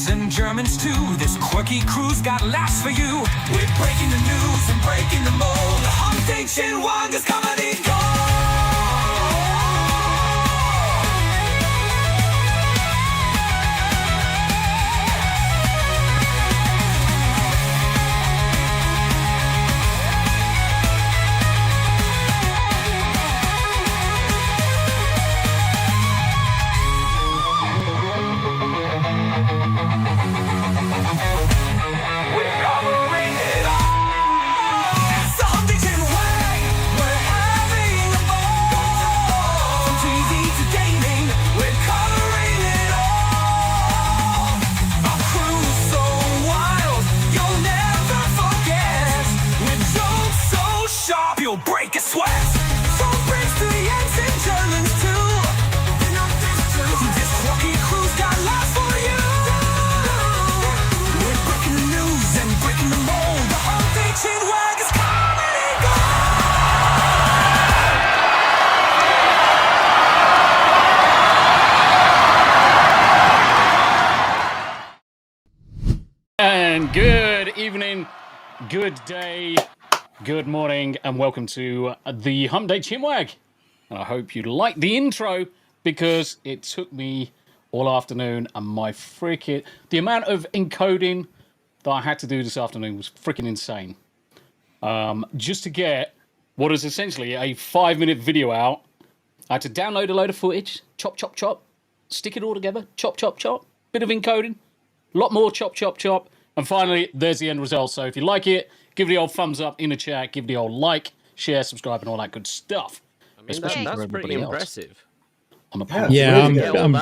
and Germans too. This quirky crew's got laughs for you. We're breaking the news and breaking the mold. The Hump Wanker's coming in gold. Break a sweat. So breaks to the Yanks and Germans too. This quirky crew's got laughs for you. We're breaking the news and breaking the mold. The Hump Wanker's coming and And good evening, good day, good morning, and welcome to the Hump Day Chinwag. And I hope you liked the intro because it took me all afternoon, and the amount of encoding that I had to do this afternoon was freaking insane. Just to get what is essentially a 5-minute video out, I had to download a load of footage, chop, chop, chop, stick it all together, chop, chop, chop, bit of encoding, a lot more chop, chop, chop, and finally, there's the end result. So if you like it, give it the old thumbs up in the chat, give it the old like, share, subscribe, and all that good stuff. I mean, that's pretty impressive. I'm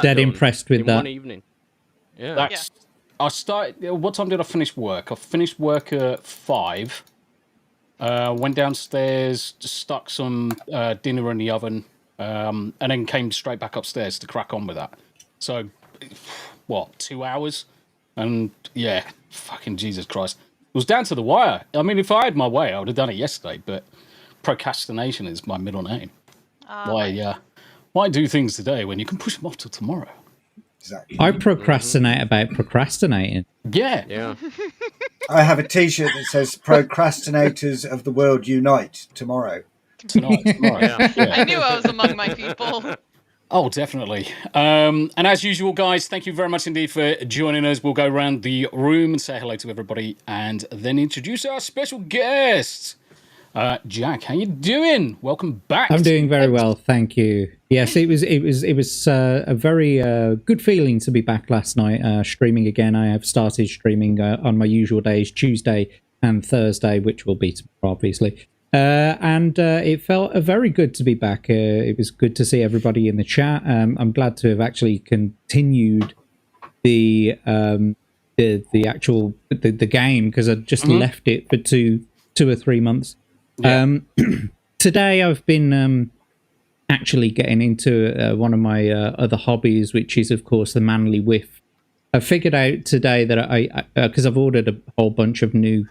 dead impressed with that. One evening. Yeah. I started. What time did I finish work? I finished work at 5. Went downstairs, just stuck some dinner in the oven, and then came straight back upstairs to crack on with that. So, what, 2 hours? And yeah, fucking Jesus Christ. It was down to the wire. I mean, if I had my way, I would have done it yesterday, but procrastination is my middle name. Why do things today when you can push them off till tomorrow? Exactly. I procrastinate about procrastinating. Yeah. I have a T-shirt that says "Procrastinators of the World Unite" tomorrow. Tonight. Yeah. I knew I was among my people. Oh, definitely. And as usual, guys, thank you very much indeed for joining us. We'll go around the room and say hello to everybody and then introduce our special guests. Jack, how you doing? Welcome back. I'm doing very well, thank you. Yes, it was a very good feeling to be back last night streaming again. I have started streaming on my usual days, Tuesday and Thursday, which will be tomorrow, obviously. And it felt very good to be back. It was good to see everybody in the chat. I'm glad to have actually continued the actual game, because I just left it for two or 3 months. Yeah. Today I've been actually getting into one of my other hobbies, which is, of course, the manly whiff. I figured out today that I because I've ordered a whole bunch of new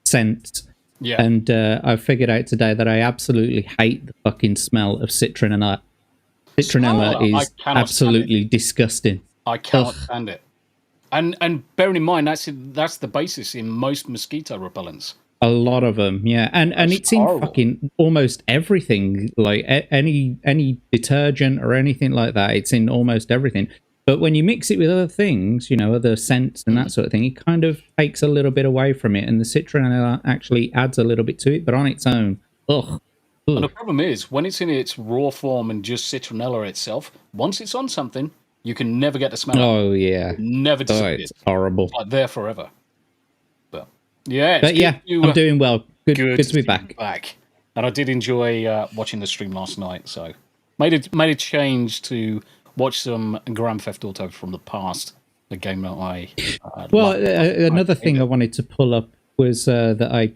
scents. Yeah. And I figured out today that I absolutely hate the fucking smell of citronella. Citronella is absolutely disgusting. I cannot stand it. And bearing in mind, that's the basis in most mosquito repellents. A lot of them, yeah. And it's in fucking almost everything. Like any detergent or anything like that, it's in almost everything. But when you mix it with other things, other scents and that sort of thing, it kind of takes a little bit away from it. And the citronella actually adds a little bit to it, but on its own, ugh. And the problem is, when it's in its raw form and just citronella itself, once it's on something, you can never get the smell. Oh, yeah. Never disappears. It's horrible. It's like there forever. But yeah. I'm doing well. Good to be back. And I did enjoy watching the stream last night, so made a change to watch some Grand Theft Auto from the past, the game that I another thing I wanted to pull up was that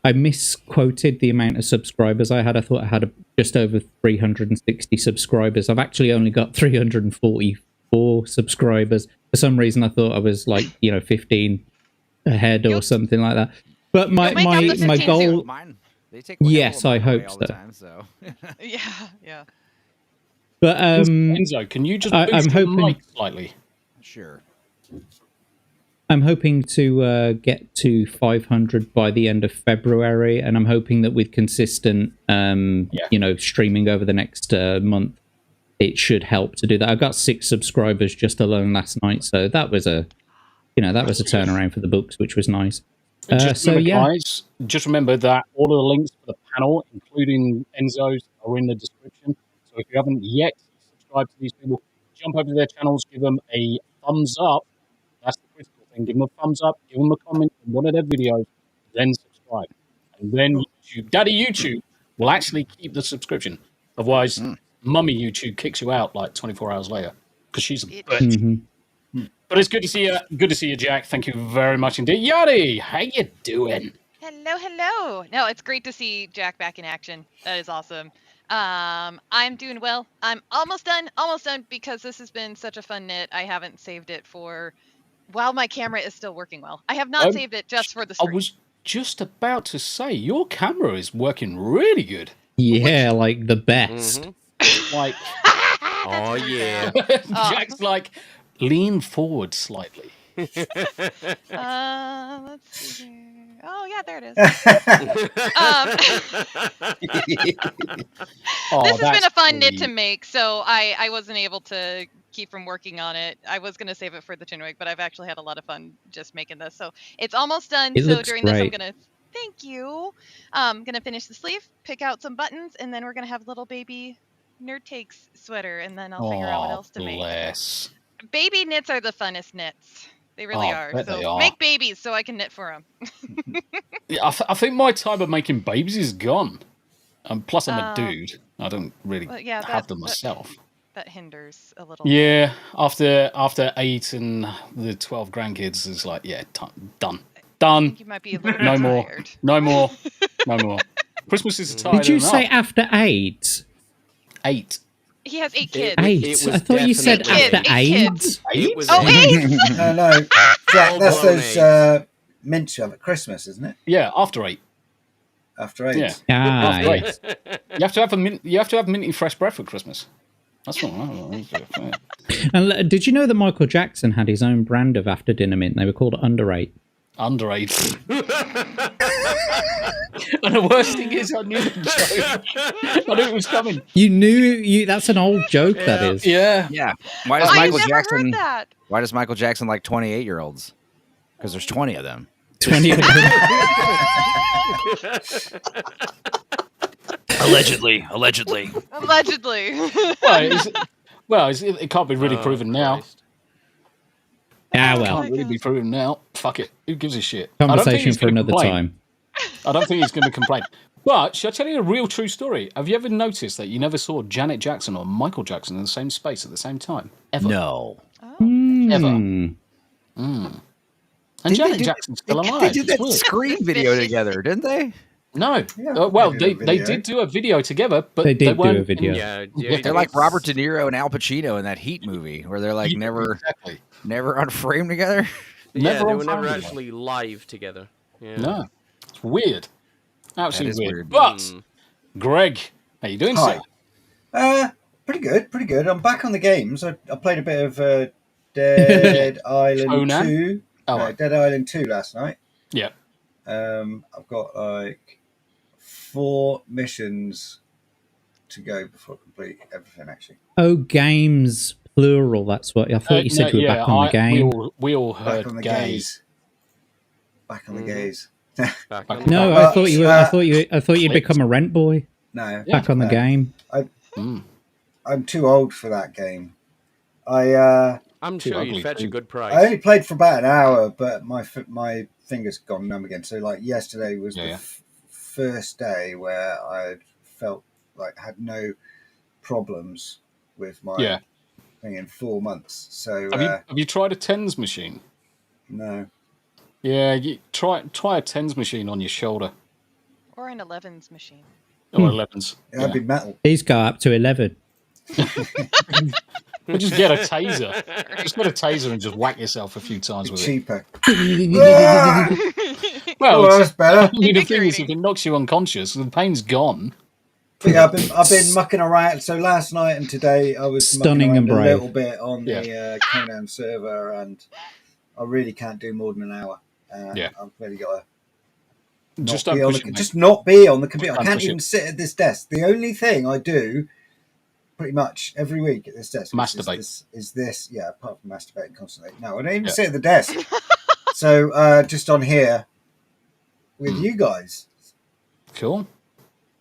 I misquoted the amount of subscribers I had. I thought I had just over 360 subscribers. I've actually only got 344 subscribers. For some reason, I thought I was 15 ahead or something like that. But my goal... Yes, I hope so. Yeah. But Enzo, can you just boost the mic slightly? Sure. I'm hoping to get to 500 by the end of February, and I'm hoping that with consistent, streaming over the next month, it should help to do that. I got 6 subscribers just alone last night, so that was a turnaround for the books, which was nice. Guys, just remember that all of the links for the panel, including Enzo's, are in the description. So if you haven't yet subscribed to these people, jump over to their channels, give them a thumbs up. That's the critical thing. Give them a thumbs up, give them a comment on one of their videos, then subscribe. And then Daddy YouTube will actually keep the subscription. Otherwise, Mummy YouTube kicks you out 24 hours later because she's a bitch. But it's good to see you. Good to see you, Jack. Thank you very much indeed. Yachty, how you doing? Hello. No, it's great to see Jack back in action. That is awesome. I'm doing well. I'm almost done because this has been such a fun knit. I haven't saved it while my camera is still working well. I have not saved it just for the stream. I was just about to say, your camera is working really good. Yeah, the best. Oh, yeah. Jack's lean forward slightly. Let's see here. Oh, yeah, there it is. This has been a fun knit to make, so I wasn't able to keep from working on it. I was going to save it for the Chinwig, but I've actually had a lot of fun just making this. So it's almost done. So during this, I'm going to... Thank you. I'm going to finish the sleeve, pick out some buttons, and then we're going to have little baby Nerd Takes sweater, and then I'll figure out what else to make. Baby knits are the funnest knits. They really are. So make babies so I can knit for them. I think my time of making babies is gone. Plus, I'm a dude. I don't really have them myself. That hinders a little. Yeah, after 8 and the 12 grandkids, it's done. I think you might be a little tired. No more. Christmas is tired. Did you say after 8? 8. He has 8 kids. 8? I thought you said after 8. 8? 8? No. Jack, that's those mints you have at Christmas, isn't it? Yeah, after 8. After 8. Yeah. After 8. You have to have minty fresh bread for Christmas. That's not right. And did you know that Michael Jackson had his own brand of after dinner mint? They were called Under 8. Under 8. And the worst thing is, I knew the joke. I knew it was coming. You knew that's an old joke. That is. Yeah. Yeah. Why does I've Michael never Jackson? heard that. Why does Michael Jackson like 28-year-olds? Because there's 20 of them. 20 of them. Allegedly. Allegedly. It can't be really proven now. Christ. Ah, It well. can't really be proven now. Fuck it. Who gives a shit? Conversation for another time. I don't think he's going to complain. But shall I tell you a real true story? Have you ever noticed that you never saw Janet Jackson or Michael Jackson in the same space at the same time? Ever? No. Ever. Hmm. And Janet Jackson's still alive. They did that It's weird. Scream video together, didn't they? No. Yeah, They did do a video together, but They did do weren't a video. Yeah, They're like Robert De Niro and Al Pacino in that Heat movie, where they're like never on frame together. Yeah, Never they on were never camera. actually live together. Yeah. No. It's weird. Absolutely is weird. weird. But, Greg, how you doing, Hi. sir? Pretty good. I'm back on the games. I played a bit of Dead Island Conan? 2. Oh, No, right. Dead Island 2 last night. Yeah. I've got like 4 missions to go before I complete everything, actually. Oh, games plural. That's what I thought you said. You were back on the game. We all heard Back on the gay. gaze. Back on the gaze. Back on No, the- I thought you were. I thought you'd become a rent boy. No. Back on the game. I'm too old for that game. I'm Too sure ugly you'd fetch a food. good price. I only played for about an hour, but my fingers gone numb again. So like yesterday was the first day where I felt like I had no problems with my thing in 4 months. So Have you tried a tens machine? no. Yeah, you try a tens machine on your shoulder. Or an 11s machine. Or 11s. That'd be metal. These go up to 11. Or just get a taser. Just get a taser and just whack yourself a few times with it. Cheaper. Well, Oh, that's better. the thing is, if it knocks you unconscious, the pain's gone. Yeah, I've been mucking around. So last night and today I was Stunning mucking and around brave. a little bit on the Conan server, and I really can't do more than an hour. I've really got to Just don't push it, mate. just not be on the computer. I Don't can't push even it. sit at this desk. The only thing I do pretty much every week at this desk Masturbate. is this. Yeah, apart from masturbating constantly. No, I don't even sit at the desk. So just on here with you guys. Cool.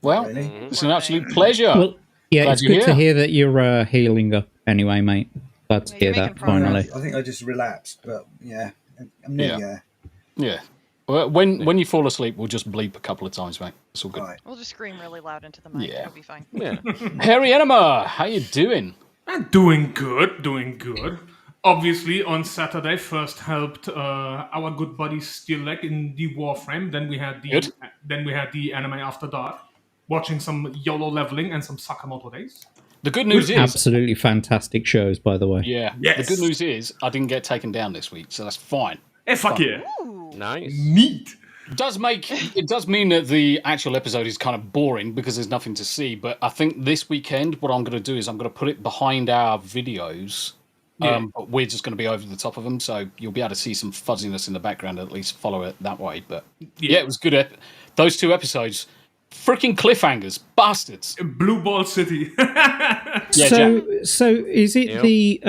Well, Really? it's an absolute pleasure. Well, yeah, Glad it's you're good to here. hear that you're healing up anyway, mate. Glad to Yeah, hear you're that making progress. finally. I think I just relapsed, but yeah, I'm nearly there. Yeah. Well, when you fall asleep, we'll just bleep a couple of times, mate. It's all good. All right. We'll just scream really loud into the mic. Yeah. It'll be fine. Yeah. Harry Enema, how you doing? Doing good. Obviously, on Saturday, first helped our good buddy Steelleg in the Warframe. Then we had Good. the Anime After Dark, watching some YOLO leveling and some Sakamoto days. The good news is, Absolutely fantastic shows, by the way. yeah. Yes. The good news is, I didn't get taken down this week, so that's fine. Hey, fuck yeah! Nice. Neat. It does mean that the actual episode is kind of boring because there's nothing to see. But I think this weekend, what I'm going to do is I'm going to put it behind our videos. But we're just going to be over the top of them, so you'll be able to see some fuzziness in the background. At least follow it that way. But yeah, it was good. Those 2 episodes, freaking cliffhangers, bastards. Blue Ball City. Yeah, So is it the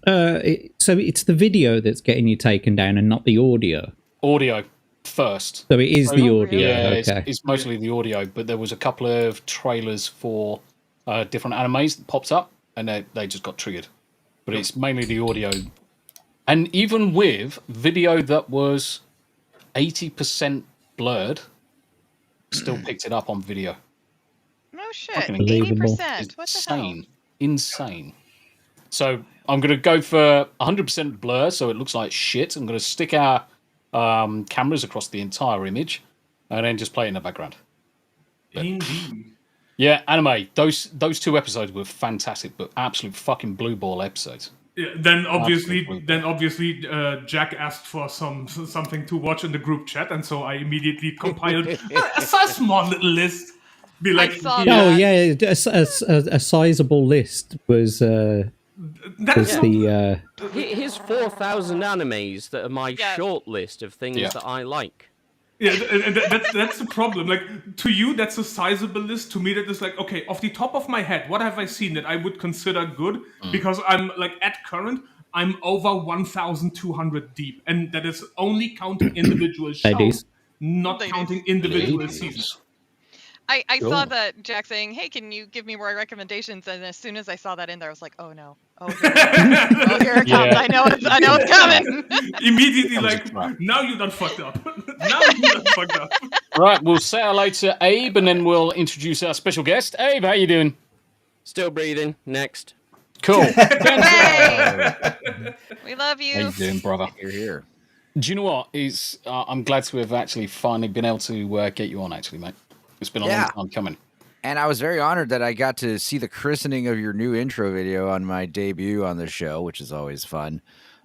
so it's the video that's getting you taken down and not the audio? Audio first. So it is the Oh, audio. really? Yeah, Okay. it's mostly the audio, but there was a couple of trailers for different animes that popped up, and they just got triggered. But it's mainly the audio. And even with video that was 80% blurred, still picked it up on video. No shit. Fucking 80%. What the hell? Insane. So I'm going to go for 100% blur, so it looks like shit. I'm going to stick our cameras across the entire image, and then just play it in the background. Indeed. Yeah, anime. Those 2 episodes were fantastic, but absolute fucking blue ball episodes. Yeah, then obviously, Absolutely. Jack asked for something to watch in the group chat, and so I immediately compiled a small little list. Be like, saw Oh that. yeah, a sizable list was the Here's 4,000 animes that are my Yeah. short list of things Yeah. that I like. Yeah, and that's the problem. Like, to you, that's a sizable list. To me, that is like, okay, off the top of my head, what have I seen that I would consider good? Because I'm like, at current, I'm over 1,200 deep, and that is only counting individual shows, not counting individual seasons. I saw that Jack saying, "Hey, can you give me more recommendations?" And as soon as I saw that in there, I was like, "Oh no! Oh, here it comes! I know it's coming." Immediately, like, now you done fucked up. Now you done fucked up. Right, we'll say hello to Abe, and then we'll introduce our special guest. Abe, how you doing? Still breathing. Next. Cool. We love you. How you doing, brother? You're here. Do you know what? I'm glad to have actually finally been able to get you on, actually, mate. It's been a long time coming. And I was very honored that I got to see the christening of your new intro video on my debut on the show, which is always fun.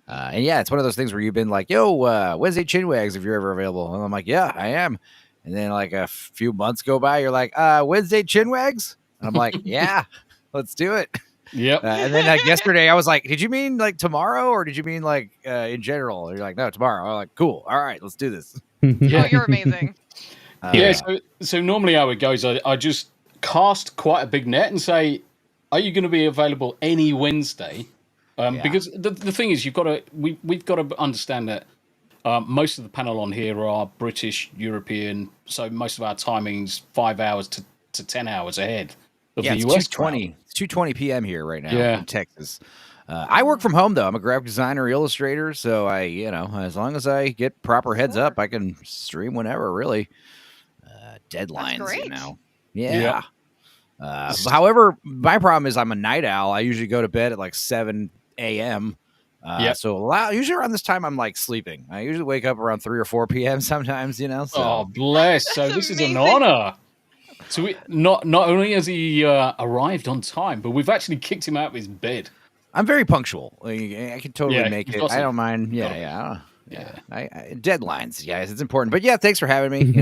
And yeah, it's one of those things where you've been like, yo, Wednesday Chinwags, if you're ever available. And I'm like, yeah, I am. And then like a few months go by, you're like, Wednesday Chinwags? And I'm like, yeah, let's do it. Yep. And then like yesterday, I was like, did you mean like tomorrow or did you mean like in general? And you're like, no, tomorrow. I'm like, cool. All right, let's do this. Oh, you're amazing. So normally how it goes, I just cast quite a big net and say, are you going to be available any Wednesday? Because the thing is, we've got to understand that most of the panel on here are British, European, so most of our timing's 5 hours to 10 hours ahead of the US. It's 2:20 p.m. here right now in Texas. I work from home though. I'm a graphic designer, illustrator, so I, as long as I get proper heads up, I can stream whenever. Really, deadlines, Yeah. However, my problem is I'm a night owl. I usually go to bed at like 7 a.m. So usually around this time I'm like sleeping. I usually wake up around 3 or 4 p.m. sometimes. So. Oh, bless! So this is an honor. So not only has he arrived on time, but we've actually kicked him out of his bed. I'm very punctual. I can totally make it. I don't mind. Deadlines, guys. It's important. But yeah, thanks for having me.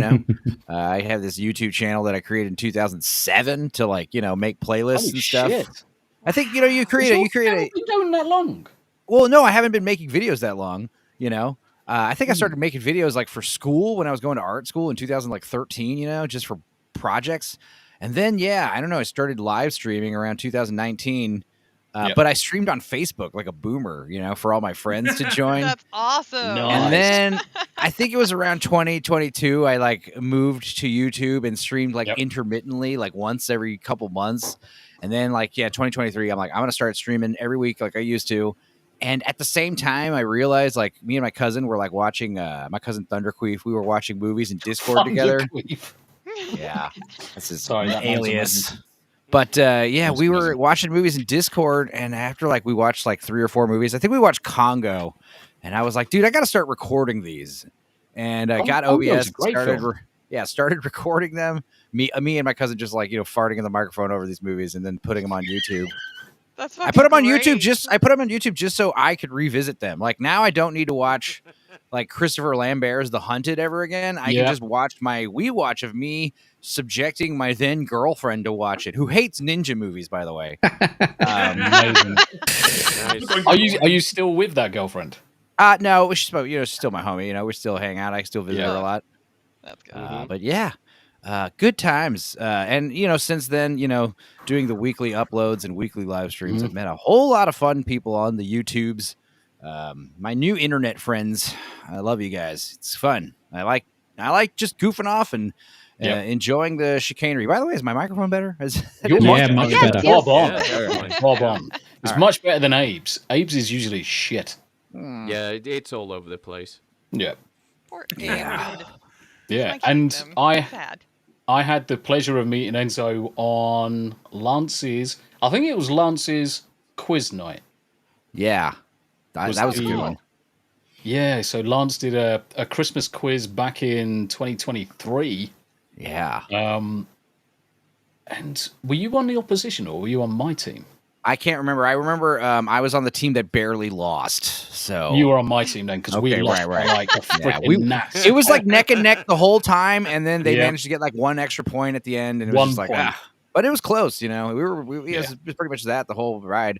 I have this YouTube channel that I created in 2007 to make playlists and stuff. Shit. I think you create been going that long. Well, no, I haven't been making videos that long. I think I started making videos like for school when I was going to art school in 2013. Just for projects, and then I don't know. I started live streaming around 2019. But I streamed on Facebook like a boomer, for all my friends to join. That's awesome. Nice. And then I think it was around 2022, I moved to YouTube and streamed intermittently, like once every couple months. And then 2023, I'm like, I'm going to start streaming every week like I used to. And at the same time, I realized me and my cousin were watching my cousin Thunderqueef. We were watching movies in Discord together. Yeah. That's his alias. But we were watching movies in Discord, and after we watched 3 or 4 movies, I think we watched Congo, and I was like, dude, I got to start recording these, and I got OBS, started recording them. Me and my cousin just farting in the microphone over these movies, and then putting them on YouTube. That's I put them on YouTube just so I could revisit them. Now I don't need to watch Christopher Lambert's The Hunted ever again. I can just watch my watch of me subjecting my then girlfriend to watch it, who hates ninja movies, by the way. Amazing. Nice. Are you still with that girlfriend? No, she's still my homie. We still hang out. I still visit her a lot. That's good. But good times. And since then, doing the weekly uploads and weekly live streams, I've met a whole lot of fun people on the YouTubes. My new internet friends. I love you guys. It's fun. I like just goofing off and enjoying the chicanery. By the way, is my microphone better? Much better. Bob on. It's much better than Abe's. Abe's is usually shit. Yeah, it's all over the place. Yeah. Yeah. And I had the pleasure of meeting Enzo on Lance's, I think it was Lance's quiz night. Yeah. That was a good one. Yeah, so Lance did a Christmas quiz back in 2023. Yeah. And were you on the opposition or were you on my team? I can't remember. I remember I was on the team that barely lost. So you were on my team then because we lost right. Nuts. It was neck and neck the whole time, and then they managed to get one extra point at the end, and it was but it was close. It was pretty much that the whole ride.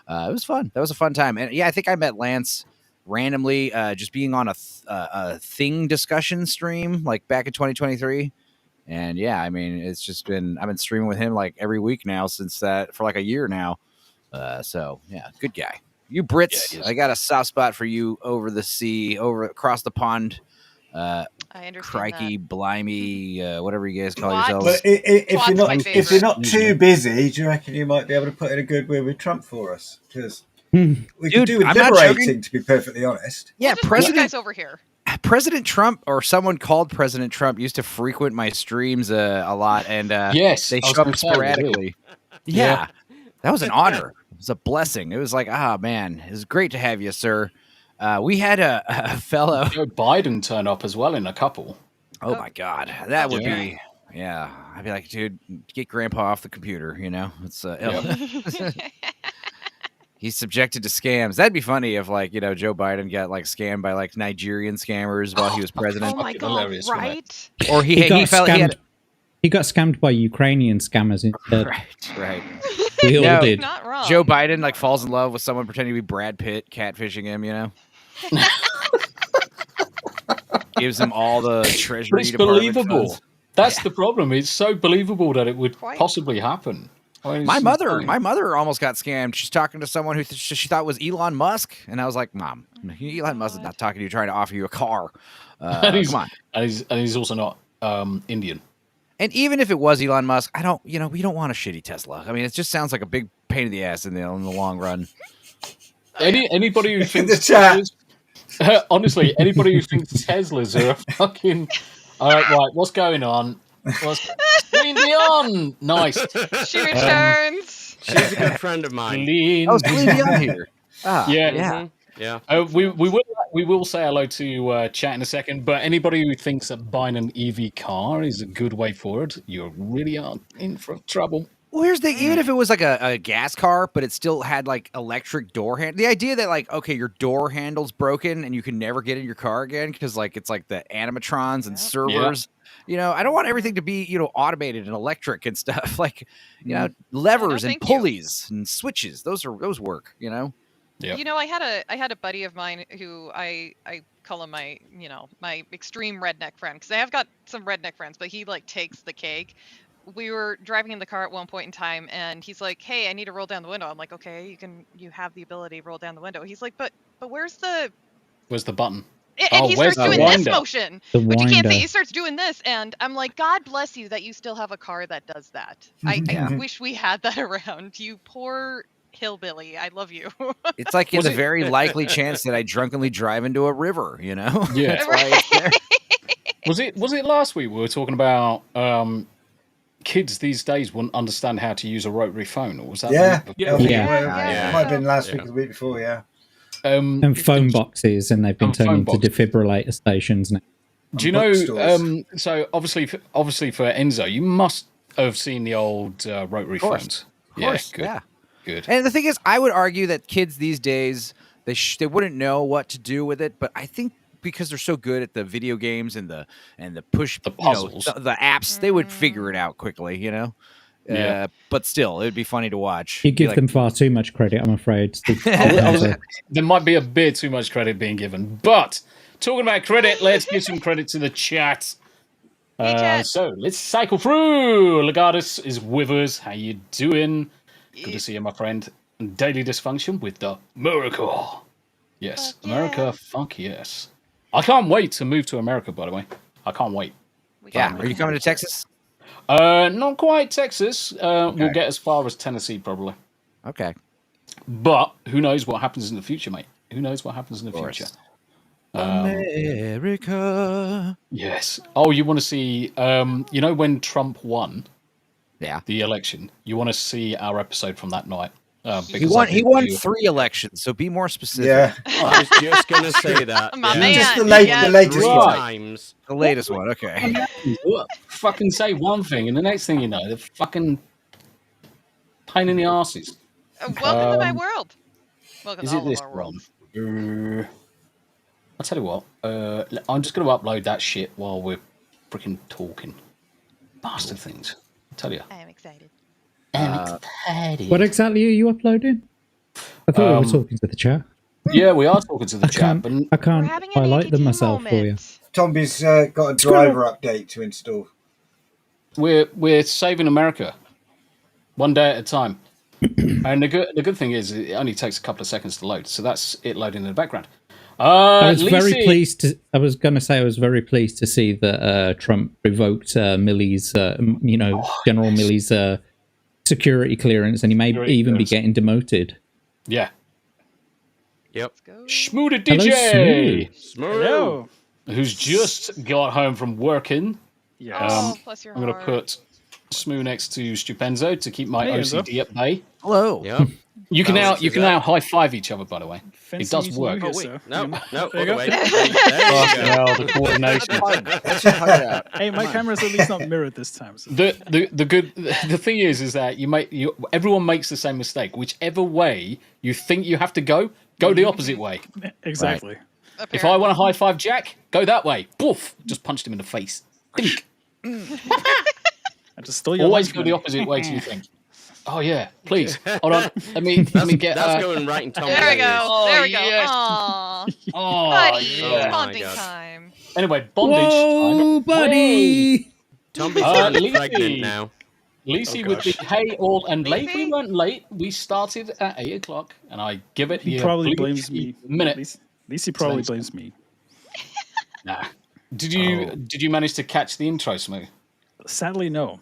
It was fun. That was a fun time, and I think I met Lance randomly just being on a thing discussion stream like back in 2023. And yeah, I mean, it's just been, I've been streaming with him like every week now since that for like a year now. So yeah, good guy. You Brits, I got a soft spot for you over the sea, over across the pond. I understand Crikey, that. blimey, whatever you guys call Twat. yourselves. But if you're Twat's my not favorite. too busy, do you reckon you might be able to put in a good word with Trump for us? Because we could Dude, do with I'm not liberating, joking. to be perfectly honest. Yeah, We'll just bring you guys over here. President Trump, or someone called President Trump, used to frequent my streams a lot, and Yes, they I was show gonna up say, they do. sporadically. Yeah, that was an honor. It was a blessing. It was like, man, it was great to have you, sir. We had a fellow. Joe Biden turn up as well in a couple. Oh my God, that would Yeah. be. Yeah, I'd be like, dude, get Grandpa off the computer. You know, it's he's subjected to scams. That'd be funny if, like, you know, Joe Biden got like scammed by like Nigerian scammers while he was president. Oh my God, hilarious, wasn't it? right? Or he felt he had. He got scammed by Ukrainian scammers instead. Right. We all No. did. Not wrong. Joe Biden like falls in love with someone pretending to be Brad Pitt, catfishing him. You know. Gives him all the But Treasury it's Department believable. funds. That's the problem. It's so believable that it would Quite. possibly happen. I mean, My it's mother insane. almost got scammed. She's talking to someone who she thought was Elon Musk, and I was like, "Mom, Elon Musk is not talking to you, trying to offer you a car. And he's, Come on." and he's also not Indian. And even if it was Elon Musk, I don't, you know, we don't want a shitty Tesla. I mean, it just sounds like a big pain in the ass in the long run. Anybody who In thinks the chat. honestly, anybody who thinks Teslas are a fucking right, what's going on? Lean me on. Nice. She returns. She's a good friend of mine. Lean. Oh, Celine Dion here. Yeah. Yeah. Yeah. We will say hello to chat in a second, but anybody who thinks that buying an EV car is a good way forward, you really are in for trouble. Well, here's the thing. Even if it was like a gas car, but it still had like electric door handle. The idea that like, okay, your door handle's broken and you can never get in your car again because like it's like the animatrons and servers. You know, I don't want everything to be, you know, automated and electric and stuff. Like, you know, levers and thank you. pulleys and switches. Those work. You know. Yep. You know, I had a buddy of mine who I call him my, you know, my extreme redneck friend, because I have got some redneck friends, but he like takes the cake. We were driving in the car at one point in time, and he's like, "Hey, I need to roll down the window." I'm like, "Okay, you have the ability to roll down the window." He's like, "But where's the?" Where's the button? And he where's starts the doing this winder? motion, The which you can't winder. see. He starts doing this, and I'm like, "God bless you that you still have a car that does that." I wish we had that around. You poor hillbilly. I love you. It's like in Was the it- very likely chance that I drunkenly drive into a river. You know. Yeah. That's why it's there. Was it last week we were talking about kids these days wouldn't understand how to use a rotary phone, or was that Yeah. the week Yeah. before? It might have been last week or the week before, yeah. And phone boxes, and they've been And turned phone into boxes. defibrillator stations now. Do you bookstores. know? So obviously for Enzo, you must have seen the old rotary phones. Of course. Good. Yeah. Good. And the thing is, I would argue that kids these days they wouldn't know what to do with it, but I think because they're so good at the video games and the push The puzzles. the apps, they would figure it out quickly, you know. Yeah. But still, it'd be funny to watch. You Be give like, them far too much credit, I'm afraid. There might be a bit too much credit being given, but talking about credit, let's give some credit to the chat. chat. So let's cycle through. Legatus is with us. How you doing? Good to see you, my friend. Daily Dysfunction with the America. Yes, Fuck America. yeah. Fuck yes. I can't wait to move to America. By the way, I can't wait. yeah, are you coming to Texas? Not quite Texas. We'll get as far as Tennessee probably. Okay. But who knows what happens in the future, mate? Who knows what happens in the future? America. Yes. Oh, you want to see? You know when Trump won Yeah. the election? You want to see our episode from that night? He won 3 elections, so be more specific. Yeah. I was just going to say that. My yeah. man. Just the yes. latest Three one. times. The latest one, okay. What? Fucking say one thing, and the next thing you know, they're fucking pain in the arses. Welcome to my world. Welcome Is to it all this of our world. one? I'll tell you what. I'm just going to upload that shit while we're freaking talking. Bastard things. I'll tell you. I am excited. What exactly are you uploading? I thought we were talking to the chat. Yeah, we are talking to the chat, but I can't having an highlight them ADT myself for you. moment. Tomby's got a driver update to install. we're saving America one day at a time. And the good thing is it only takes a couple of seconds to load, so that's it loading in the background. I was very Lisi- pleased to. I was going to say I was very pleased to see that Trump revoked Milley's, General Milley's security clearance, and he may Security even clearance. be getting demoted. Yeah. Yep. Schmooda Hello, DJ, Hello. who's just got home from working. Yes. Oh, bless your I'm going to heart. put Smoo next to Stupenzo to keep my Hey, Enzo. OCD at bay. Hello. Yep. You can Balance is now up. high five each other, by the way. Fancy It does meeting work. you Oh, here, wait. sir. No, You know? no, There you other go. way. There you go. The coordination. That's your heart out. Hey, my camera's at least not mirrored this time. So. The thing is that everyone makes the same mistake. Whichever way you think you have to go the opposite way. Exactly. If I want to high five Jack, go that way. Poof! Just punched him in the face. Dink. I just stole your Always lunch go the money. opposite way to you think. Oh yeah, please. Hold on. Let me get. That's going right in Tom's There we ears. go. There we go. yes. Aw. Oh, Buddy, yeah. it's bonding God. time. Anyway, bondage Whoa, time. buddy! Tomby's Lisi. pregnant now. Lisi Oh, with the gosh. hey all and late. We Lisi? weren't late. We started at 8 o'clock, and I give it He the probably obligatory blames me. minute. At least he probably Thanks. blames me. Nah. Did you manage to catch the intro, Smooth? Sadly, no.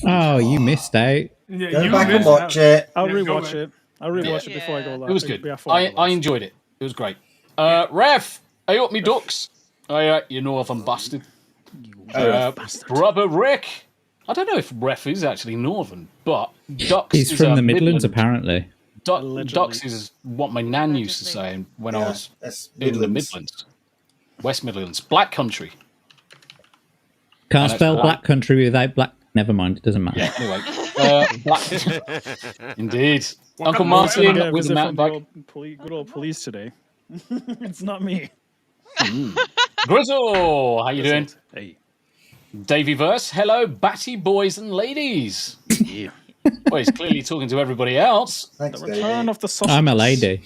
Oh, you missed out. Yeah, Go you back and missed watch out. it. I'll Yeah, go rewatch back. it. I'll rewatch it before I go live. It was good. Before I go I live. enjoyed it. It was great. Ref, I up me ducks. You northern bastard. Brother Rick. I don't know if Ref is actually northern, but ducks. He's is from a the Midlands, Midland. apparently. Allegedly. Ducks is what my nan used to say when I Yeah, was that's in the Midlands. Midlands. West Midlands. Black country. Can't that's spell black. black country without black. Never mind, it doesn't matter. Yeah, anyway. Black. Indeed. What Uncle kind of- I'm gonna Martin get a with the visit mountain from bike. good old police today. It's not me. Grizzle, how you doing? Hey. Davey Verse, hello, batty boys and ladies. Yeah. Well, he's clearly talking to everybody else. Thanks, The David. return of the sausage. I'm a lady.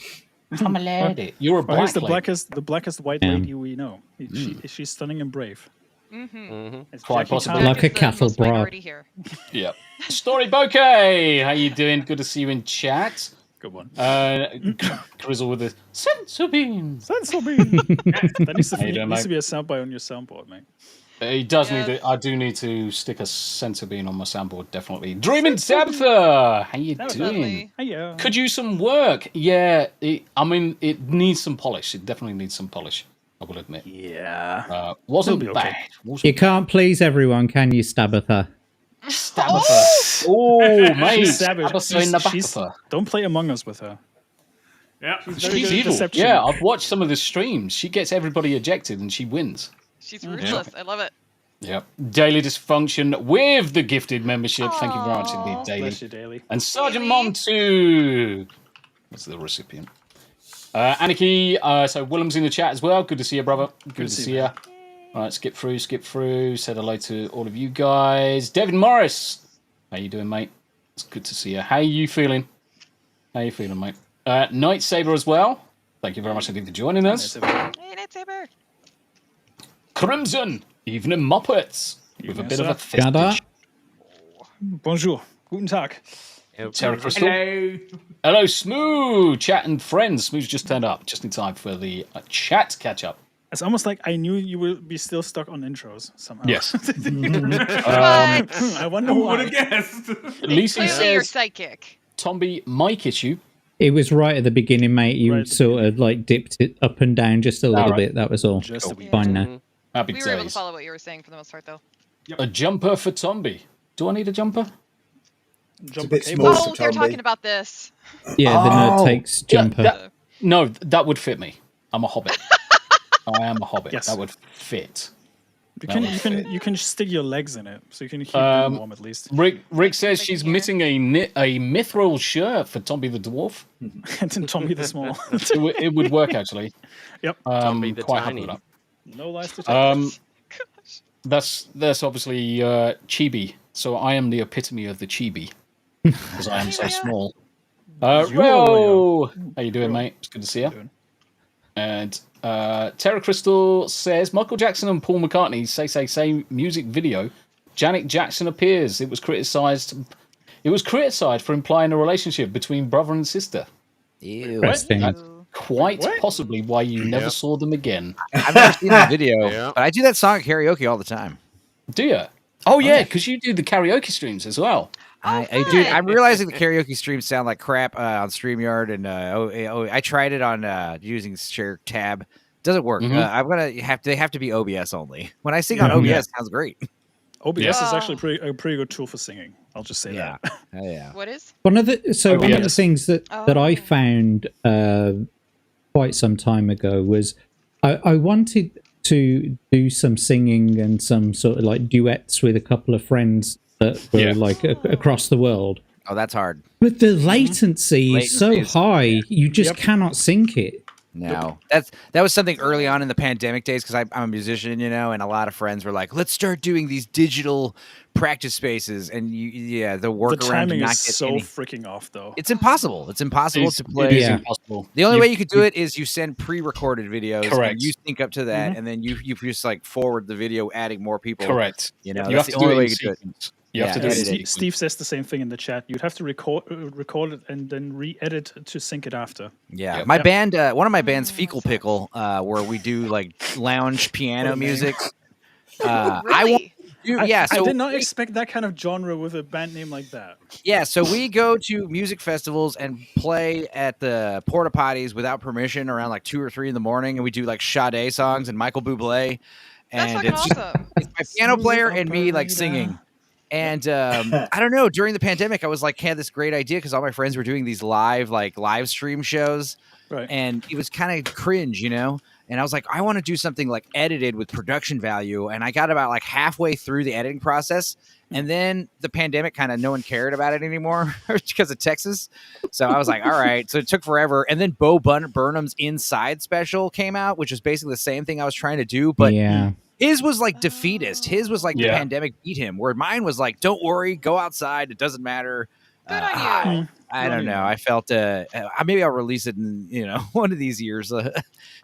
I'm a lady. You're a Well, he's black the lady. blackest white Yeah. lady we know. She's stunning and brave. It's Quite Jackie possibly. Chan. Like a Is the cattle most bra. minority here. Yeah. Story Bokeh, how you doing? Good to see you in chat. Good one. Grizzle with the sensu bean. Sensible bean. That needs to, How you doing, needs to mate? be a soundbite on your soundboard, mate. He does Yes. need to. I do need to stick a sensu bean on my soundboard, definitely. Dreaming Tabitha, how you doing? Lovely. Hiya. Could use some work. Yeah, it needs some polish. It definitely needs some polish, I will admit. Yeah. Wasn't It'll be okay. bad. Wasn't You can't please everyone, can you, Stabitha? Tabitha. Oh, mate. She's savage. Tabitha in the back of her. Don't play Among Us with her. Yeah. Very She's good at evil. deception. Yeah, I've watched some of the streams. She gets everybody ejected and she wins. She's ruthless. I love it. Yep. Daily Dysfunction with the gifted membership. Thank you very much Aw. indeed, Daily. Bless you, Daily. And Sergeant Daily. Mom 2. That's the recipient. Anarchy, so Willem's in the chat as well. Good to see you, brother. Good to see you. All right, skip through. Said hello to all of you guys. David Morris. How you doing, mate? It's good to see you. How you feeling? Mate? Night Saber as well. Thank you very much indeed for joining us. Hey, lightsaber. Crimson, Evening Muppets. With a bit of a Gada? festive. Bonjour. Guten Tag. Terra Crystal. Hello. Hello, Smooth. Chat and friends. Smooth's just turned up, just in time for the chat catch up. It's almost like I knew you would be still stuck on intros somehow. Yes. I wonder Who would why. have guessed? Lisi Clearly, you're says, psychic. Tomby, mic issue. It was right at the beginning, mate. You Right at the sort of like dipped it up and down just a little right. bit. That was all. Just a wee Fine now. Happy We were able to days. follow what you were saying for the most part, though. A jumper for Tomby. Do I need a jumper? jump bit cable. small. Oh, to they're Tommy. talking about this. Yeah, the nerd Oh. takes jumper. that- No, that would fit me. I'm a hobbit. I am a hobbit. Yes. That would fit. You can stick your legs in it, so you can keep them warm at least. Rick says Thank she's you. missing a mithril shirt for Tomby the dwarf. And then Tommy the Small. It would work actually. Yep. Tommy the Quite tiny. happy with No lies to tell. that. That's obviously chibi. So I am the epitome of the chibi because I am so small. Ro, how you doing, mate? It's good to see you. And Terra Crystal says Michael Jackson and Paul McCartney say music video. Janet Jackson appears. It was criticized. It was criticized for implying a relationship between brother and sister. Ew. That's quite possibly why you never saw them again. I've never seen the video, but I do that song at karaoke all the time. Do you? Oh yeah, because you do the karaoke streams as well. Dude, I'm realizing the karaoke streams sound like crap on StreamYard, and I tried it on using Share Tab. Doesn't work. I'm gonna they have to be OBS only. When I sing on OBS, it sounds great. OBS is actually a pretty good tool for singing. I'll just say that. Oh, yeah. What is? One of the things that I found quite some time ago was I wanted to do some singing and some sort of like duets with a couple of friends that were like across the world. Oh, that's hard. But the latency is so high, you just cannot sync it. No, that was something early on in the pandemic days because I'm a musician, and a lot of friends were like, "Let's start doing these digital practice spaces." And the workaround. The timing is so freaking off, though. It's impossible. It's impossible to play. It is impossible. The only way you could do it is you send pre-recorded videos. Correct. And you sync up to that, and then you just like forward the video, adding more people. Correct. You have to do it in sequence. You have to do it. Steve says the same thing in the chat. You'd have to record it and then re-edit to sync it after. Yeah, my band, one of my bands, Fecal Pickle, where we do like lounge piano music. Really? I did not expect that kind of genre with a band name like that. Yeah, so we go to music festivals and play at the porta potties without permission around like 2 or 3 in the morning, and we do like Sade songs and Michael Bublé, and That's awesome. It's my piano player and me like singing. And I don't know, during the pandemic, I was like, had this great idea because all my friends were doing these live stream shows. Right. And it was kind of cringe, And I was like, I want to do something like edited with production value. And I got about like halfway through the editing process. And then the pandemic no one cared about it anymore because of Texas. So I was like, all right. So it took forever. And then Bo Burnham's Inside special came out, which was basically the same thing I was trying to do. But his was like defeatist. His was like the pandemic beat him, where mine was like, don't worry, go outside. It doesn't matter. Good on you. I don't know. I felt maybe I'll release it in one of these years.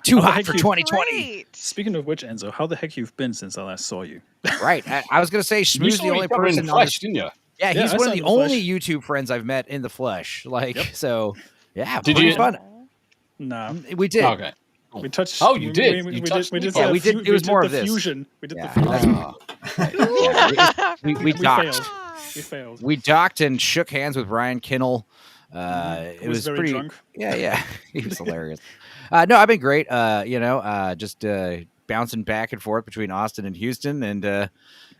Too hot for 2020. Great. Speaking of which, Enzo, how the heck you've been since I last saw you? Right. I was gonna say Shmoo's the only person in the flesh, didn't you? Yeah, he's one of the only YouTube friends I've met in the flesh. So yeah. Did you? Fun. No, we did. Okay. We touched. Oh, you did. We did. Yeah, we did. It was more of this. Fusion. We did the fusion. We docked. We failed. We docked and shook hands with Ryan Kinnell. It was very pretty drunk. Yeah. He was hilarious. No, I've been great. Just bouncing back and forth between Austin and Houston, and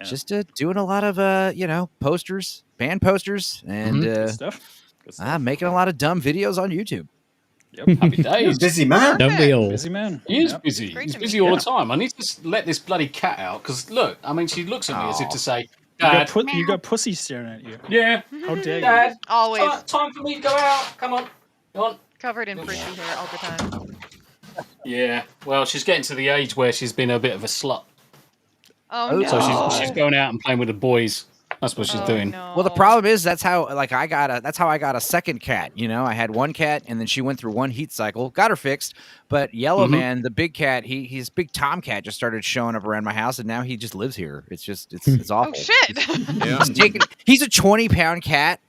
just doing a lot of posters, band posters, and Good stuff. making a lot of dumb videos on YouTube. Yep. Happy days. Busy man. Don't we all? Busy man. He is busy. Great He's to busy meet all the time. I need to let this bloody cat out because look, she looks at me as if to say, Dad, you got pussy staring at you. yeah, How dare Dad, you? Always time for me to go out. Come on. covered in frizzy hair all the time. Yeah, well, she's getting to the age where she's been a bit of a slut. Oh no. So she's going out and playing with the boys. That's what she's doing. No. Well, the problem is that's how I got a second cat. I had one cat, and then she went through one heat cycle, got her fixed. But Yellow Man, the big cat, his big tomcat just started showing up around my house, and now he just lives here. It's awful. Oh shit. He's a 20-pound cat,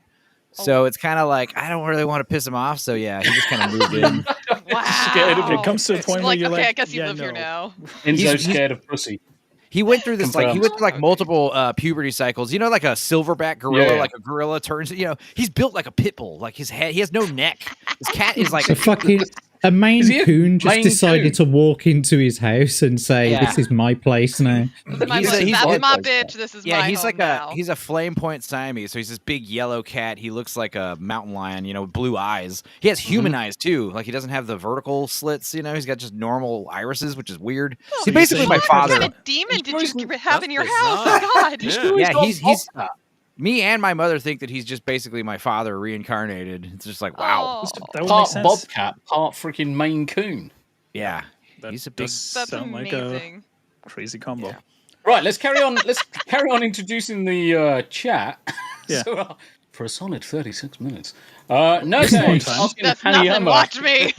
so it's kind of like I don't really want to piss him off. So yeah, he just kind of moved in. Wow. It comes to a point where you're okay, like, I guess you live here no. now. Enzo's scared of pussy. He went through this multiple puberty cycles. Like a silverback gorilla, like a gorilla turns. He's built like a pit bull. Like his head, he has no neck. His cat is like a Maine Coon just decided to walk into his house and say, "This is my place now." That's my bitch. This is my he's home like now. he's a flame point Siamese. So he's this big yellow cat. He looks like a mountain lion. Blue eyes. He has human eyes too. Like he doesn't have the vertical slits. He's got just normal irises, which is weird. He's basically my father. What kind of demon did you have in your house? Oh God. Yeah, he's. Me and my mother think that he's just basically my father reincarnated. It's just like, wow. That would Part make sense. bobcat, part freaking Maine Coon. Yeah. That He's a big. does That's sound like amazing. a crazy combo. Yeah. Right, let's carry on. Let's carry on introducing the chat. Yeah. So, for a solid 36 minutes. No, asking That's Hanny nothing. Hummer Watch me.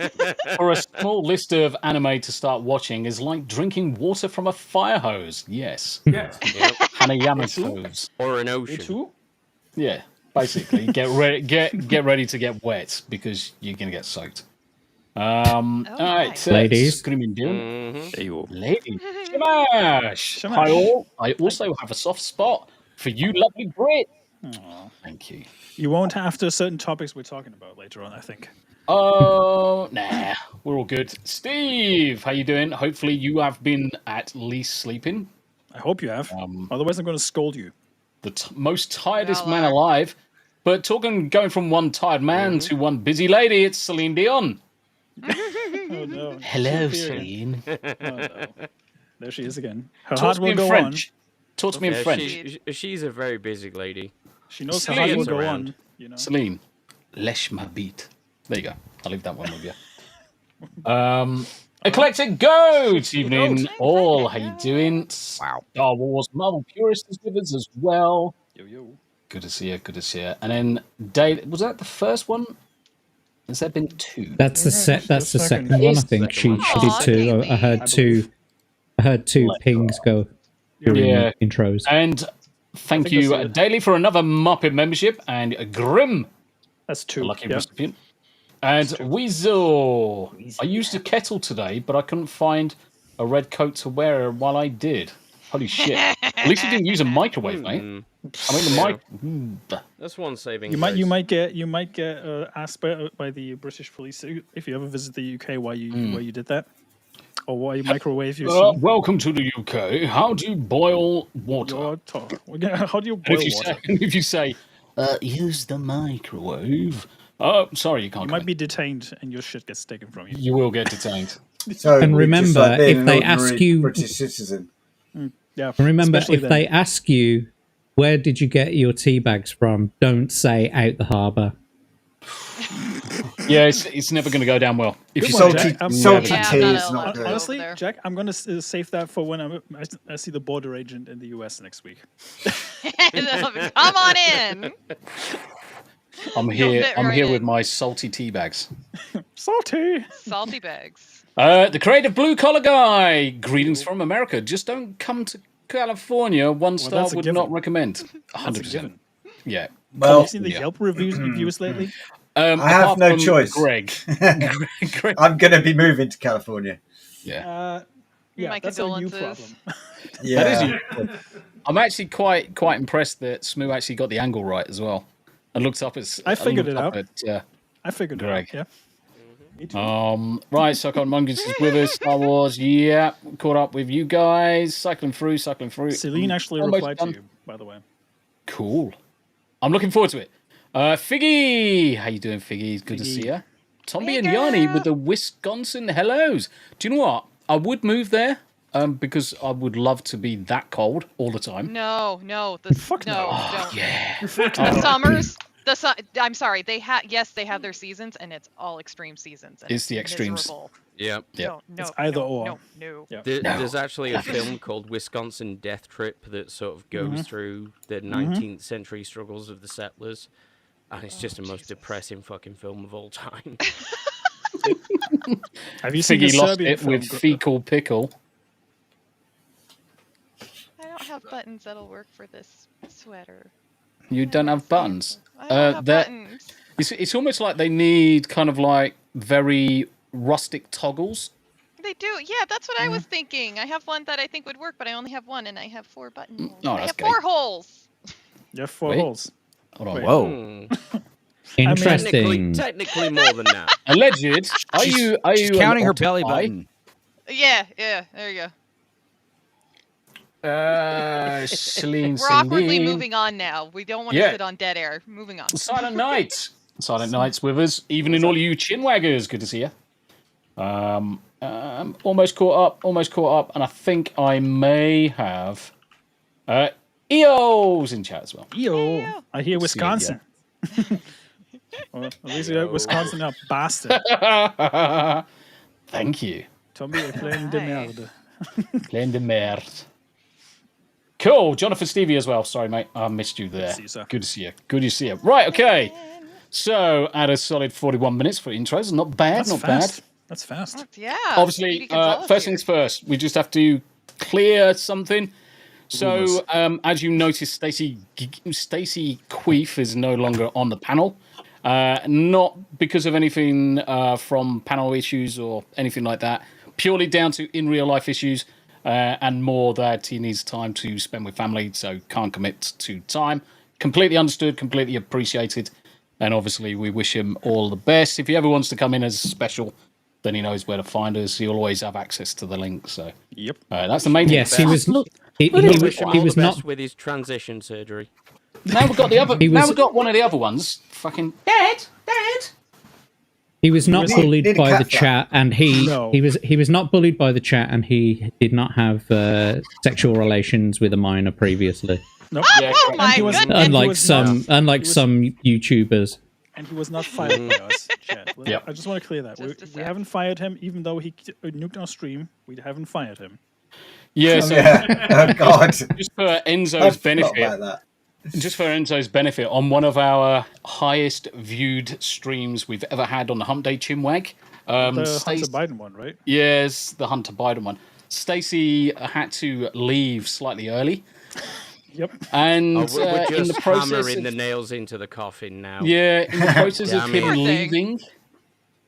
for a small list of anime to start watching is like drinking water from a fire hose. Yes. Yes. Yep. Hanayama's hose. Or an Me ocean. too. Yeah. Basically, get ready to get wet because you're gonna get soaked. All right, Ladies. Screaming Doom. Mhm. There you go. Ladies. Shamash. Hi all. I also have a soft spot for you lovely Brit. Aw. Thank you. You won't after certain topics we're talking about later on, I think. Oh, nah. We're all good. Steve, how you doing? Hopefully you have been at least sleeping. I hope you have. Otherwise, I'm going to scold you. The most tiredest We all man are. alive. But going from one tired man to one busy lady, it's Celine Dion. Oh, no. Hello, She'll appear Celine. again. Oh, no. There she is again. Her Talk heart to me will in go French. Talk to me in Yeah, French. she's a very busy lady. on. She knows her Celine. heart will go Around. on. You know. Celine, lèche ma bite. There you go. I'll leave that one with you. Eclectic Goat, evening all. How you doing? Wow. Star Wars Marvel Purist is with us as well. Yo, yo. Good to see you. Good to see you. And then Dave, was that the first one? Has there been two? That's the That's the second one. I think she did Aw, two. I Daily. heard two. I heard two pings go during Yeah. the intros. And thank think I see you, it. Daily, for another Muppet membership, and Grim, That's a two. lucky Yeah. recipient. And Weasel. I used a kettle today, but I couldn't find a red coat to wear while I did. Holy shit. At least you didn't use a microwave, mate. Mm. I mean, the mic. That's one saving. You might grace. get asked by the British police if you ever visit the UK why you did that, or why you microwave your tea. Welcome to the UK. How do you boil water? How do you And boil if you water? say, if you say use the microwave. Sorry, you can't. You might be detained and your shit gets taken from you. You will get detained. So And we're just remember, like being if an they ordinary ask you- British citizen. Yeah. Remember, especially if then. they ask you, where did you get your tea bags from? Don't say out the harbour. Yeah, it's never going to go down well. If you Good one, say Jack. that, I'm Salty Yeah, I'm tea not is allowed not to good. go Honestly, over there. Jack, I'm gonna save that for when I see the border agent in the US next week. Come on in. I'm You'll here. fit I'm right here with in. my salty tea bags. Salty. Salty bags. The creative blue collar guy. Greetings from America. Just don't come to California. One star that's a would given. not recommend. That's a 100%. given. Yeah. Have Well, you seen the Yelp reviews lately? I have apart no from choice. Greg. Greg. I'm going to be moving to California. Yeah. Yeah, My that's a you condolences. problem. Yeah. That is you. I'm actually quite impressed that Smoo actually got the angle right as well. I looked up at. I figured it out. At, I figured Greg. it out. Yeah. Me too. right, Cyclone Mongoose is with us. Star Wars, yeah. Caught up with you guys. Cycling through. Celine actually Almost replied done. to you, by the way. Cool. I'm looking forward to it. Figgy, how you doing, Figgy? Good to see you. Tommy and Yanni with the Wisconsin hellos. Do you know what? I would move there because I would love to be that cold all the time. No. Fuck no. Don't. Yeah. The summers. I'm sorry. They have their seasons, and it's all extreme seasons. And It's the extremes. miserable. Yep. No. It's either or. No. Yeah. There's actually a film called Wisconsin Death Trip that sort of goes through the 19th century struggles of the settlers, and it's just the most depressing fucking film of all time. Have you seen the Figgy lost Serbian it film? with fecal pickle. I don't have buttons that'll work for this sweater. You don't have buttons. I don't have buttons. It's almost like they need kind of like very rustic toggles. They do. Yeah, that's what I was thinking. I have one that I think would work, but I only have one, and I have 4 button holes. Oh, I that's have gay. 4 holes. You have 4 Wait. holes. Hold on. Wait. Whoa. Interesting. Technically more than that. Alleged. Are you She's an counting her belly octopi? button. Yeah. There you go. Celine. We're awkwardly moving on now. We don't want to Yeah. sit on dead air. Moving on. Silent Night. Silent Night's with us. Even in all you chinwaggers. Good to see you. Almost caught up, and I think I may have EO's in chat as well. Yo, I hear See it, Wisconsin. Well, at least you're Wisconsin, a bastard. Thank you. Tommy est plein de merde. Plein de merde. Cool. Jonathan Stevie as well. Sorry, mate. I missed you there. Good to see you. Good to see you. Right, okay. So, at a solid 41 minutes for intros. Not bad, not bad. That's fast. Yeah. Obviously, first things first, we just have to clear something. So, as you notice, Stacey Queef is no longer on the panel. Not because of anything from panel issues or anything like that. Purely down to in real life issues and more that he needs time to spend with family, so can't commit to time. Completely understood, completely appreciated. And obviously, we wish him all the best. If he ever wants to come in as a special, then he knows where to find us. He'll always have access to the link. So, yep, that's the main thing. Yes, he was. He was not with his transition surgery. Now we've got the other. Now we've got one of the other ones. Fucking Dad. He was not bullied by the chat, and he was not bullied by the chat, and he did not have sexual relations with a minor previously. Nope. Oh my goodness! Unlike some YouTubers. And he was not fired by us, chat. Yep. I just want to clear that. We haven't fired him, even though he nuked our stream. We haven't fired him. Yeah, so oh God. Just for Enzo's benefit, on one of our highest viewed streams we've ever had on the Hump Day Chinwag. The Hunter Biden one, right? Yes, the Hunter Biden one. Stacey had to leave slightly early. Yep. And we're just in the process hammering the nails into the coffin now. Yeah, in the process of him Poor thing. leaving,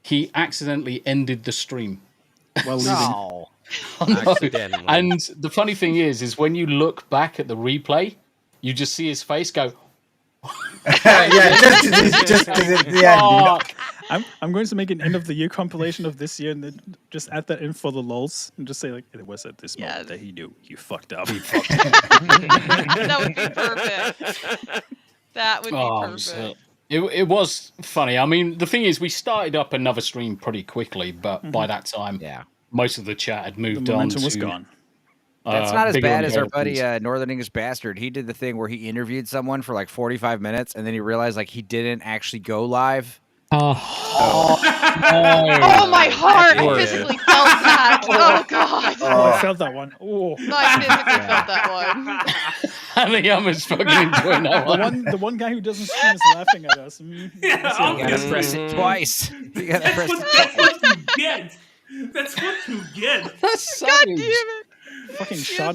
he accidentally ended the stream. While leaving. Accidentally. And the funny thing is when you look back at the replay, you just see his face go. Yeah, just at the end. I'm going to make an end of the year compilation of this year and then just add that in for the lulz and just say like it was at this moment that he knew you fucked up. That would be perfect. That would be perfect. It was funny. I mean, the thing is, we started up another stream pretty quickly, but by that time, most of the chat had moved the on. momentum was gone. That's not as bad as our buddy Northern English Bastard. He did the thing where he interviewed someone for like 45 minutes, and then he realized like he didn't actually go live. Oh, my heart! I physically felt that. Oh God! Oh, I felt that one. Oh, I physically felt that one. And the Yummer's fucking enjoying that one. The one guy who doesn't stream is laughing at us. You gotta press it twice. You gotta That's press what you get. That's what you get. That's God damn it! Fucking shot.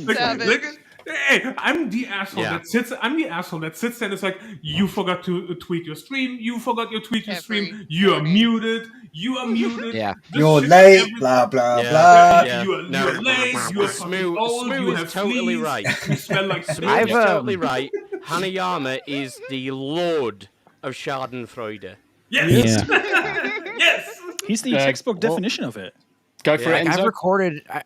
Hey, I'm the asshole that sits. I'm the asshole that sits there and it's like, you forgot to tweet your stream. You forgot your tweet your stream. You are muted. You are muted. Yeah. You're late. Blah blah blah. Yeah. You're late. You're Smooth. old. Smooth You is have totally fleas. right. You smell like Smooth is totally right. Hanayama is the lord of Schadenfreude. Yes. Yeah. Yes. He's the textbook definition of it. Go for it, Enzo.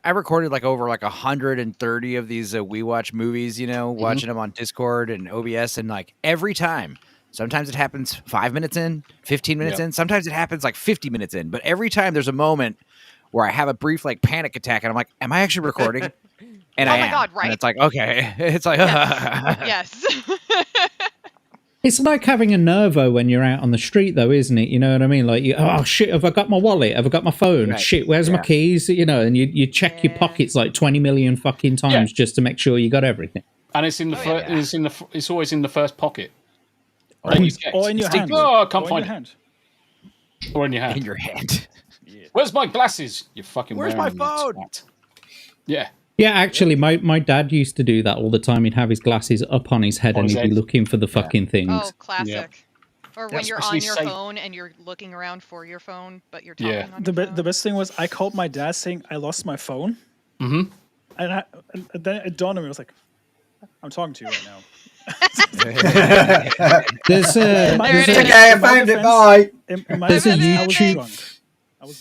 I recorded like over like 130 of these We Watch movies, watching them on Discord and OBS, and like every time, sometimes it happens 5 minutes in, 15 minutes in, sometimes it happens like 50 minutes in, but every time there's a moment where I have a brief like panic attack and I'm like, am I actually recording? And I am. God, right? And it's like, okay. It's like, Yes. It's like having a nervo when you're out on the street, though, isn't it? You know what I mean? Like, oh shit, have I got my wallet? Have I got my phone? Right. Shit, where's my keys? And you check your pockets like 20 million fucking times just to make sure you got everything. And it's in the it's always in the first pocket. Or in your hand. Oh, I can't find it. Or in your hand. in your hand. Where's my glasses? You fucking. Where's my phone? Yeah. Yeah, actually, my dad used to do that all the time. He'd have his glasses up on his head and he'd be looking for the fucking things. Oh, classic. Yeah. Or when you're on your phone and you're looking around for your phone, but you're talking on your phone. The best thing was I called my dad saying I lost my phone. Mm-hmm. And then it dawned on me, I was like, I'm talking to you right now. There's okay, I found it. Bye. There's a YouTube.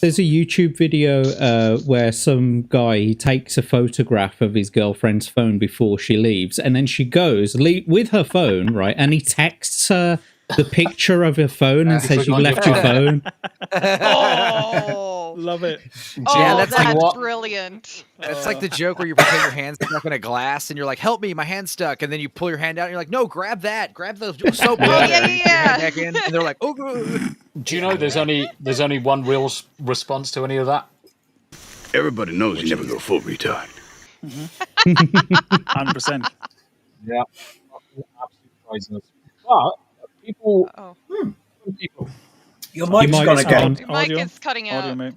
There's a YouTube video where some guy, he takes a photograph of his girlfriend's phone before she leaves, and then she goes with her phone, right? And he texts her the picture of her phone and says, "You left your phone." Oh, love it. Oh, that's brilliant. It's like the joke where you pretend your hand's stuck in a glass and you're like, "Help me, my hand's stuck," and then you pull your hand out and you're like, "No, grab that, grab the soap." Yeah. And they're like, "Oh." Do you know there's only one real response to any of that? Everybody knows you never go full retard. 100%. Yeah, absolute craziness. But people, Oh, people. Your Your mic's mic gone is again. on. your mic Audio. is cutting Audio, out. mate.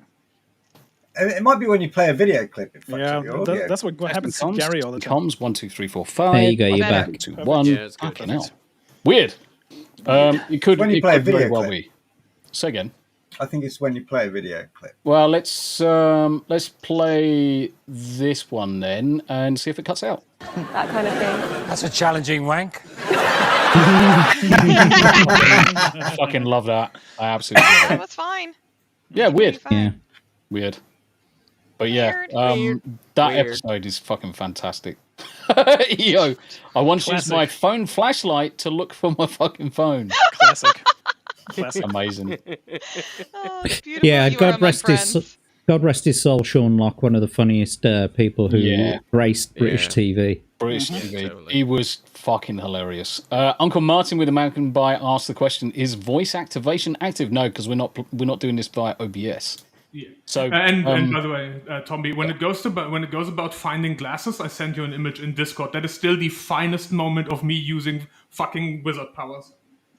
It might be when you play a video clip. It fucks Yeah, up your audio. that's what happens to Gary all the time. Comms 1 2 3 4 5. There you go. You're Better. back. 2 Perfect. 1. Yeah, it's good. Fucking hell. Weird. It could. When you it play a could very video well clip. be. Say again. I think it's when you play a video clip. Well, let's play this one then and see if it cuts out. That kind of thing. That's a challenging wank. Fucking love that. I absolutely love That it. was fine. Yeah, weird. Fine. Yeah. Weird. But yeah, Weird. that Weird. episode is fucking fantastic. Yo, I once used my Classic. phone flashlight to look for my fucking phone. Classic. Classic. Amazing. Oh, it's beautiful. Yeah, You are God among rest his friends. God rest his soul, Sean Locke, one of the funniest people who Yeah. graced British Yeah. TV. British TV. Totally. He was fucking hilarious. Uncle Martin with American Buy asked the question: is voice activation active? No, because we're not doing this via OBS. Yeah. So And by the way, Tommy, when it goes about finding glasses, I sent you an image in Discord. That is still the finest moment of me using fucking wizard powers.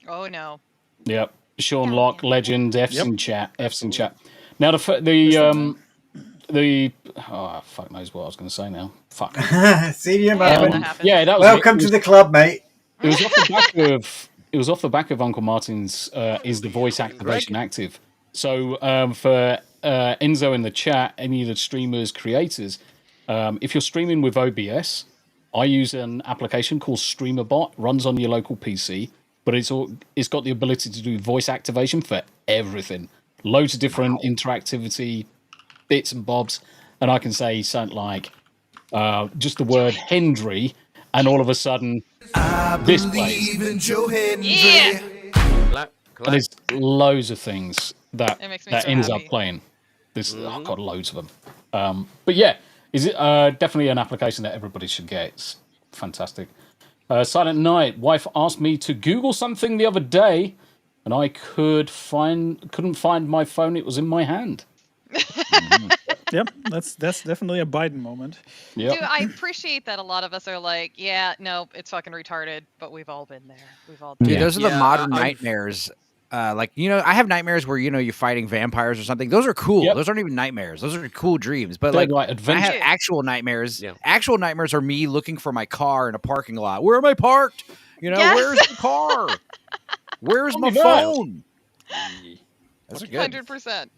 Oh no. Yep. Sean Locke, legend. F's Yep. in chat. F's in chat. Now the fuck knows what I was going to say now. Fuck. Senior Yeah, moment. that happens. Yeah, that was Welcome it. to the club, mate. It was off the back of Uncle Martin's. Is the voice activation active? So for Enzo in the chat, any of the streamers, creators, if you're streaming with OBS, I use an application called StreamerBot. Runs on your local PC, but it's got the ability to do voice activation for everything. Loads of different interactivity bits and bobs, and I can say something like just the word Hendry, and all of a sudden this plays. Yeah. Clap, clap. There's loads of things that It makes me that so ends happy. up playing. I've got loads of them. But yeah, is it definitely an application that everybody should get? It's fantastic. Silent Night. Wife asked me to Google something the other day, and I couldn't find my phone. It was in my hand. Yep, that's definitely a Biden moment. Yep. Dude, I appreciate that a lot of us are like, yeah, no, it's fucking retarded, but we've all been there. We've all done Dude, Yeah. those are the Yeah, modern I've- nightmares. Like, I have nightmares where, you're fighting vampires or something. Those are cool. Yep. Those aren't even nightmares. Those are cool dreams. But They're like, like when I have adventure. actual nightmares. Yeah. Actual nightmares are me looking for my car in a parking lot. Where am I parked? Yes. Where's the car? Where's my me that. phone? That's good. 100%.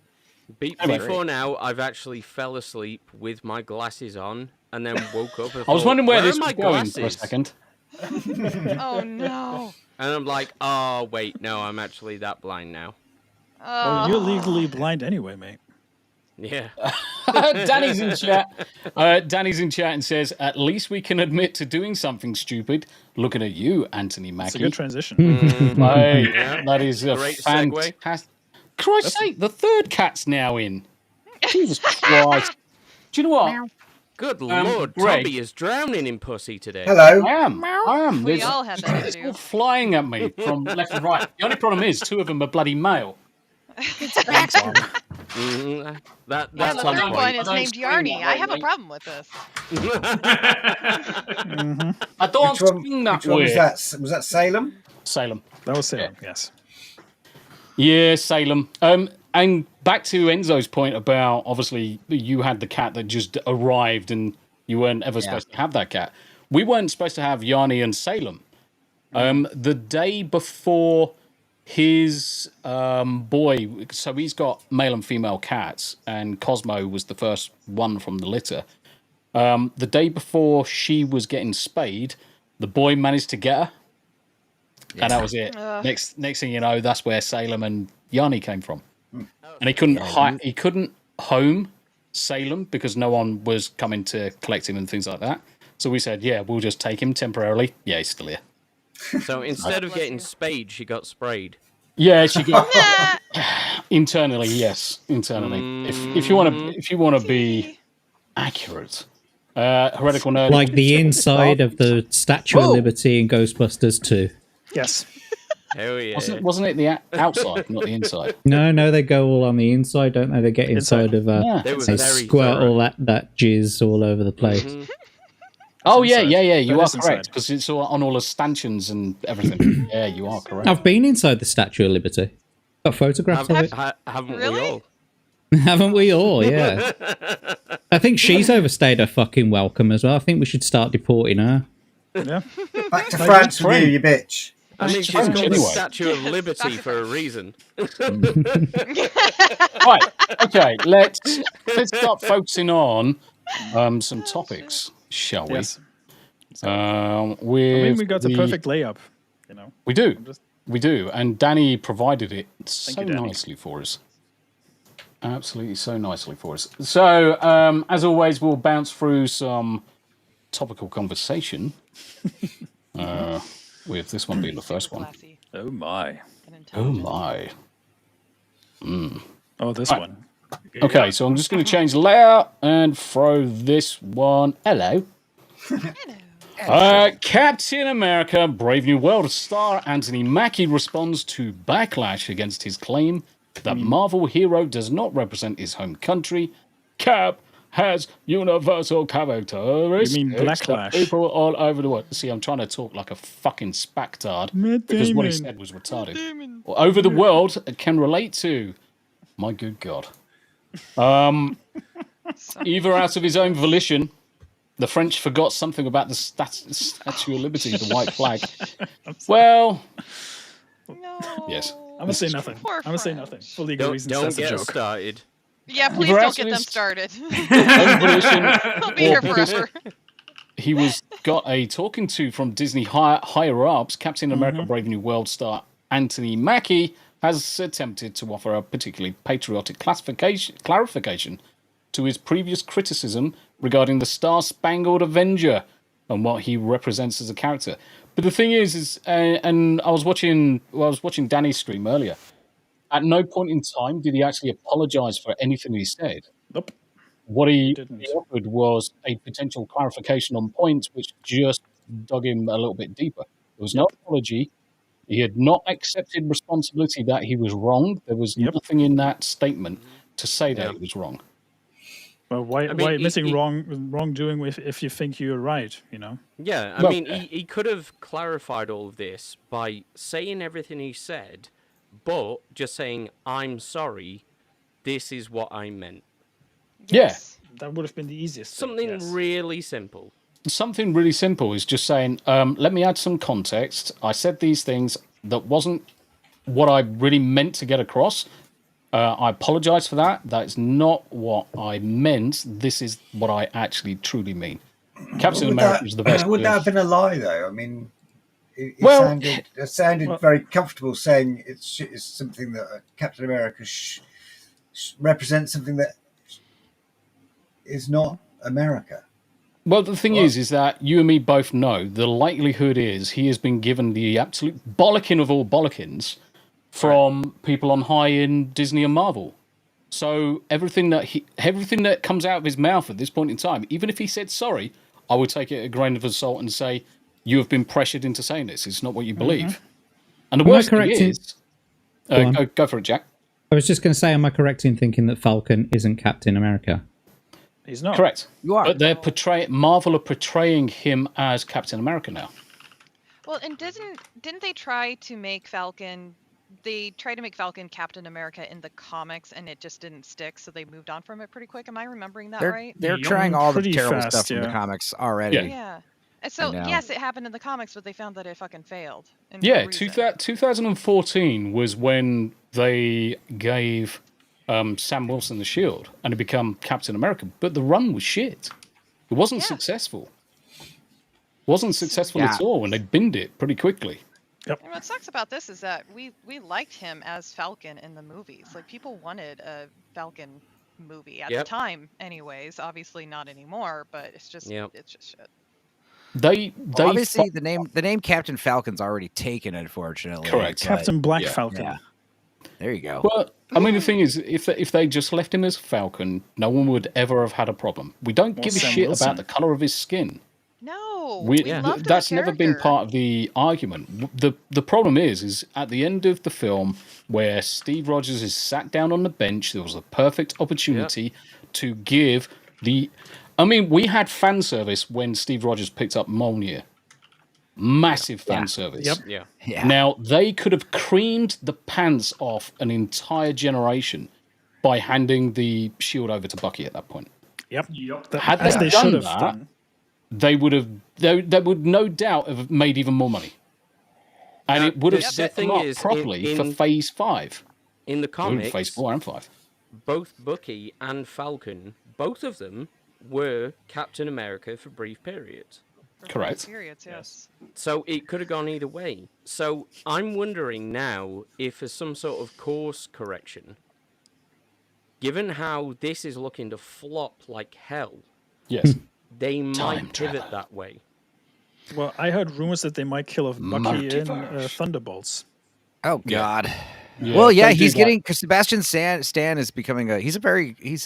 Anyway. Before now, I've actually fell asleep with my glasses on and then woke up. And I was thought, wondering where are this my was going for a glasses? second. Oh no. And I'm like, oh wait, no, I'm actually that blind now. Well, Oh. you're legally blind anyway, mate. Yeah. Danny's in chat. Danny's in chat and says, "At least we can admit to doing something stupid." Looking at you, Anthony It's a Mackie. good transition. Hey, Yeah. that is a Great segue. fantastic. Christ's sake, the third cat's now in. Jesus Christ! Do you know what? Good lord, Greg. Toby is drowning in pussy today. Hello. I am. We There's- all had that It's to all do. flying at me from left and right. The only problem is 2 of them are bloody male. Mhm. That's Yeah, the on third point. one is I don't named scream Yarny. that I way, have a mate. problem with this. I don't Which one, scream that which one was way. that? Was that Salem? Salem. That was Salem, yes. Yeah, Salem. And back to Enzo's point about obviously you had the cat that just arrived and you weren't ever supposed to have that cat. We weren't supposed to have Yanni and Salem. The day before his boy, so he's got male and female cats, and Cosmo was the first one from the litter. The day before she was getting spayed, the boy managed to get her. And that was it. Next thing you know, that's where Salem and Yanni came from. And he couldn't home Salem because no one was coming to collect him and things like that. So we said, yeah, we'll just take him temporarily. Yeah, he's still here. So instead of Bless getting you. spayed, she got sprayed. Yeah, she got Nah. internally. Yes, internally. If you want to be accurate, heretical nerd. Like the inside of the Statue of Liberty in Ghostbusters 2. Yes. Hell yeah. Wasn't it the outside, not the inside? No, they go all on the inside, don't they? They get inside of Yeah. They were they very squirt thorough. all that jizz all over the place. Oh yeah, inside. yeah. You That are is correct inside. because it's all, on all the stanchions and everything. Yeah, you are correct. I've been inside the Statue of Liberty. Got photographs of it. Haven't we Really? all? Haven't we all? Yeah. I think she's overstayed her fucking welcome as well. I think we should start deporting her. Yeah. Back to France with you, you bitch. I think she's French called the anyway. Statue of Yes, Liberty back to for a reason. Right. Okay. Let's start focusing on some topics, shall we? Yes. With I mean, we got the perfect layup. You know. We do. Just- We do. And Danny provided it so you, Danny. nicely for us. Absolutely so nicely for us. So, as always, we'll bounce through some topical conversation. With this one being the first one. Classy Oh my. and Oh intelligent. my. Oh, this Right. one. Okay, so I'm just going to change the layout and throw this one. Hello. Captain America Brave New World star Anthony Mackie responds to backlash against his claim that Marvel hero does not represent his home country. Cap has universal characteristics. You mean that Blacklash? people all over the world. See, I'm trying to talk like a fucking spactard Matt because what he Damon. said was retarded. Well, over the world can relate to. My good God. Either out of his own volition, the French forgot something about the Statue of Liberty, the white flag. Well, No. Yes. I'm gonna say nothing. Poor I'm gonna say nothing. French. For legal Don't, reasons, don't that's a get joke. started. Yeah, please Either don't out get of them his started. own volition, I'll be here or because forever. he was got a talking to from Disney higher ups. Captain America Brave New World star Anthony Mackie has attempted to offer a particularly patriotic clarification to his previous criticism regarding the Star-Spangled Avenger and what he represents as a character. But the thing is and I was watching Danny's stream earlier. At no point in time did he actually apologize for anything he said. Nope. What he Didn't. offered was a potential clarification on points which just dug him a little bit deeper. There was no apology. He had not accepted responsibility that he was wrong. There was nothing in that statement to say that he was wrong. Well, why mean, admitting wrongdoing if you think you're right? You know. Yeah, I Well, mean, he could have clarified all of this by saying everything he said, but just saying, I'm sorry, this is what I meant. Yes. That would have been the easiest. Something thing, yes. really simple. Something really simple is just saying, let me add some context. I said these things that wasn't what I really meant to get across. I apologize for that. That is not what I meant. This is what I actually truly mean. Captain America is the best. Would that have been a lie, though? I mean, it Well, sounded very comfortable saying it's something that Captain America represents something that is not America. Well, the thing is that you and me both know the likelihood is he has been given the absolute bollocking of all bollockins from people on high in Disney and Marvel. So everything that comes out of his mouth at this point in time, even if he said sorry, I would take it a grain of salt and say, you have been pressured into saying this. It's not what you believe. And the worst thing is... Go for it, Jack. I was just going to say, am I correct in thinking that Falcon isn't Captain America? He's not. Correct. You are. But Marvel are portraying him as Captain America now. Well, and didn't they try to make Falcon? They tried to make Falcon Captain America in the comics, and it just didn't stick. So they moved on from it pretty quick. Am I remembering that right? They're Yeah, trying all the pretty terrible fast, stuff from the yeah. comics already. Yeah. Yeah. And so know. yes, it happened in the comics, but they found that it fucking failed. And Yeah, no reason. 2014 was when they gave Sam Wilson the shield and he became Captain America. But the run was shit. It wasn't successful. Wasn't successful at all, and they binned it pretty quickly. And what sucks about this is that we liked him as Falcon in the movies. Like, people wanted a Falcon movie at the time, anyways. Obviously not anymore, but it's just it's just shit. They Obviously the name Captain Falcon's already taken, unfortunately. Correct. but- Captain Black yeah. Falcon. Yeah. There you go. Well, I mean, the thing is, if they just left him as Falcon, no one would ever have had a problem. We don't give a Sam shit Wilson. about the color of his skin. No, we loved the That's never been character. part of the argument. The problem is at the end of the film where Steve Rogers is sat down on the bench, there was a perfect opportunity to give the I mean, we had fan service when Steve Rogers picked up Mjolnir. Massive fan service. Yep. Yeah. Now, they could have creamed the pants off an entire generation by handing the shield over to Bucky at that point. Yep. Had As they they done should have that, done. they would have. They would no doubt have made even more money, and it would have the set thing them up is, properly for Phase 5. In the comics, Phase 4 and 5. both Bucky and Falcon, both of them were Captain America for brief periods. Correct. Periods, yes. So it could have gone either way. So I'm wondering now if, as some sort of course correction, given how this is looking to flop like hell, Yes, they might Time pivot travel. that way. Well, I heard rumors that they might kill off Bucky in Multiverse. Thunderbolts. Oh God. Yeah, Well, yeah, don't do he's that. getting because Sebastian Stan is becoming he's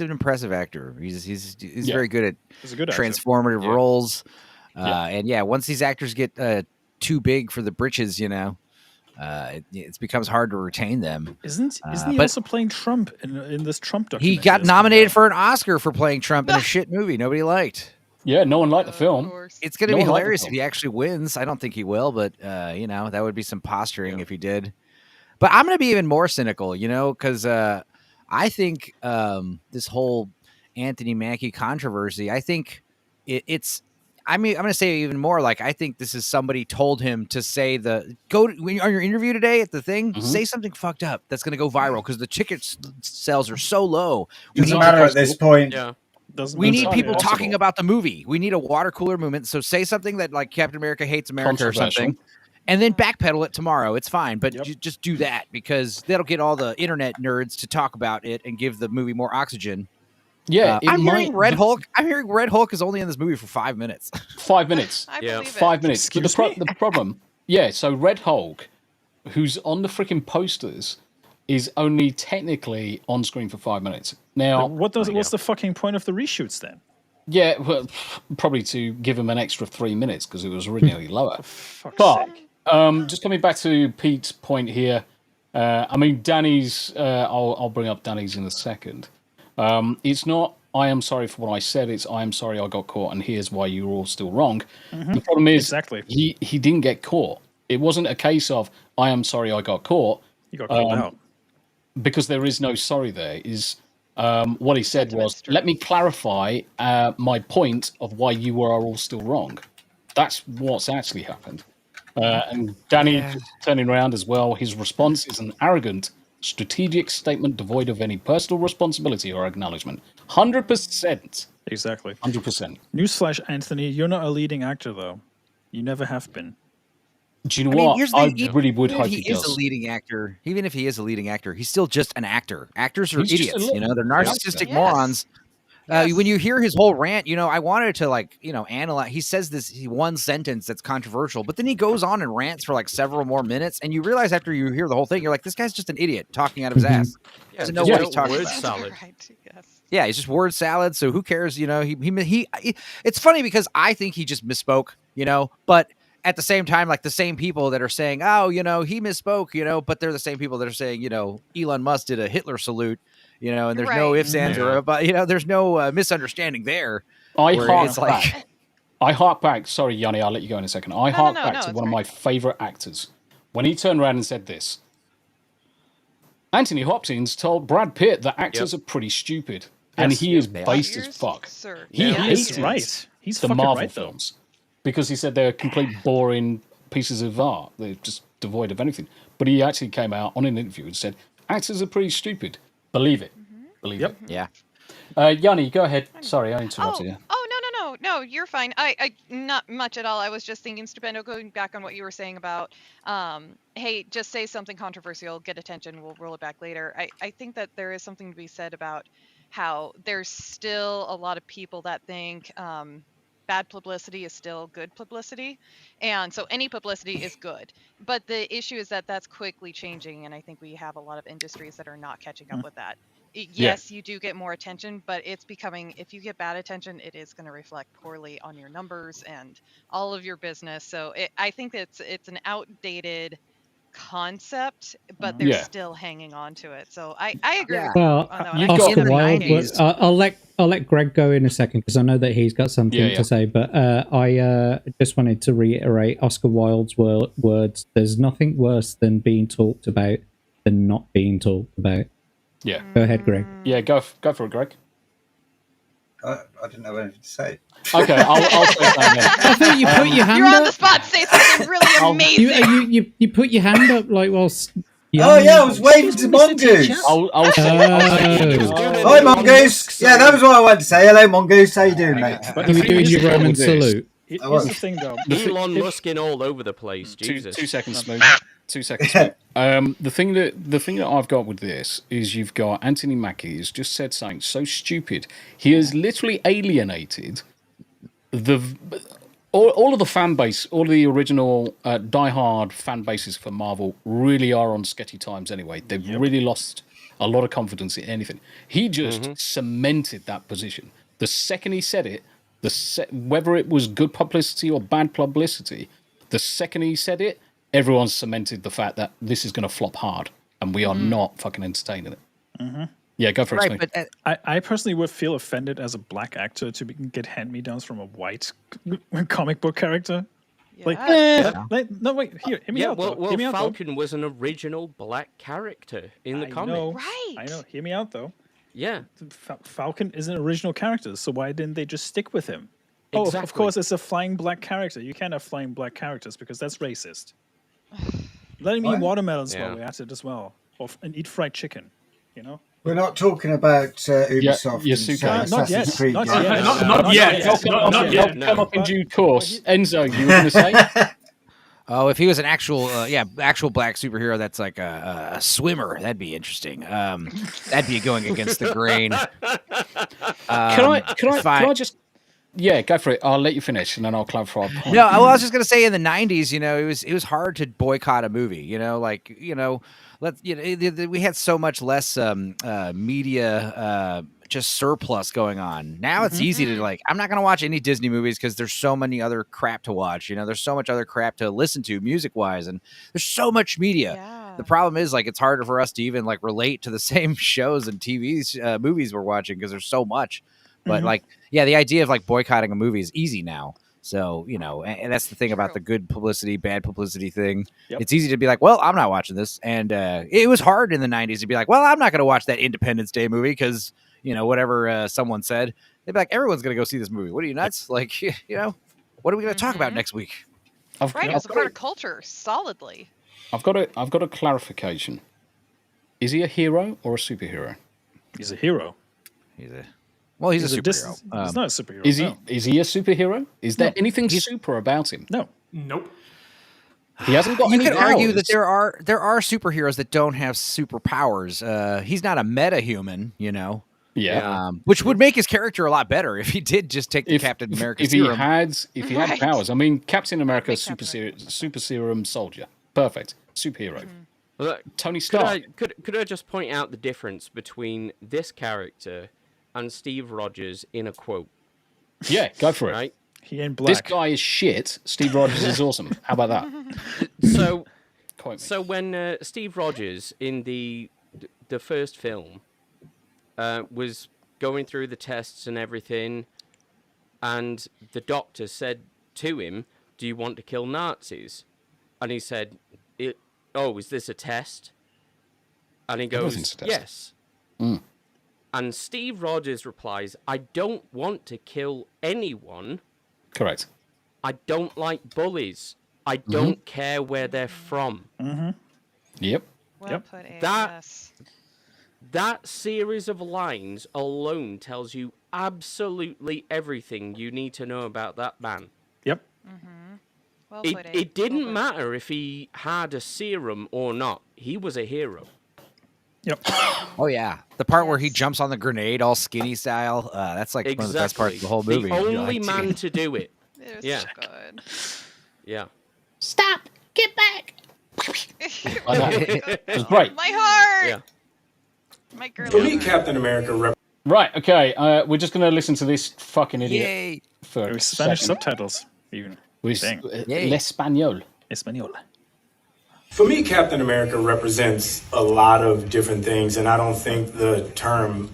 an impressive actor. He's very good at He's a good actor. transformative roles. Yeah. And yeah, once these actors get too big for the britches, it becomes hard to retain them. Isn't he but- also playing Trump in this Trump He documentary? got that's coming nominated out? for an Oscar for playing Trump in a shit movie nobody liked. Yeah, no one liked the Of film. course. It's going to No be one liked the hilarious if film. he actually wins. I don't think he will, but that would be some posturing if he did. But I'm going to be even more cynical, because I think this whole Anthony Mackie controversy, I think it's. I mean, I'm going to say even more. Like, I think this is somebody told him to say when you're on your interview today at the thing, say something fucked up that's going to go viral because the ticket sales are so low. Doesn't matter at this point. Yeah. We need Entirely people possible. talking about the movie. We need a water cooler movement. So say something that like Captain America hates America or something, and then backpedal it tomorrow. It's fine, but just do that because that'll get all the internet nerds to talk about it and give the movie more oxygen. Yeah, I'm hearing Red Hulk. I'm hearing Red Hulk is only in this movie for 5 minutes. 5 minutes. I Yeah. believe it. 5 minutes. But Excuse me? the problem, yeah, so Red Hulk, who's on the freaking posters, is only technically on screen for 5 minutes. Now, What's the fucking point of the reshoots then? yeah, well, probably to give him an extra 3 minutes because it was originally lower. Fuck's But sake. just coming back to Pete's point here, I mean, Danny's, I'll bring up Danny's in a second. It's not, I am sorry for what I said, it's I am sorry I got caught and here's why you're all still wrong. The problem is, Exactly. he didn't get caught. It wasn't a case of, I am sorry I got caught, You got called out. because there is no sorry there. What he said Sentiment was, stream. let me clarify my point of why you are all still wrong. That's what's actually happened. And Danny turning around as well, his response is an arrogant, strategic statement devoid of any personal responsibility or acknowledgement. 100%. Exactly. 100%. Newsflash, Anthony, you're not a leading actor though. You never have been. Do you know what? here's the I thing, really would even hope if he he is does. a leading actor. Even if he is a leading actor, he's still just an actor. Actors are He's just a idiots. little- They're narcissistic Yes. morons. Yes. When you hear his whole rant, I wanted to analyze. He says this one sentence that's controversial, but then he goes on and rants for like several more minutes, and you realize after you hear the whole thing, you're like, this guy's just an idiot talking out of his ass. Yeah, Doesn't know just what don't he's talking word about. salad. Right, yes. Yeah, he's just word salad. So who cares? He it's funny because I think he just misspoke. But at the same time, like the same people that are saying, oh, he misspoke, but they're the same people that are saying, Elon Musk did a Hitler salute, and there's no Right. ifs, ands, or about, there's no misunderstanding there. I where hark it's like, back. I hark back. Sorry, Yanni, I'll let you go in a second. I hark back to it's one of great. my favorite actors when he turned around and said this. Anthony Hopkins told Brad Pitt that actors are pretty stupid, and he is based as fuck. Sir. He Yes. hates He's right. He's the fucking Marvel right though. films because he said they're complete boring pieces of art. They're just devoid of anything. But he actually came out on an interview and said actors are pretty stupid. Believe it. Believe it. yeah. Yanni, go ahead. Sorry, I interrupted you. No, you're fine. I not much at all. I was just thinking, Stupendo, going back on what you were saying about, hey, just say something controversial, get attention, we'll roll it back later. I think that there is something to be said about how there's still a lot of people that think bad publicity is still good publicity, and so any publicity is good. But the issue is that that's quickly changing, and I think we have a lot of industries that are not catching up with that. Yes, you do get more attention, but it's becoming, if you get bad attention, it is going to reflect poorly on your numbers and all of your business. So I think it's an outdated concept, but they're Yeah. still hanging on to it. So I agree Yeah. with you Well, on that one. you I got think in Oscar the it's Wilde. 90s. let Greg go in a second because I know that he's got something to say. But I just wanted to reiterate Oscar Wilde's words. There's nothing worse than being talked about than not being talked about. Yeah. Go ahead, Greg. Yeah, go for it, Greg. I didn't know anything to say. Okay, I'll say something. I thought you put your hand You're up. on the spot. Say something really amazing. You put your hand up like whilst. Oh yeah, I was waving to Mongoose. I'll say. Hi Mongoose. Yeah, that was what I wanted to say. Hello Mongoose. How you doing, mate? You were doing your Roman salute. Here's the thing, though. Elon Musk in all over the place. Jesus. 2 seconds, Smooth. 2 seconds. The thing that I've got with this is you've got Anthony Mackie has just said something so stupid. He has literally alienated all of the fan base, all of the original diehard fan bases for Marvel really are on sketchy times anyway. They've really lost a lot of confidence in anything. He just cemented that position. The second he said it, whether it was good publicity or bad publicity, the second he said it, everyone's cemented the fact that this is going to flop hard, and we are not fucking entertaining it. Yeah, go for it. But I personally would feel offended as a black actor to get hand-me-downs from a white comic book character. Yeah. No, wait, hear me out. Well, hear me out, Falcon was an original black character in the comic. I know. Hear me out, though. Yeah. Falcon is an original character, so why didn't they just stick with him? Exactly. Oh, of course, it's a flying black character. You can't have flying black characters because that's racist. Let him eat watermelons while we're at it as well, and eat fried chicken. You know. We're not talking about Ubisoft. Not yet. Assassin's Creed. Not yet. Come up in due course. Enzo, you were going to say? Oh, if he was an actual black superhero that's like a swimmer, that'd be interesting. That'd be going against the grain. Can I just? Yeah, go for it. I'll let you finish, and then I'll clarify. No, well, I was just gonna say in the '90s, it was hard to boycott a movie. We had so much less media just surplus going on. Now it's easy to I'm not gonna watch any Disney movies because there's so many other crap to watch. There's so much other crap to listen to music wise, and there's so much media. Yeah. The problem is it's harder for us to even relate to the same shows and movies we're watching because there's so much. But the idea of boycotting a movie is easy now. So, and that's the thing about the good publicity, bad publicity thing. Yep. It's easy to be like, well, I'm not watching this. And it was hard in the 90s to be like, well, I'm not going to watch that Independence Day movie because, whatever someone said. They'd be like, everyone's going to go see this movie. What are you, nuts? What are we going to talk about next week? It was a part of culture, solidly. I've got a clarification. Is he a hero or a superhero? He's a hero. He's a superhero. He's not a superhero. Is he a superhero? Is there anything super about him? No. Nope. He hasn't got any You could powers. argue that there are superheroes that don't have superpowers. He's not a meta-human, Yeah. Which would make his character a lot better if he did just take the Captain America serum. If he had powers. I mean, Captain America, super serum soldier. Perfect. Superhero. Well, Tony Stark. Could I just point out the difference between this character and Steve Rogers in a quote? Yeah, go for it. Right? He ain't black. This guy is shit. Steve Rogers is awesome. How about that? So when Steve Rogers in the first film was going through the tests and everything, and the doctor said to him, "Do you want to kill Nazis?" And he said, "Is this a test?" And he goes, "Yes." Mm. And Steve Rogers replies, "I don't want to kill anyone. Correct. I don't like bullies. I don't care where they're from." Yep. Well put, yes. That series of lines alone tells you absolutely everything you need to know about that man. Yep. Well put, It didn't matter if he had a serum or not. He was a hero. Yep. Oh yeah, the part where he jumps on the grenade all skinny style. That's one of the best parts of the whole movie. The only man to do it. It was so good. Yeah. Stop! Get back! It was great. My heart. Yeah. My girl. For me, Captain America. Right. Okay. We're just going to listen to this fucking idiot. Yay! For Spanish subtitles, even. L'Espagnol. Espanol. For me, Captain America represents a lot of different things, and I don't think the term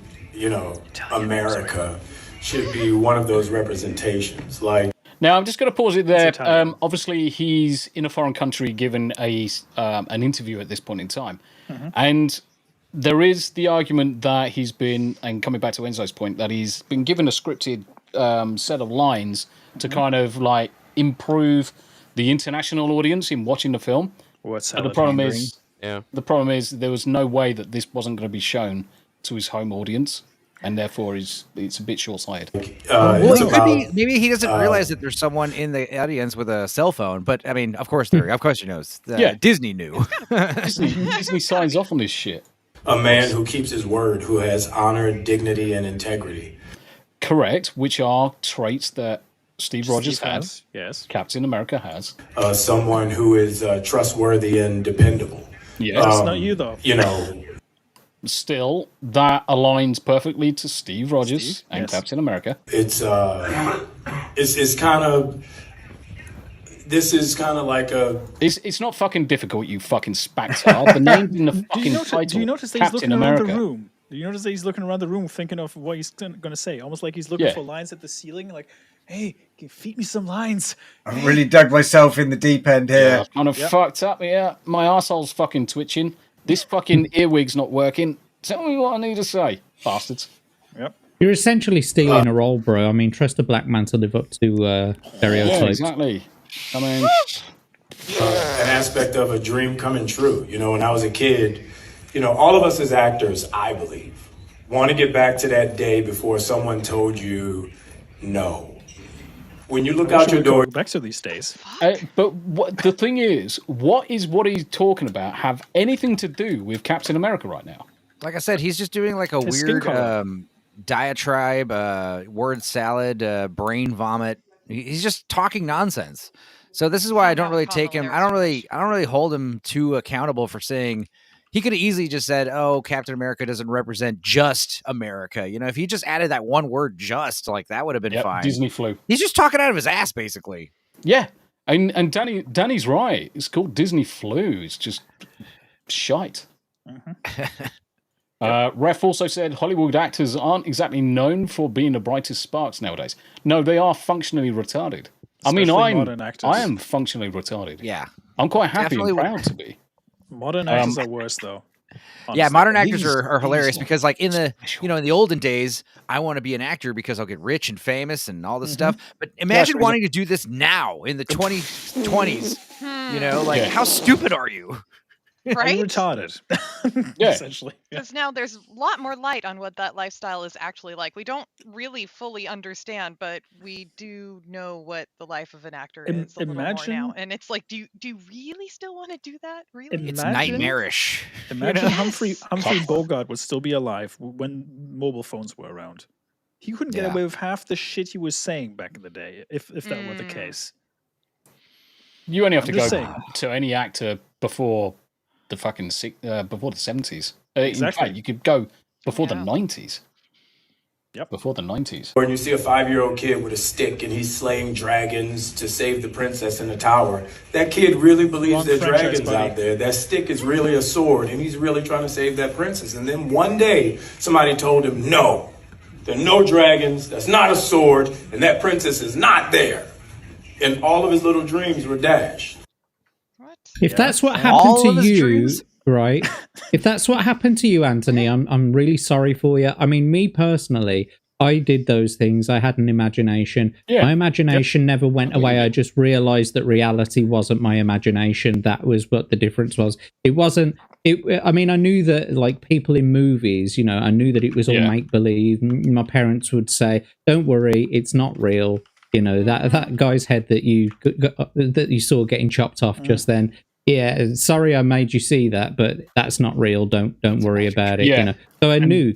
America should be one of those representations. Like, now, I'm just going to pause it there. Obviously, he's in a foreign country given an interview at this point in time. And there is the argument that he's been, and coming back to Enzo's point, that he's been given a scripted set of lines to kind of like improve the international audience in watching the film. But the problem is there was no way that this wasn't going to be shown to his home audience. And therefore, it's a bit short-sighted. Maybe he doesn't realize that there's someone in the audience with a cell phone. But I mean, of course he knows. Disney knew. Disney signs off on this shit. A man who keeps his word, who has honor, dignity, and integrity. Correct, which are traits that Steve Rogers has. Yes. Captain America has. Someone who is trustworthy and dependable. Yes. It's not you, though. Still, that aligns perfectly to Steve Rogers and Captain America. It's kind of. This is kind of like a. It's not fucking difficult, you fucking spactard. The name in the fucking title. Do you notice that he's looking around the room? Do you notice that he's looking around the room, thinking of what he's going to say? Almost like he's looking for lines at the ceiling, like, "Hey, feed me some lines." I've really dug myself in the deep end here. Yeah, kind of fucked up. Yeah, my arsehole's fucking twitching. This fucking earwig's not working. Tell me what I need to say, bastards. Yep. You're essentially stealing a role, bro. I mean, trust a black man to live up to stereotypes. Yeah, exactly. I mean, an aspect of a dream coming true. When I was a kid, all of us as actors, I believe, want to get back to that day before someone told you no. When you look out your door, back to these days. But the thing is, what he's talking about have anything to do with Captain America right now? Like I said, he's just doing like a weird diatribe, word salad, brain vomit. He's just talking nonsense. So this is why I don't really take him. I don't really hold him too accountable for saying. He could have easily just said, "Oh, Captain America doesn't represent just America." If he just added that one word, "just," like that would have been fine. Disney flu. He's just talking out of his ass, basically. Yeah, and Danny's right. It's called Disney flu. It's just shite. Ref also said Hollywood actors aren't exactly known for being the brightest sparks nowadays. No, they are functionally retarded. Especially I modern actors. I am functionally retarded. Yeah, I'm quite happy and proud to be. Modern actors are worse, though. Honestly. Yeah, modern actors are hilarious because, like, in the olden days, I want to be an actor because I'll get rich and famous and all this stuff. But imagine wanting to do this now in the 2020s. How stupid are you? Right? Retarded. Essentially. Because now there's a lot more light on what that lifestyle is actually like. We don't really fully understand, but we do know what the life of an actor is a little more now. And it's like, do you really still want to do that? Really? It's nightmarish. Imagine Humphrey Bogart would still be alive when mobile phones were around. He couldn't get away with half the shit he was saying back in the day, if that were the case. You only have to go to any actor before the fucking before the 70s. In fact, you could go before the 90s. Yep. Before the 90s. When you see a 5-year-old kid with a stick and he's slaying dragons to save the princess in the tower, that kid really believes there are dragons out there. That stick is really a sword and he's really trying to save that princess. And then one day, somebody told him, no, there are no dragons, that's not a sword, and that princess is not there. And all of his little dreams were dashed. If that's what happened to you, right? If that's what happened to you, Anthony, I'm really sorry for you. I mean, me personally, I did those things. I had an imagination. Yeah. My imagination never went away. I just realized that reality wasn't my imagination. That was what the difference was. It wasn't. I mean, I knew that, like, people in movies, I knew that it was all make believe. My parents would say, "Don't worry, it's not real." That guy's head that you saw getting chopped off just then. Yeah, sorry I made you see that, but that's not real. Don't worry about it. Yeah. So I knew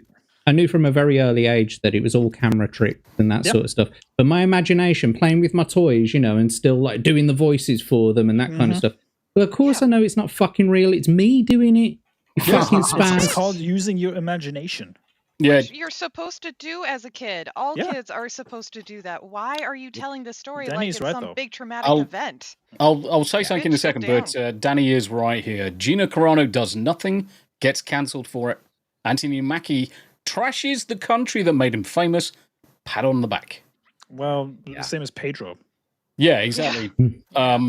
from a very early age that it was all camera tricks and that sort of stuff. But my imagination, playing with my toys, and still like doing the voices for them and that kind of stuff. Well, of course I know it's not fucking real. It's me doing it. You fucking spaz. It's called using your imagination. Yeah. Which you're supposed to do as a kid. All kids are supposed to do that. Why are you telling the story like it's some big traumatic event? I'll say something in a second, but Danny is right here. Gina Carano does nothing, gets cancelled for it. Anthony Mackie trashes the country that made him famous, pat on the back. Well, the same as Pedro. Yeah, exactly.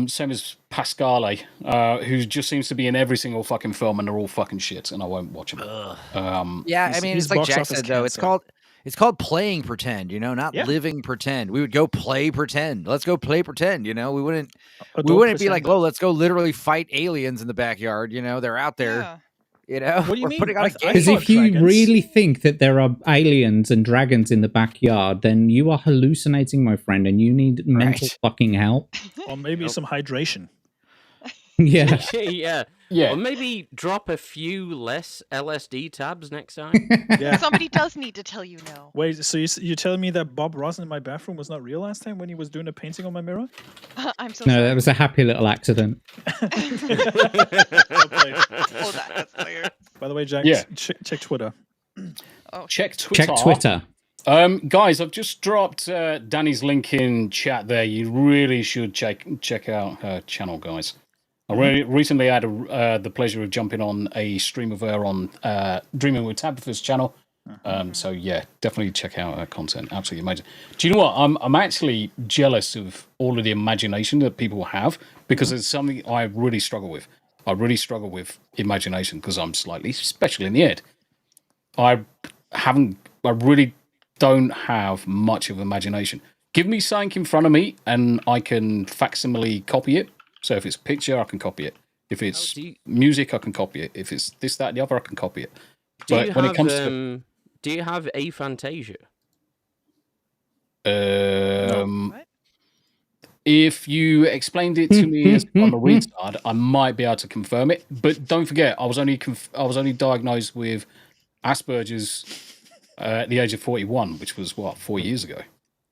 Same as Pasquale, who just seems to be in every single fucking film, and they're all fucking shit, and I won't watch them. I mean, it's like Jack said, though. It's called playing pretend, not living pretend. We would go play pretend. Let's go play pretend, We wouldn't be like, oh, let's go literally fight aliens in the backyard. They're out there. What do you mean? Putting on a game. Because if you really think that there are aliens and dragons in the backyard, then you are hallucinating, my friend, and you need mental fucking help. Or maybe some hydration. Yeah. Or maybe drop a few less LSD tabs next time. Somebody does need to tell you no. Wait, so you're telling me that Bob Ross in my bathroom was not real last time when he was doing a painting on my mirror? I'm so No, sorry. that was a happy little accident. That's weird. By the way, Jack, check Twitter. Check Twitter. Check Twitter. Guys, I've just dropped Danny's link in chat there. You really should check out her channel, guys. I recently had the pleasure of jumping on a stream of her on Dreaming with Tabitha's channel. So yeah, definitely check out her content. Absolutely amazing. Do you know what? I'm actually jealous of all of the imagination that people have, because it's something I really struggle with. I really struggle with imagination because I'm slightly special in the head. I really don't have much of imagination. Give me something in front of me and I can facsimile copy it. So if it's picture, I can copy it. If it's music, I can copy it. If it's this, that, and the other, I can copy it. Do you have aphantasia? If you explained it to me as I'm a retard, I might be able to confirm it. But don't forget, I was only diagnosed with Asperger's at the age of 41, which was 4 years ago.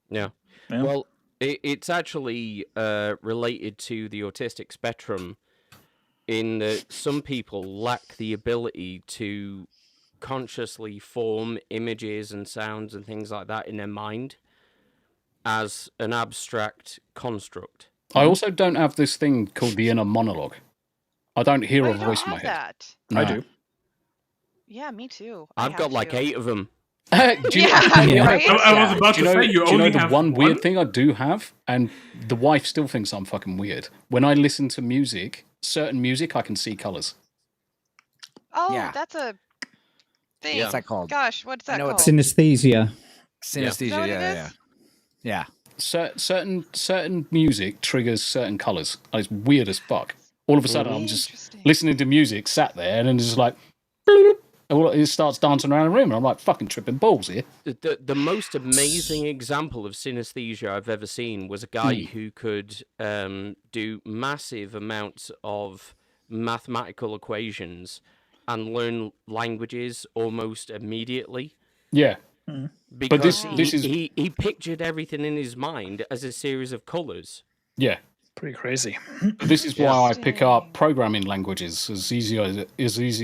Yeah. Well, it's actually related to the autistic spectrum, in that some people lack the ability to consciously form images and sounds and things like that in their mind as an abstract construct. I also don't have this thing called the inner monologue. I don't hear a voice in my head. No. I do. Yeah, me too. I've got like 8 of them. I was about to say, you only have one weird thing I do have, and the wife still thinks I'm fucking weird. When I listen to music, certain music, I can see colors. Oh, that's a thing. What's that called? Gosh, what's that called? Synesthesia. Synesthesia, yeah. Certain music triggers certain colors. It's weird as fuck. All of a sudden, I'm just listening to music, sat there, and then it's just like, it starts dancing around the room, and I'm like fucking tripping balls here. The most amazing example of synesthesia I've ever seen was a guy who could do massive amounts of mathematical equations and learn languages almost immediately. Yeah. Because he pictured everything in his mind as a series of colors. Yeah. Pretty crazy. This is why I pick up programming languages as easy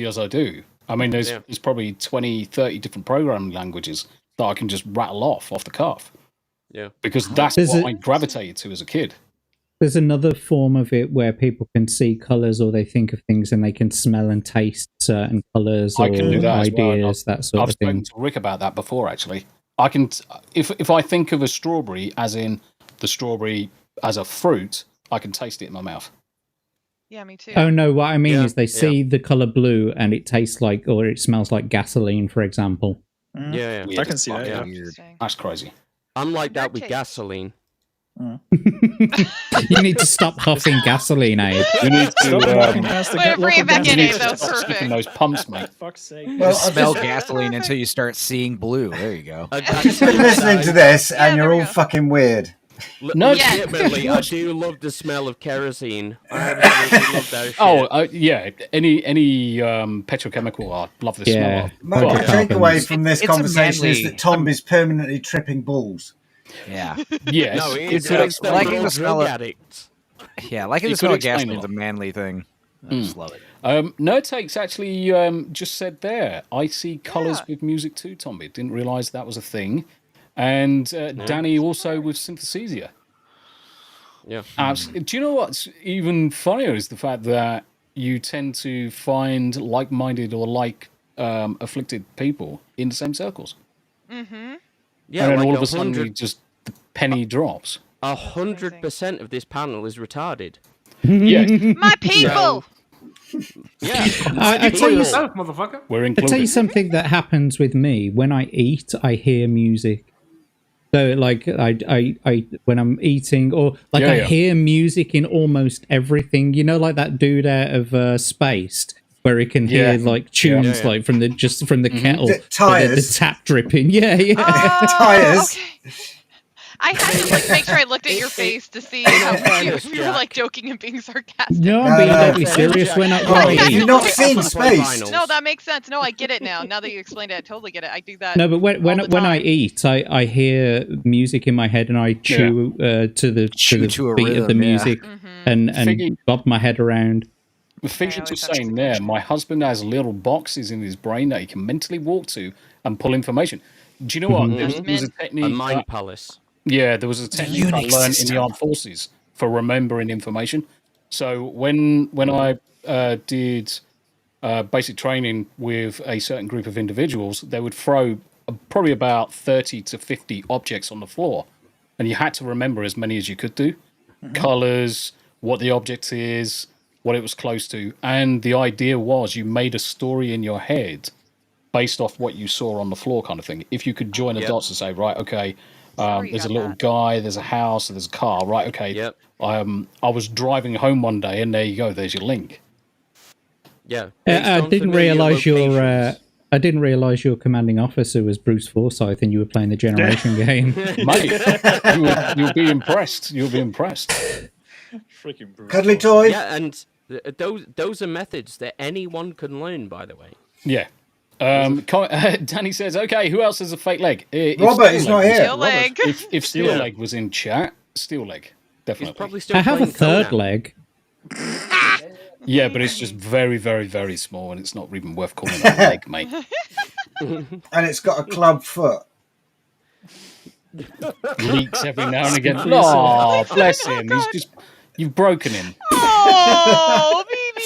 as I do. I mean, there's probably 20, 30 different programming languages that I can just rattle off the cuff. Yeah. Because that's what I gravitated to as a kid. There's another form of it where people can see colors, or they think of things and they can smell and taste certain colors or ideas, that sort of thing. I've spoken to Rick about that before, actually. I can, if I think of a strawberry as in the strawberry as a fruit, I can taste it in my mouth. Yeah, me too. Oh no, what I mean is they see the color blue and it tastes like, or it smells like gasoline, for example. Yeah. I can see that. Yeah. That's crazy. I'm like that with gasoline. You need to stop huffing gasoline, Abe. You need to bring it back in, Abe. That was perfect. Those pumps, mate. Fuck's sake. Well, smell gasoline until you start seeing blue. There you go. You've been listening to this, and you're all fucking weird. No, legitimately, I do love the smell of kerosene. I absolutely love that shit. Yeah. Any petrochemical, I love the smell of. My takeaway from this conversation is that Tom is permanently tripping balls. Yeah. Yes. No, it's liking the smell of addicts. Yeah, liking the smell of gasoline is a manly thing. I just love it. No Takes actually just said there, I see colours with music too, Tommy. Didn't realise that was a thing. And Danny also with synesthesia. Yeah. Do you know what's even funnier is the fact that you tend to find like-minded or like afflicted people in the same circles. Mm-hmm. Yeah, and then like all of a sudden, the penny drops. 100% of this panel is retarded. Yeah, My people. Yeah, I tell you, motherfucker. We're I included. tell you something that happens with me when I eat. I hear music. So like I when I'm eating, or like I hear music in almost everything. You know, like that dude out of Spaced, where he can hear like tunes like from the kettle, the tap dripping. Oh, Tires. Okay. I had to like make sure I looked at your face to see how much you were like joking and being sarcastic. No, I'm being deadly serious when I eat. You've not seen Space. No, that makes sense. No, I get it now. Now that you explained it, I totally get it. I do that. No, but when I eat, I hear music in my head and I chew to the beat rhythm, of the music and bob my head around. The things you're just saying there, my husband has little boxes in his brain that he can mentally walk to and pull information. Do you know what? There was a technique. A mind palace. Yeah, there was a technique I learned in the armed forces for remembering information. So when I did basic training with a certain group of individuals, they would throw probably about 30 to 50 objects on the floor, and you had to remember as many as you could do. Colors, what the object is, what it was close to, and the idea was you made a story in your head based off what you saw on the floor, kind of thing. If you could join the dots and say, right, okay, there's a little guy, there's a house, there's a car, right? Okay. Yep. I was driving home one day, and there you go. There's your link. Yeah. I didn't realize your commanding officer was Bruce Forsyth, and you were playing the Generation game. Mate, you'll be impressed. You'll be impressed. Freaking Bruce. Cuddly toy. Yeah, and those are methods that anyone can learn. By the way. Yeah. Danny says, "Okay, who else has a fake leg?" Robert is not here. Steel leg. If Steel Leg was in chat, Steel Leg definitely. He's probably still I have a playing third Conan. leg. Yeah, but it's just very, very, very small, and it's not even worth calling it a leg, mate. And it's got a club foot. Leaks every now and again. Oh, bless him. You've broken him. Oh, baby.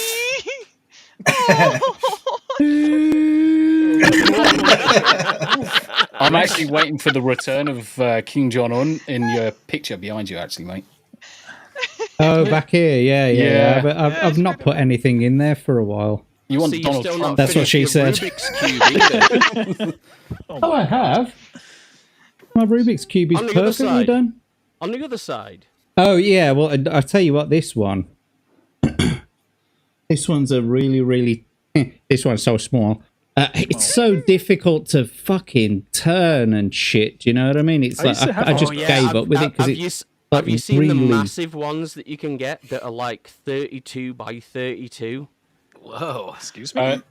I'm actually waiting for the return of King Jong-un in your picture behind you, actually, mate. Oh, back here, yeah. But I've not put anything in there for a while. You want So you've Donald still Trump? not That's what she finished said. your Rubik's Cube either. Oh, I have. My Rubik's Cube is On the other perfectly side. done. On the other side. Oh, yeah. Well, I'll tell you what, this one. This one's a really... This one's so small. It's so difficult to fucking turn and shit. Do you know what I mean? It's I like used to have I one. just gave up with it because it's Have you seen really... the massive ones that you can get that are like 32 by 32? Whoa. Excuse me?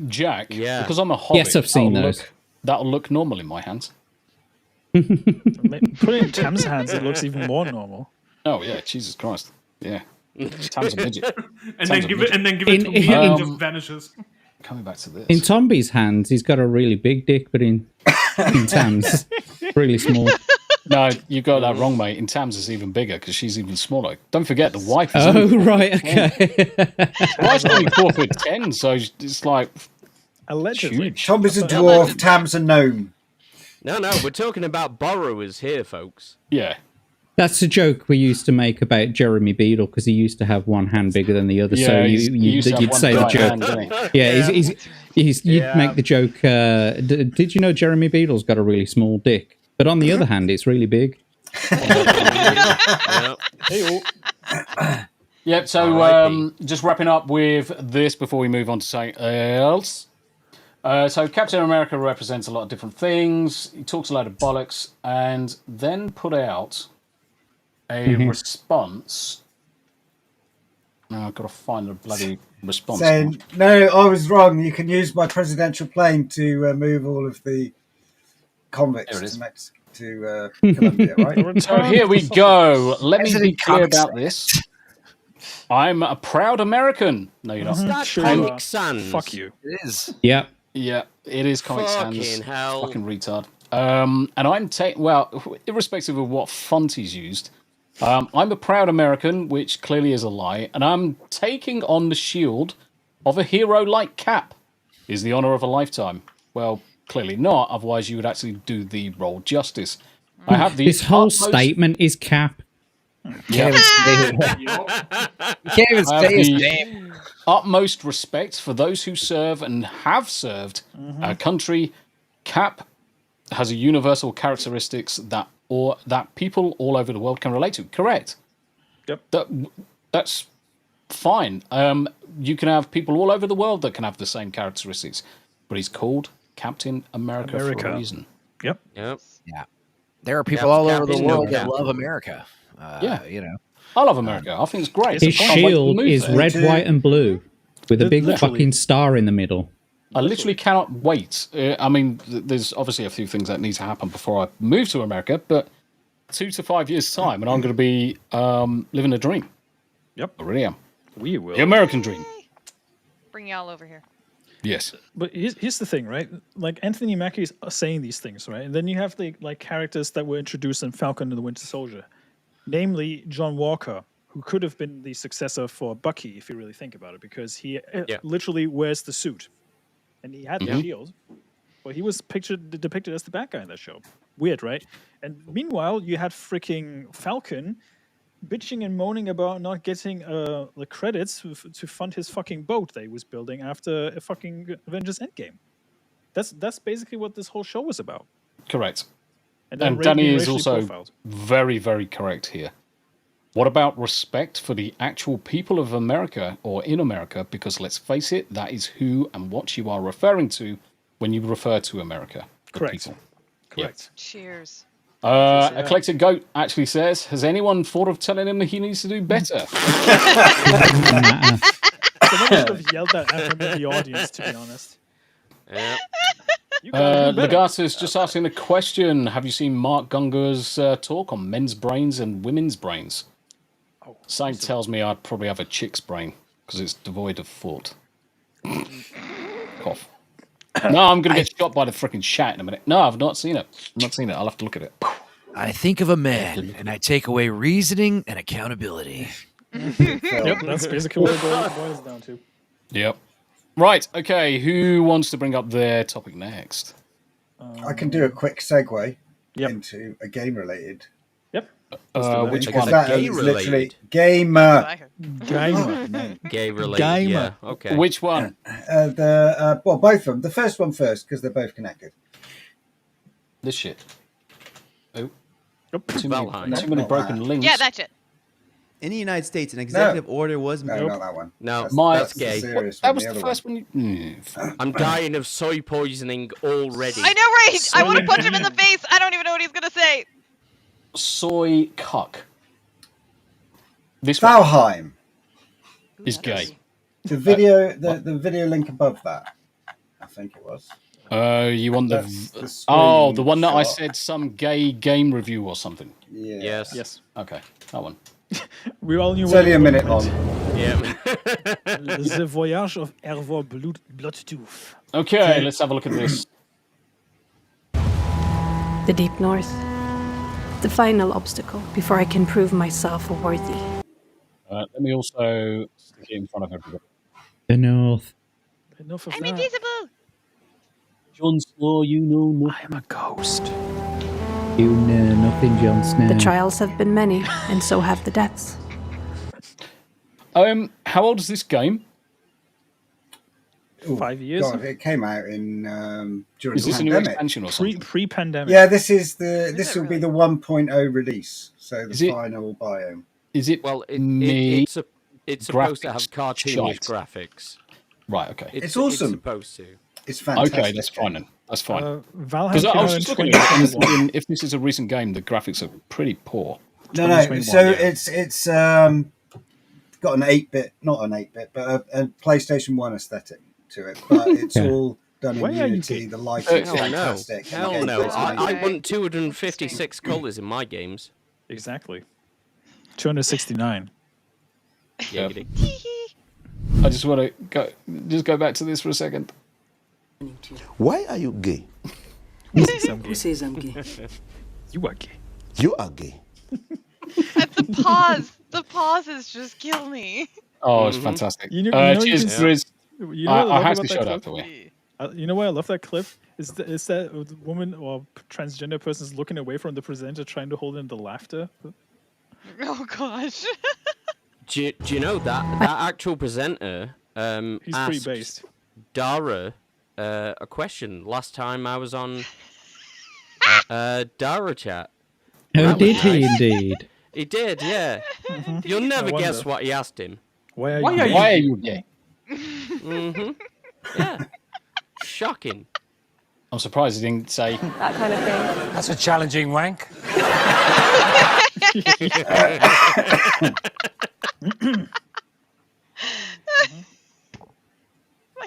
Jack, Yeah. because I'm a hobbit, Yes, I've seen those. That'll look normal in my hands. Put it in Tam's hands, it looks even more normal. Oh, yeah, Jesus Christ. Yeah. Tam's a midget. And Sounds then give a it and then give it to me and it just vanishes. Coming back to this. In Tomby's hands, he's got a really big dick, but in Tam's, really small. No, you got that wrong, mate. In Tam's, it's even bigger because she's even smaller. Don't forget, the wife is Oh, only right, okay. wife's only 4'10", so it's like Allegedly. huge. Tom is a dwarf, Tam's a gnome. No, we're talking about borrowers here, folks. Yeah. That's a joke we used to make about Jeremy Beadle because he used to have one hand bigger than the other. Yeah, So he used to have you'd one say the right joke. hand, didn't he? Yeah, you'd make the joke. Did you know Jeremy Beadle's got a really small dick? But on the other hand, it's really big. Yep, so just wrapping up with this before we move on to something else. So Captain America represents a lot of different things. He talks a lot of bollocks and then put out a response. Now I've got to find the bloody response. Saying, no, I was wrong. You can use my presidential plane to move all of the convicts to Colombia, right? So here we go. Let me be President clear Cox. about this. I'm a proud American. No, you're not. That Sure. Comic Sans. Fuck you. It is. Yeah. Yeah, it is Comic Sans. Fucking hell. Fucking retard. And I'm well, irrespective of what font he's used, I'm a proud American, which clearly is a lie, and I'm taking on the shield of a hero like Cap. is the honor of a lifetime. Well, clearly not. Otherwise, you would actually do the role justice. I have the This whole statement is cap. Can't even say his name. Utmost respect for those who serve and have served our country. Cap has a universal characteristics that people all over the world can relate to. Correct. Yep. That's fine. You can have people all over the world that can have the same characteristics, but he's called Captain America for a reason. Yep. Yep. Yeah. There are people all over the world that love America. You know. I love America. I think it's great. His shield is red, white, and blue with a big fucking star in the middle. I literally cannot wait. I mean, there's obviously a few things that need to happen before I move to America, but 2 to 5 years' time, and I'm going to be living a dream. Yep. I really am. We will. The American dream. Bring y'all over here. Yes. But here's the thing, right? Like Anthony Mackie's saying these things, right? And then you have the characters that were introduced in Falcon and the Winter Soldier, namely John Walker, who could have been the successor for Bucky if you really think about it, because he literally wears the suit, and he had the shield. Well, he was depicted as the bad guy in that show. Weird, right? And meanwhile, you had freaking Falcon bitching and moaning about not getting the credits to fund his fucking boat that he was building after a fucking Avengers Endgame. That's basically what this whole show was about. Correct. And Danny is also very, very correct here. What about respect for the actual people of America or in America? Because let's face it, that is who and what you are referring to when you refer to America. Correct. People. Correct. Yeah. Cheers. Eclectic Goat actually says, has anyone thought of telling him that he needs to do better? Someone should have yelled that at him in the audience, to be honest. Yeah. Legatus just asking a question. Have you seen Mark Gunger's talk on men's brains and women's brains? Something tells me I'd probably have a chick's brain because it's devoid of thought. Cough. No, I'm going to get shot by the freaking shat in a minute. No, I've not seen it. I'll have to look at it. I think of a man, and I take away reasoning and accountability. Yep, that's basically what it boils down to. Yep. Right, okay, who wants to bring up their topic next? I can do a quick segue into a game-related. Yep. Which because one? that is literally gamer. Gay-related, yeah, okay. Which one? Well, both of them. The first one first, because they're both connected. This shit. Oh. Too many broken links. Yeah, that's it. In the United States, an executive order was... No, not that one. No, that's gay. That was the first one. I'm dying of soy poisoning already. I know, right? I want to punch him in the face. I don't even know what he's going to say. Soy cuck. This Valheim is gay. The video, the video link above that, I think it was. You want the one that I said some gay game review or something. Yeah. Yes. Okay, that one. We all knew. It's only a minute long. Yeah. The Voyage of Hervor Bloodtooth. Okay, let's have a look at this. The Deep North. The final obstacle before I can prove myself worthy. Let me also stick it in front of everybody. The North. Enough of I'm that. invisible. Jon Snow, you know nothing. I'm a ghost. You know nothing, Jon Snow. The trials have been many, and so have the deaths. How old is this game? 5 years. God, it came out in during Is the this a new pandemic. expansion or something? Pre-pandemic. Yeah, this will be the 1.0 release, so the final biome. Is it? Well, it's supposed to have cartoonish graphics. Right. Okay. It's awesome. It's supposed to. It's fantastic. Okay, that's fine then. That's fine. Valheim Because I came was out just in looking at it and 2021. thinking, if this is a recent game, the graphics are pretty poor. No. 2021, So yeah. it's got an 8-bit, not an 8-bit, but a PlayStation 1 aesthetic to it. But it's all done in Why are you Unity. gay? The lighting is Hell no. fantastic. Hell and the no. gameplay's I amazing. want 256 colours in my games. Exactly. 269. Yeah. Giggity. I just want to go back to this for a second. Why are you gay? Who says I'm gay? You are gay. You are gay. That's the pause. The pauses just kill me. Oh, it's fantastic. You know Cheers, you can- Grizz. You know what I I love have to about show that that clip? for you. You know why I love that clip? Is that woman or transgender person is looking away from the presenter, trying to hold in the laughter? Oh gosh. Do you know that actual presenter He's pretty asked based. Dara a question last time I was on Dara chat. Oh, That was did he nice. indeed? He did, yeah. You'll never guess what he asked him. Why are you gay? Mm-hmm. Yeah. Shocking. I'm surprised he didn't say That kind of thing. That's a challenging wank.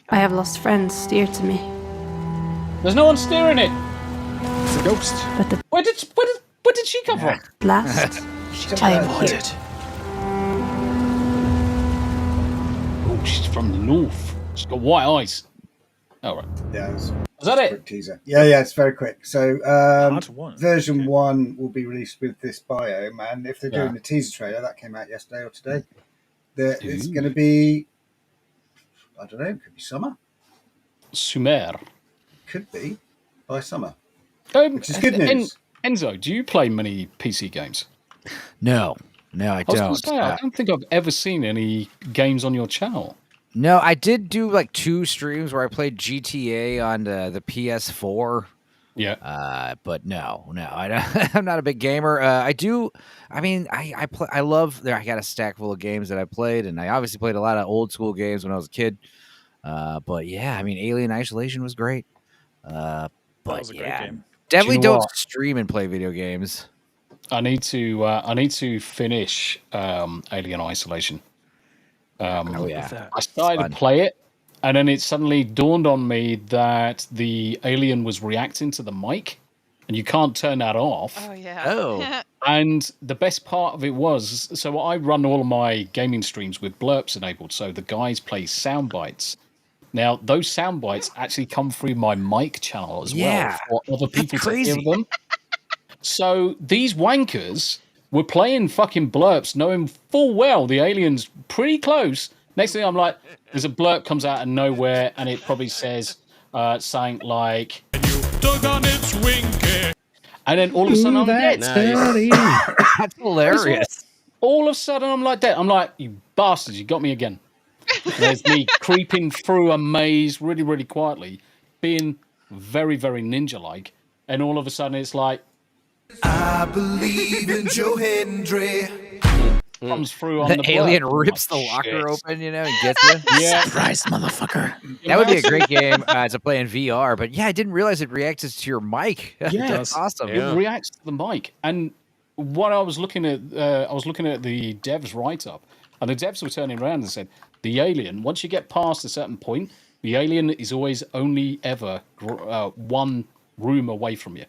I have lost friends dear to me. there's no one steering it. It's a ghost. But the Where did she come from? last I am here. Oh, she's from the north. She's got white eyes. All right. Yeah, Was that it? quick teaser. Yeah, it's very quick. So version 1 will be released with this biome, and if they're doing the teaser trailer that came out yesterday or today, it's going to be, I don't know, it could be summer. Sumer. Could be by summer, which is good news. Enzo, do you play many PC games? No, I I was gonna don't. say, I don't think I've ever seen any games on your channel. No, I did do like 2 streams where I played GTA on the PS4. Yeah. But no, I don't, I'm not a big gamer. I do. I mean, I play. I love. I got a stack full of games that I played, and I obviously played a lot of old school games when I was a kid. But yeah, I mean, Alien Isolation was great. But was a great game. Definitely Do you know don't what? stream and play video games. I need to finish Alien Isolation. I started to play it, and then it suddenly dawned on me that the alien was reacting to the mic, and you can't turn that off. Oh yeah. Oh. And the best part of it was, so I run all of my gaming streams with blurps enabled, so the guys play sound bites. Now, those sound bites actually come through my mic channel as well for other people to hear them. So these wankers were playing fucking blurps, knowing full well the alien's pretty close. Next thing I'm like, there's a blurb comes out of nowhere, and it probably says something like, Dug on its winky. and then all of a sudden I'm dead. That's hilarious. All of a sudden I'm like dead. I'm like, you bastards, you got me again. And there's me creeping through a maze really, really quietly, being very, very ninja-like, and all of a sudden it's like, I believe in Joe Hendry. Comes through on The alien blurb. rips the locker open, and gets you. Yeah. Surprise, motherfucker. That would be a great game to play in VR. But yeah, I didn't realize it reacts to your mic. Yeah, That's awesome. It reacts to the mic. And what I was looking at, the devs write-up, and the devs were turning around and said, the alien, once you get past a certain point, the alien is always only ever one room away from you.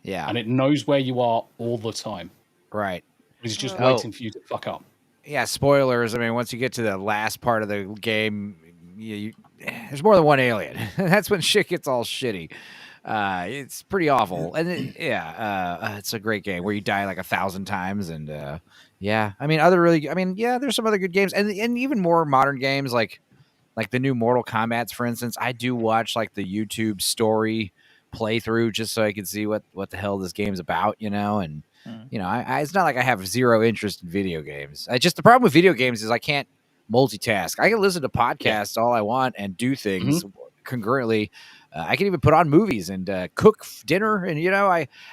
Yeah. And it knows where you are all the time. Right. It's just waiting for you to fuck up. Yeah, spoilers. I mean, once you get to the last part of the game, there's more than one alien. That's when shit gets all shitty. It's pretty awful. And it's a great game where you die like 1,000 times. And I mean, there's some other good games. And even more modern games like the new Mortal Kombat's, for instance. I do watch like the YouTube story playthrough just so I can see what the hell this game's about, and I it's not like I have zero interest in video games. The problem with video games is I can't multitask. I can listen to podcasts all I want and do things concurrently. I can even put on movies and cook dinner, and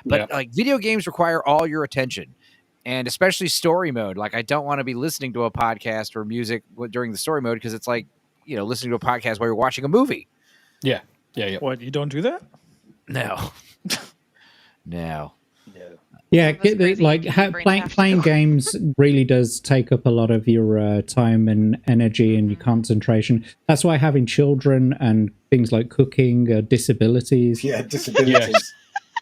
like video games require all your attention, and especially story mode. Like I don't want to be listening to a podcast or music during the story mode because it's like listening to a podcast while you're watching a movie. Yeah. What, you don't do that? No. No. Yeah, playing games really does take up a lot of your time and energy and your concentration. That's why having children and things like cooking, disabilities. Yeah, disabilities.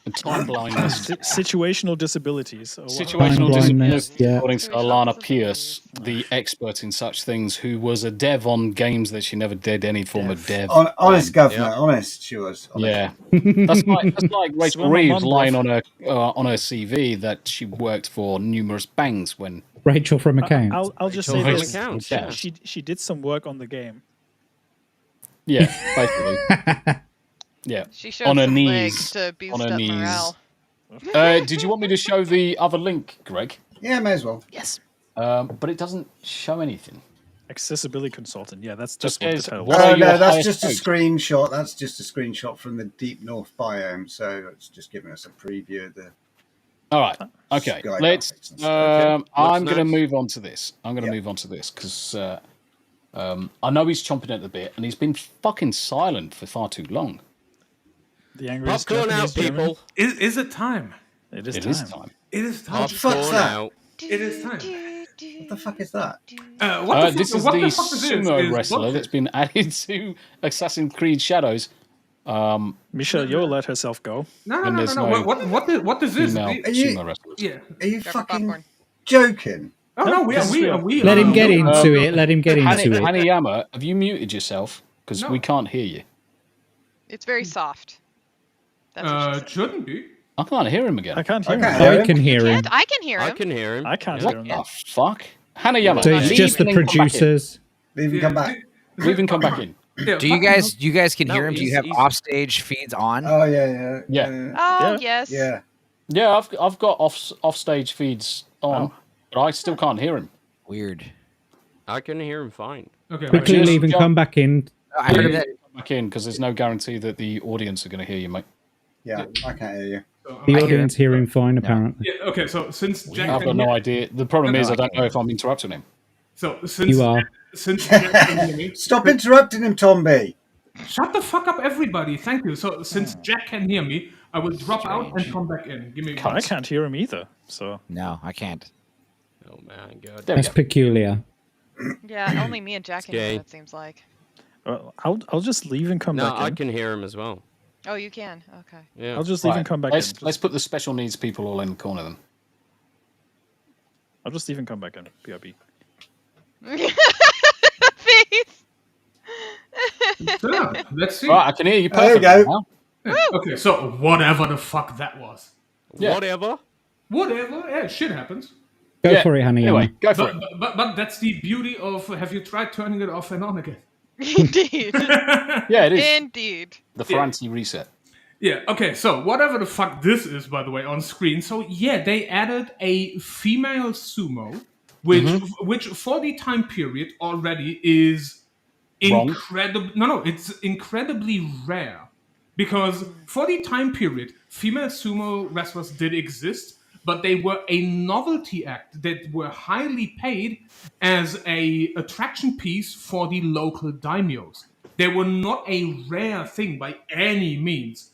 And time blindness. Situational disabilities. Situational disabilities, according to Alana Pierce, the expert in such things, who was a dev on games that she never did any form of dev. Honest governor, honest she was. Honest. Yeah, that's like Rachel Reeves lying on her CV that she worked for numerous banks when. Rachel from Accounts. I'll just say this: she did some work on the game. Yeah, basically. Yeah. She showed On her some knees. legs to boost On her up knees. morale. Did you want me to show the other link, Greg? Yeah, may as well. Yes. But it doesn't show anything. Accessibility consultant. Yeah, that's Just just what the says, title what was. are Oh your no, that's highest just a hopes? screenshot. That's just a screenshot from the Deep North biome. So it's just giving us a preview of the. All right. Okay. Sky Let's. graphics and stuff. I'm going to next? move on to this. I'm going to move on to this because I know he's chomping at the bit, and he's been fucking silent for far too long. The angriest Popcorn out, Japanese German. people. Is it time? It is It time. is time. It is time. What the fuck's Popcorn that? out. It is time. What the fuck is that? This is what the fuck this sumo is wrestler bullshit. that's been added to Assassin's Creed Shadows. Misha Yo let herself go. No. And there's no What is this? Female sumo wrestlers. Yeah. Are you Go for fucking popcorn. joking? Oh no, we Let him get into it. Let him get into it. Hanayama, have you muted yourself? Because No. we can't hear you. It's very soft. That's what she said. Shouldn't be. I can't hear him again. I can't hear him. I can hear him. I can hear him. I can hear him. I can't What hear him. the fuck? Hanayama, So it's leave just the and then come back in. producers. Leave and come back. Leave and come back in. Yeah, Do you guys can No, hear him? Do you he's- have he's- offstage feeds on? Oh yeah. Yeah. Oh, Yeah. yes. Yeah. Yeah, I've got off stage feeds on, but I still can't hear him. Weird. I can hear him fine. Okay. Quickly Just leave and jump- come back in. I heard Leave that. and come back in because there's no guarantee that the audience are going to hear you, mate. Yeah. I can't hear you. The I hear audience hear him fine, apparently. Yeah, okay, so since Jack I've got no idea. The problem is I don't know if I'm interrupting him. since You are. since Jack can hear me, Stop interrupting him, Tom B. shut the fuck up, everybody. Thank you. So since Jack can hear me, I will drop out and come back in. Give me. I can't hear him either. So No, I can't. Oh man, God. There we That's go. peculiar. Yeah, only me and Jack can hear Okay. him, it seems like. I'll just leave and come No, back I in. can hear him as well. Oh, you can? Okay. Yeah. I'll just leave and come back let's, in. Let's put the special needs people all in the corner then. I'll just leave and come back in. BRB. Face. So, let's see. Right, I can hear you There we perfectly go. now. Okay, so whatever the fuck that was. Yeah. Whatever. Whatever. Yeah, shit happens. Go Yeah, for it, Hanayama. Anyway, go for But, it. but that's the beauty of. Have you tried turning it off and on again? Indeed. Yeah, it is. Indeed. The Francie reset. Yeah, okay, so whatever the fuck this is, by the way, on screen. So, yeah, they added a female sumo, which for the time period already is Wrong. incredible. No, it's incredibly rare. Because for the time period, female sumo wrestlers did exist, but they were a novelty act that were highly paid as a attraction piece for the local daimyos. They were not a rare thing by any means.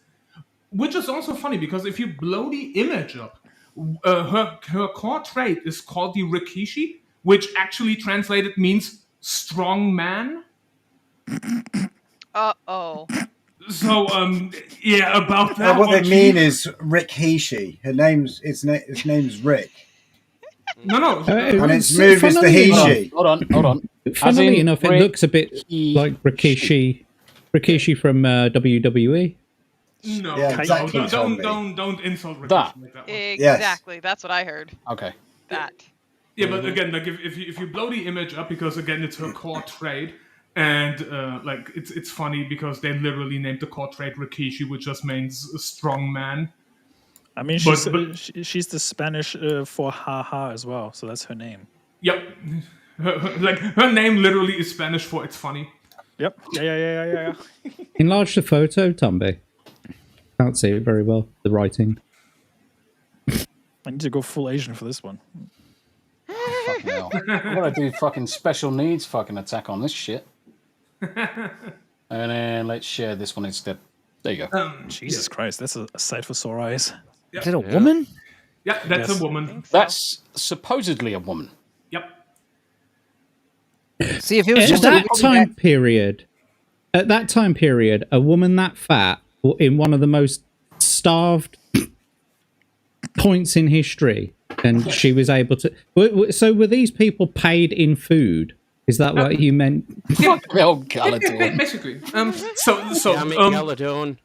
Which is also funny because if you blow the image up, her core trait is called the rikishi, which actually translated means strong man. Uh-oh. So, yeah, about that. What one, they mean is Rick Hishi. His name's Rick. No. And its move is the funnily enough- Hishi. Hold on. Funnily enough, it Rick- looks a bit like Rikishi from WWE. No, Yeah, exactly, no, Tommy. don't insult Rick That. like that one. Exactly. That's what I heard. Okay. That. Yeah, but again, like if you blow the image up, because again it's her core trait, and like it's funny because they literally named the core trait Rikishi, which just means a strong man. I mean, she's the Spanish for haha as well, so that's her name. Yep, her name literally is Spanish for it's funny. Yep. Yeah. Enlarge the photo, Tomby. Can't see it very well. The writing. I need to go full Asian for this one. Fucking hell. I'm gonna do fucking special needs fucking attack on this shit. And then let's share this one instead. There you go. Jesus Christ, that's a sight for sore eyes. Yep. Is it a woman? Yeah, that's Yes. a woman. That's supposedly a woman. Yep. See, if it was At just that time period, a woman that fat in one of the most starved points in history, and she was able to. So were these people paid in food? Is that what you meant? Oh, Galador. Basically. Damn it, Galadon.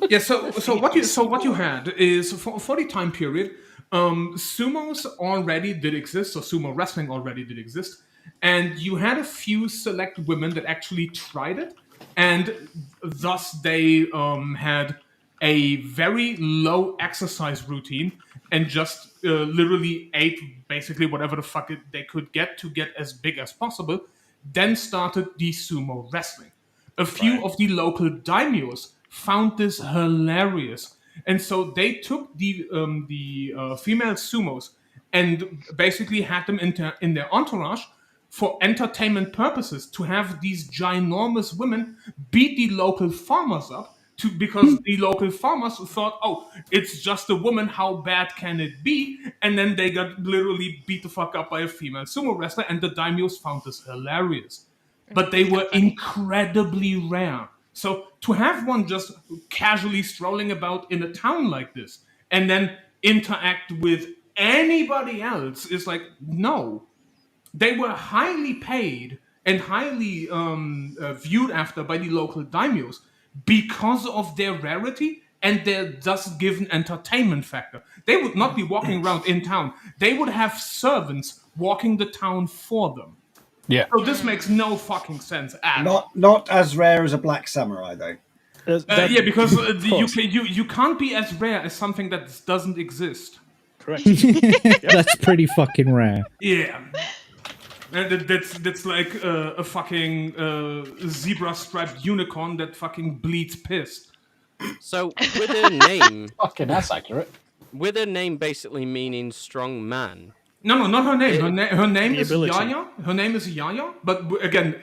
Yeah, so what you had is for the time period, sumos already did exist, so sumo wrestling already did exist, and you had a few select women that actually tried it, and thus they had a very low exercise routine and just literally ate basically whatever the fuck they could get to get as big as possible. Then started the sumo wrestling. A few of the local daimyos found this hilarious, and so they took the female sumos and basically had them in their entourage for entertainment purposes, to have these ginormous women beat the local farmers up because the local farmers thought, oh, it's just a woman, how bad can it be? And then they got literally beat the fuck up by a female sumo wrestler, and the daimyos found this hilarious. But they were incredibly rare. So to have one just casually strolling about in a town like this and then interact with anybody else is like, no. They were highly paid and highly viewed after by the local daimyos because of their rarity and their thus given entertainment factor. They would not be walking around in town. They would have servants walking the town for them. Yeah. So this makes no fucking sense at all. Not as rare as a black samurai, though. Yeah, because you can't be as rare as something that doesn't exist. Correct. That's pretty fucking rare. Yeah. And that's like a fucking zebra-striped unicorn that fucking bleeds piss. So with her name, fucking that's accurate. With her name basically meaning strong man. No, not her name. Her name is Yaya. Her name is Yaya. But again,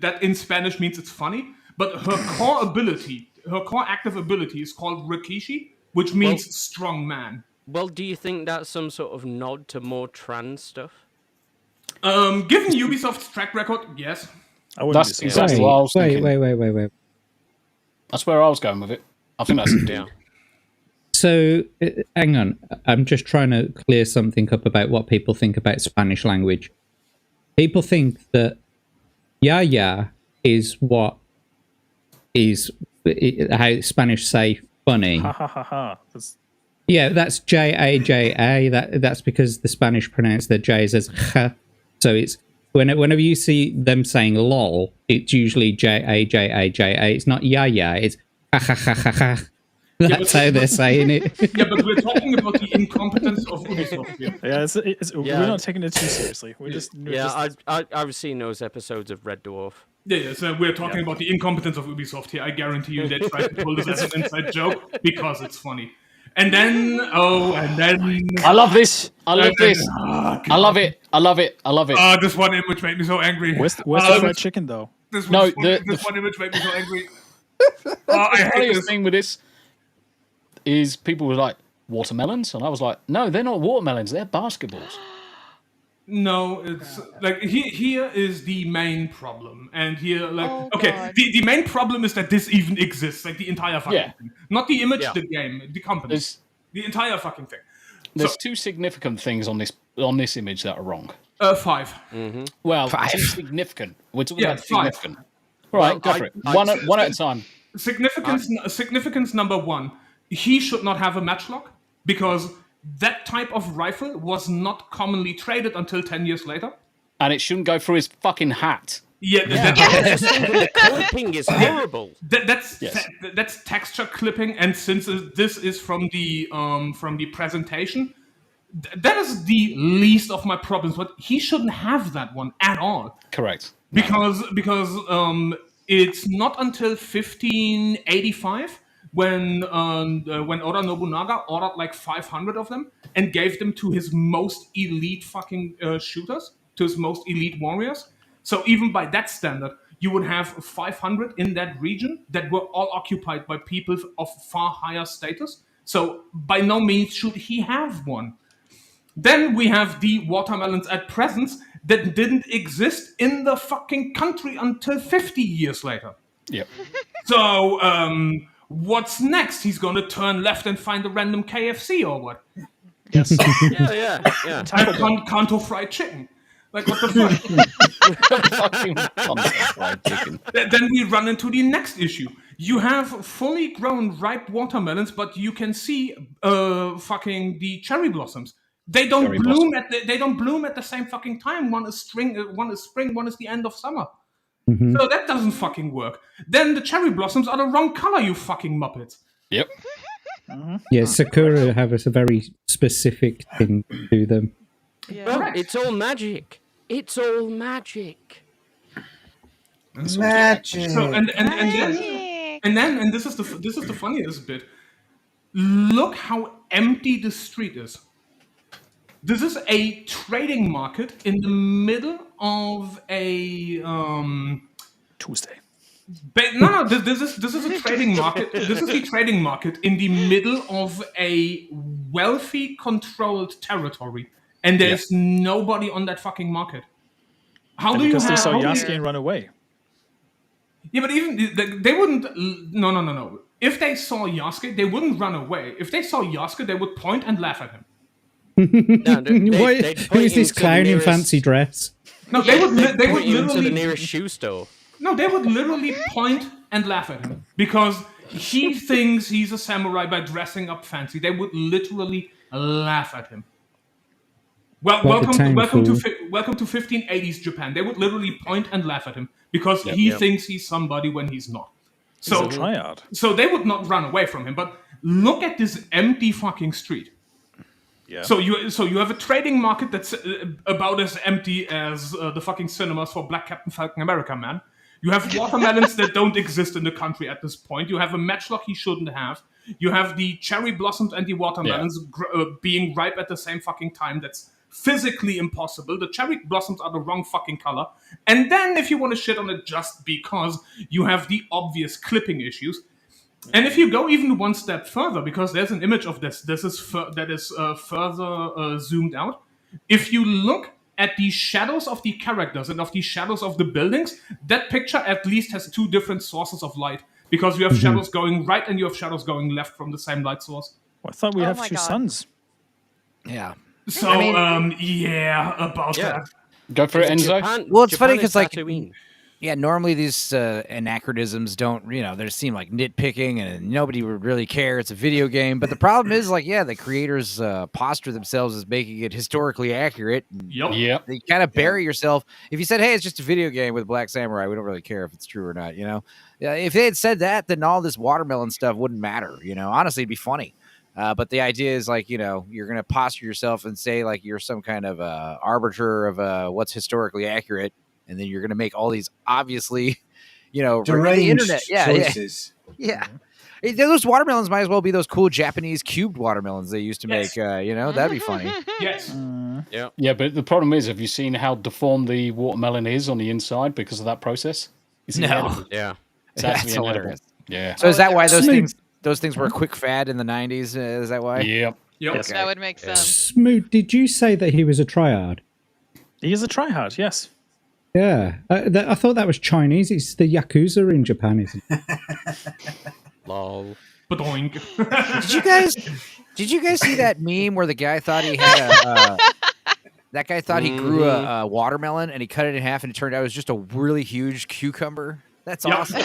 that in Spanish means it's funny. But her core ability, her core active ability, is called Rikishi, which means strong man. Well, do you think that's some sort of nod to more trans stuff? Given Ubisoft's track record, yes. I wouldn't That's exactly what I was thinking. Wait. That's where I was going with it. I think that's yeah. So, hang on. I'm just trying to clear something up about what people think about Spanish language. People think that ya is what is how Spanish say funny. Ha ha ha ha. Yeah, that's J-A-J-A. That's because the Spanish pronounce their J's as ch. So it's whenever you see them saying lol, it's usually J-A-J-A-J-A. It's not ya, it's ha ha ha ha ha. That's how they're saying it. Yeah, but we're talking about the incompetence of Ubisoft here. Yeah, we're not taking it too seriously. I've seen those episodes of Red Dwarf. Yeah, so we're talking about the incompetence of Ubisoft here. I guarantee you they tried to pull this as an inside joke because it's funny. And then I love this. I love this. I love it. I love it. I love it. This one image made me so angry. Where's the fried chicken though? This one image made me so angry. The funniest thing with this is people were like, watermelons? And I was like, no, they're not watermelons, they're basketballs. No, it's like here is the main problem, and here the main problem is that this even exists, like the entire fucking thing, not the image, the game, the company, the entire fucking thing. There's two significant things on this image that are wrong. 5. Mm-hmm. Well, 5. Two significant. We're talking about 5. significant. All right, go for it. One at a time. Significance number 1. He should not have a matchlock because that type of rifle was not commonly traded until 10 years later. And it shouldn't go through his fucking hat. The clipping is horrible. That's texture clipping, and since this is from the presentation, that is the least of my problems. But he shouldn't have that one at all. Correct. Because it's not until 1585 when Oda Nobunaga ordered like 500 of them and gave them to his most elite fucking shooters, to his most elite warriors. So even by that standard, you would have 500 in that region that were all occupied by people of far higher status. So by no means should he have one. Then we have the watermelons at presents that didn't exist in the fucking country until 50 years later. Yep. So, what's next? He's going to turn left and find a random KFC or what? Yes. yeah. Kanto fried chicken. Like, what the fuck? Then we run into the next issue. You have fully grown ripe watermelons, but you can see fucking the cherry blossoms. They don't bloom at the same fucking time. One is spring, one is the end of summer. Mm-hmm. So that doesn't fucking work. Then the cherry blossoms are the wrong color, you fucking muppets. Yep. Yeah, Sakura have a very specific thing to them. Well, it's all magic. It's all magic. Magic. So and this is the funniest bit. Look how empty the street is. This is a trading market in the middle of a Tuesday. No. This is a trading market. This is the trading market in the middle of a wealthy, controlled territory, and there's nobody on that fucking market. How do you have? Because they saw Yasuke and run away. Yeah, but even they wouldn't. No. If they saw Yasuke, they wouldn't run away. If they saw Yasuke, they would point and laugh at him. Who is this clown in fancy dress? No, they would literally to the nearest shoe store. No, they would literally point and laugh at him because he thinks he's a samurai by dressing up fancy. They would literally laugh at him. Well, welcome to 1580s Japan. They would literally point and laugh at him because he thinks he's somebody when he's not. So he's a triad. So they would not run away from him. But look at this empty fucking street. Yeah. So you have a trading market that's about as empty as the fucking cinemas for Black Captain Falcon America, man. You have watermelons that don't exist in the country at this point. You have a matchlock he shouldn't have. You have the cherry blossoms and the watermelons being ripe at the same fucking time. That's physically impossible. The cherry blossoms are the wrong fucking color. And then if you want to shit on it just because, you have the obvious clipping issues. And if you go even one step further, because there's an image of this is further zoomed out. If you look at the shadows of the characters and of the shadows of the buildings, that picture at least has two different sources of light. Because you have shadows going right and you have shadows going left from the same light source. Well, I thought we have two suns. Yeah. So, about that. Go for it, Enzo. Well, it's funny because, like, normally these anachronisms don't, they seem like nitpicking and nobody would really care. It's a video game. But the problem is, like, the creators posture themselves as making it historically accurate. Yep. You kind of bury yourself. If you said, hey, it's just a video game with Black Samurai, we don't really care if it's true or not, If they had said that, then all this watermelon stuff wouldn't matter, Honestly, it'd be funny. But the idea is, like, you're going to posture yourself and say, like, you're some kind of arbiter of what's historically accurate. And then you're going to make all these obviously, deranged the internet choices. Yeah. Those watermelons might as well be those cool Japanese cubed watermelons they used to make. That'd be funny. Yes. Yeah, but the problem is, have you seen how deformed the watermelon is on the inside because of that process? It's inedible. Yeah. It's actually That's inedible. hilarious. Yeah. So is that why those things were a quick fad in the 90s? Is that why? Yep. Yep. That would make sense. Smoot, did you say that he was a triad? He is a triad, yes. Yeah. I thought that was Chinese. It's the Yakuza in Japan, isn't it? Lol. Badoink. Did you guys see that meme where the guy thought he had that guy thought he grew a watermelon and he cut it in half and it turned out it was just a really huge cucumber? That's awesome.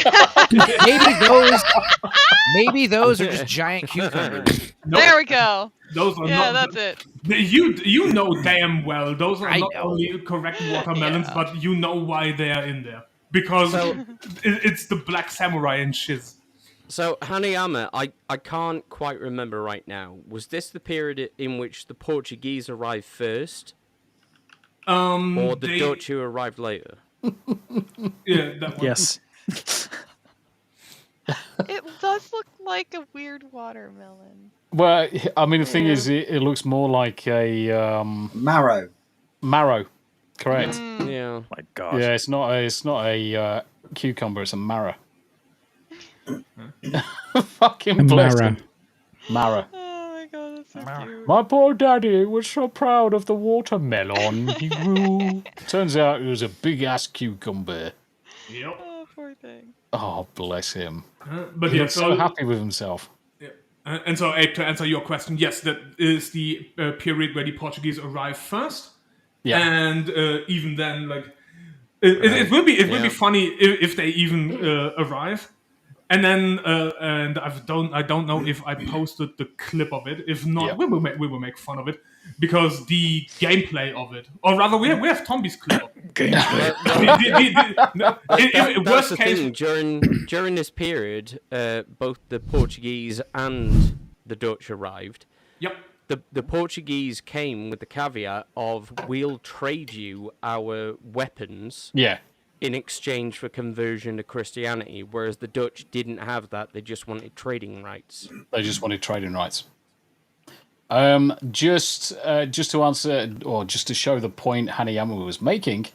Maybe those are just giant cucumbers. There we go. Those are that's it. You know damn well those are not only correct watermelons, but you know why they are in there. Because it's the Black Samurai and shiz. So, Hanayama, I can't quite remember right now. Was this the period in which the Portuguese arrived first? Or the Dutch who arrived later? Yeah, that one. Yes. It does look like a weird watermelon. Well, I mean, the thing is, it looks more like a Marrow. Marrow, correct? Yeah. My God. Yeah, it's not a cucumber; it's a marrow. Fucking bless him. Marrow. Oh my God, that's so cute. My poor daddy was so proud of the watermelon he grew. Turns out it was a big ass cucumber. Yep. Oh, poor thing. Oh, bless him. But He was so happy with himself. Yeah. And so, Abe, to answer your question, yes, that is the period where the Portuguese arrived first. Yeah. And even then, like, it will be funny if they even arrive. And then, I don't know if I posted the clip of it. If not, we will make fun of it because the gameplay of it, or rather, we have Tomby's clip. That's the thing. During this period, both the Portuguese and the Dutch arrived. Yep. The Portuguese came with the caveat of we'll trade you our weapons. Yeah. In exchange for conversion to Christianity, whereas the Dutch didn't have that. They just wanted trading rights. They just wanted trading rights. Just to answer, or just to show the point Hanayama was making.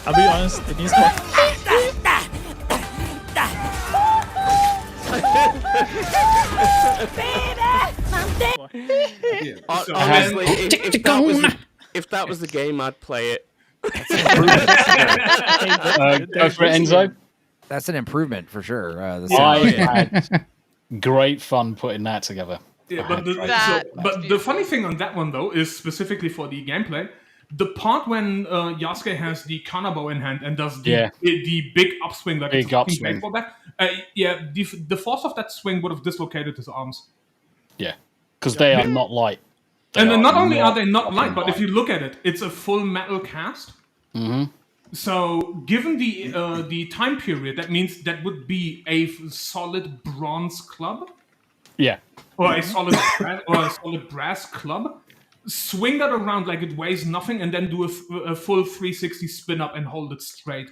I'll be honest, it needs more. Honestly, if that was the game, I'd play it. Go for it, Enzo. That's an improvement for sure. I had great fun putting that together. Yeah, but the funny thing on that one though is specifically for the gameplay, the part when Yasuke has the kanabo in hand and does the big upswing, like big upswing for that. The force of that swing would have dislocated his arms. Yeah, because they are not light. And then not only are they not light, but if you look at it, it's a full metal cast. Mm-hmm. So, given the time period, that means that would be a solid bronze club. Yeah. Or a solid brass club. Swing that around like it weighs nothing, and then do a full 360 spin up and hold it straight.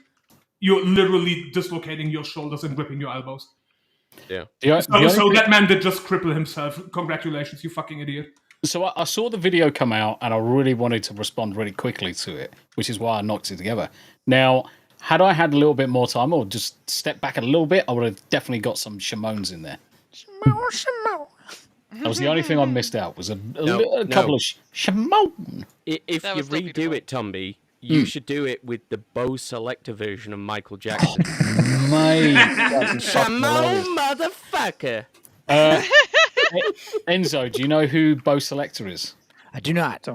You're literally dislocating your shoulders and gripping your elbows. Yeah. So that man did just cripple himself. Congratulations, you fucking idiot. So I saw the video come out, and I really wanted to respond really quickly to it, which is why I knocked it together. Now, had I had a little bit more time, or just step back a little bit, I would have definitely got some Shimones in there. Shimon. That was the only thing I missed out, was a couple of Shimon. If you redo it, Tumby, you should do it with the Bose Selector version of Michael Jackson. Mate. Shimon, motherfucker. Enzo, do you know who Bose Selector is? I do not.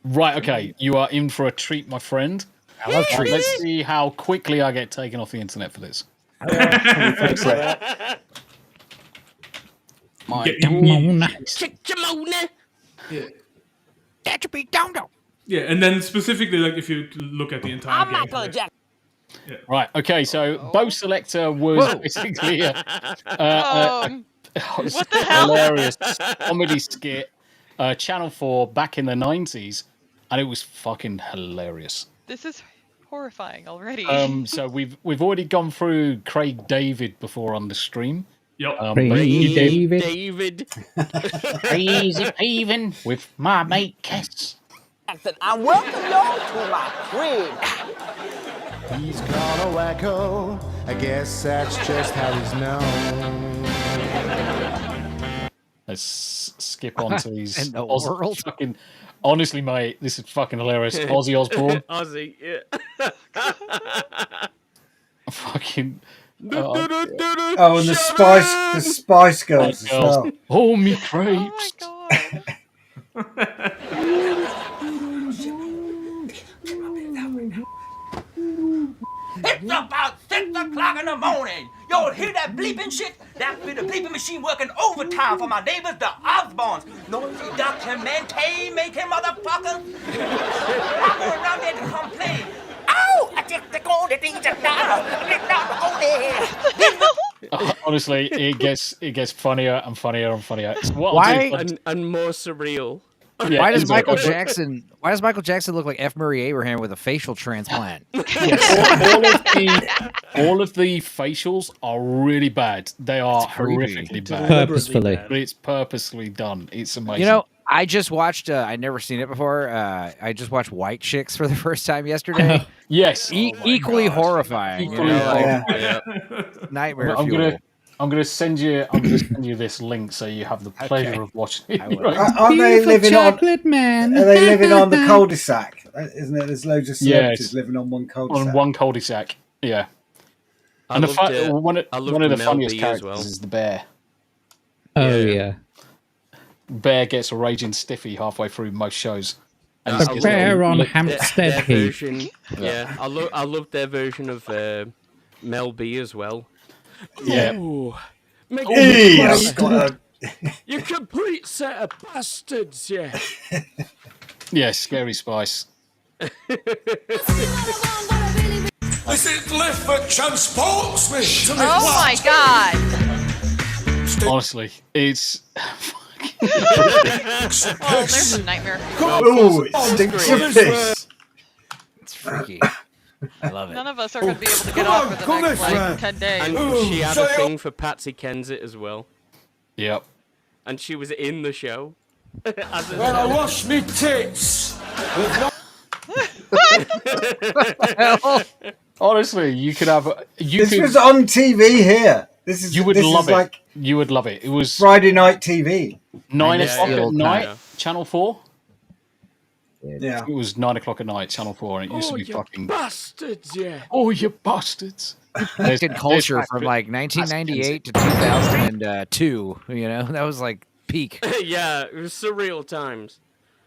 Right, okay. You are in for a treat, my friend. I love treats. Let's see how quickly I get taken off the internet for this. My Shimona. Yeah. That should be down. Yeah, and then specifically, like if you look at the entire game. Yeah. Right, okay, so Bose Selector was basically what the hell? Hilarious comedy skit, Channel 4 back in the 90s, and it was fucking hilarious. This is horrifying already. So we've already gone through Craig David before on the stream. Yep. Crazy David. Crazy paving with my mate Kess. I welcome y'all to my crib. He's called a wacko. I guess that's just how he's known. Let's skip on to these. In the world. Fucking, honestly, mate, this is fucking hilarious. Ozzy Osbourne. Ozzy, yeah. Fucking. And the Spice Girls as well. Oh, me crepes. Oh my It's about 6 o'clock in the morning. Y'all hear that bleeping shit? That be the bleeping machine working overtime for my neighbors, the Osborns. Noisy documentary making motherfuckers. I go around there to complain. Oh, I just the golden things that Honestly, it gets funnier and funnier and funnier. And more surreal. Yeah, why does Michael Jackson look like F. Murray Abraham with a facial transplant? all of the facials are really bad. They are horrifically bad. Purposefully. But it's purposely done. It's amazing. You know, I just watched. I'd never seen it before. I just watched White Chicks for the first time yesterday. Yes, equally horrifying. Nightmare fuel. I'm gonna send you this link so you have the pleasure of watching it. Aren't they living chocolate man? Are they living on the cul-de-sac? Isn't it? There's loads of celebrities living on one cul-de-sac. On one cul-de-sac. Yeah. And one of the Mel funniest B characters as well. is the bear. Oh yeah. Bear gets a raging stiffy halfway through most shows. And The bear on Hampstead their Heath. version, yeah, I love their version of Mel B as well. Yeah. Ooh, you complete set of bastards, yeah. Yeah, Scary Spice. Is it lift that transports me to the Oh my god! Honestly, it's... Oh, there's a nightmare. Oh, it stinks of piss. It's freaky. I love it. None of us are going to be able to get off for the next, like, 10 days. And she had a thing for Patsy Kensit as well. Yep. And she was in the show. When I wash me tits. Honestly, you could have... This was on TV here. You would love it. You would love it. It was... Friday night TV. 9 o'clock at night, Yeah. Channel 4. Yeah. It was 9 o'clock at night, Channel 4, and it used to be fucking... bastards, yeah. Oh, you bastards. Good culture from like 1998 to 2002. You know, that was like peak. Yeah, it was surreal times.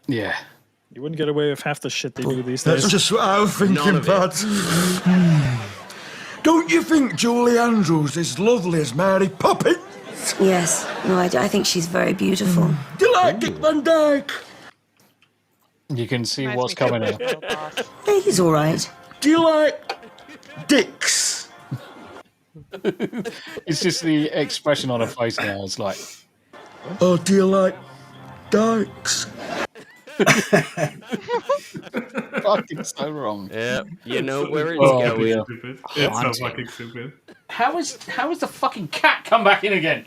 Yeah. You wouldn't get away with half the shit they do these days. That's just what I was thinking, Pat. Don't you think Julie Andrews is lovely as Mary Poppins? Yes. No, I think she's very beautiful. Do you like Dick Van Dyke? You can see what's coming in. Hey, he's all right. Do you like dicks? It's just the expression on her face now. It's like... Or do you like dykes? Fucking so wrong. Yeah, you know where it's Oh, going. dear. It's so fucking stupid. How is the fucking cat come back in again?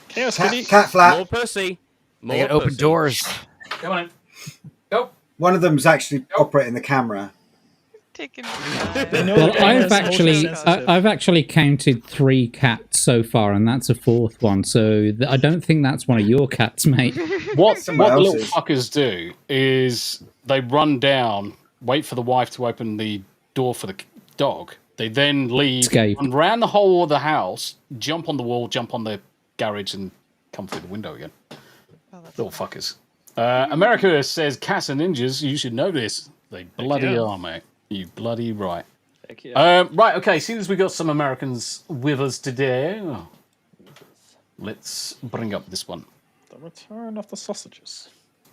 Chaos Cat, Kitty. cat flap. More pussy. They got open doors. Come on in. Go. One of them's actually operating the camera. Taking Well, I've actually counted 3 cats so far, and that's a 4th one. So I don't think that's one of your cats, mate. What the little else's. fuckers do is they run down, wait for the wife to open the door for the dog. They then leave, Escape. run around the whole of the house, jump on the wall, jump on the garage, and come through the window again. Little fuckers. America says cats are ninjas. You should know this. They bloody are, mate. You bloody right. Right, okay, seeing as we got some Americans with us today, let's bring up this one. The return of the sausages.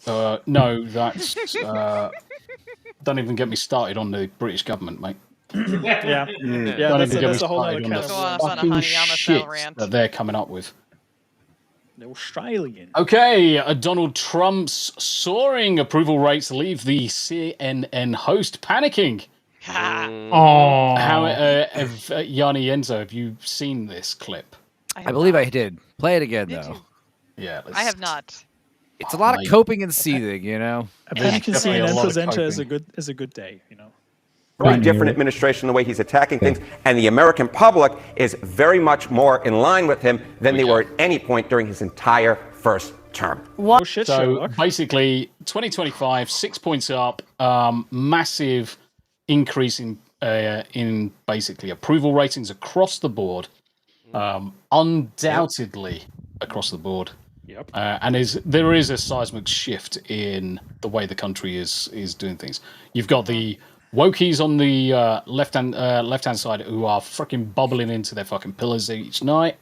No, that's... don't even get me started on the British government, mate. Yeah, Don't even get me that's a whole other started on kind the of Go off on a fucking Hanayama shit style rant. that they're coming up with. the Australian. Okay, Donald Trump's soaring approval rates leave the CNN host panicking. Oh, Yanni Enzo, have you seen this clip? I believe I did. Play it again, though. Yeah, I have not. It's a lot of coping and seething, you know. I bet you can see Definitely an a lot of presenter is coping. a good day, you know. Very different administration, the way he's attacking things, and the American public is very much more in line with him than they were at any point during his entire first term. Oh shit, So Sherlock. basically, 2025, 6 points up, massive increase in basically approval ratings across the board, undoubtedly across the board. Yep. And there is a seismic shift in the way the country is doing things. You've got the wokies on the left hand side who are freaking bubbling into their fucking pillows each night.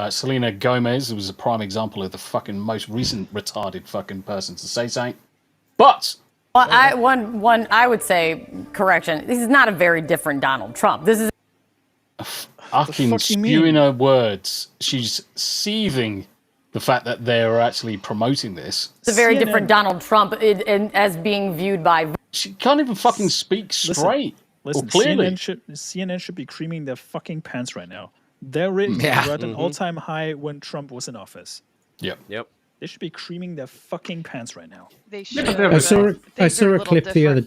Selena Gomez was a prime example of the fucking most recent retarded fucking person to say something. But well, I would say correction. This is not a very different Donald Trump. This is fucking spewing her words. She's seething the fact that they're actually promoting this. It's a very different Donald Trump as being viewed by. She can't even fucking speak straight. Listen, or clearly. CNN should be creaming their fucking pants right now. Their ratings were at an all-time high when Trump was in office. Yep. They should be creaming their fucking pants right now. They should. I saw a clip the other.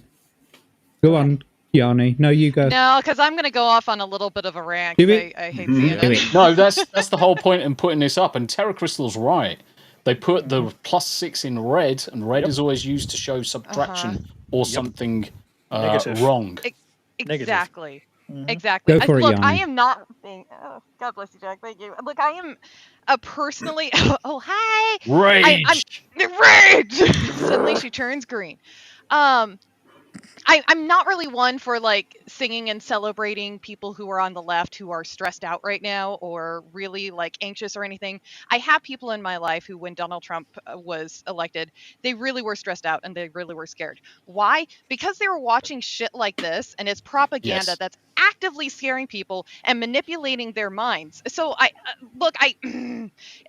Go on, Yanni. No, you go. No, because I'm going to go off on a little bit of a rant. Do it. I hate CNN. No, that's the whole point in putting this up. And Terra Crystal's right. They put the +6 in red, and red is always used to show subtraction or something wrong. Exactly. Exactly. Go for it, Look, Yanni. I am not. God bless you, Jack. Thank you. Look, I am a personally. Oh, hi. I'm rage. Suddenly she turns green. I'm not really one for like singing and celebrating people who are on the left who are stressed out right now or really like anxious or anything. I have people in my life who, when Donald Trump was elected, they really were stressed out and they really were scared. Why? Because they were watching shit like this and it's propaganda that's actively scaring people and manipulating their minds. So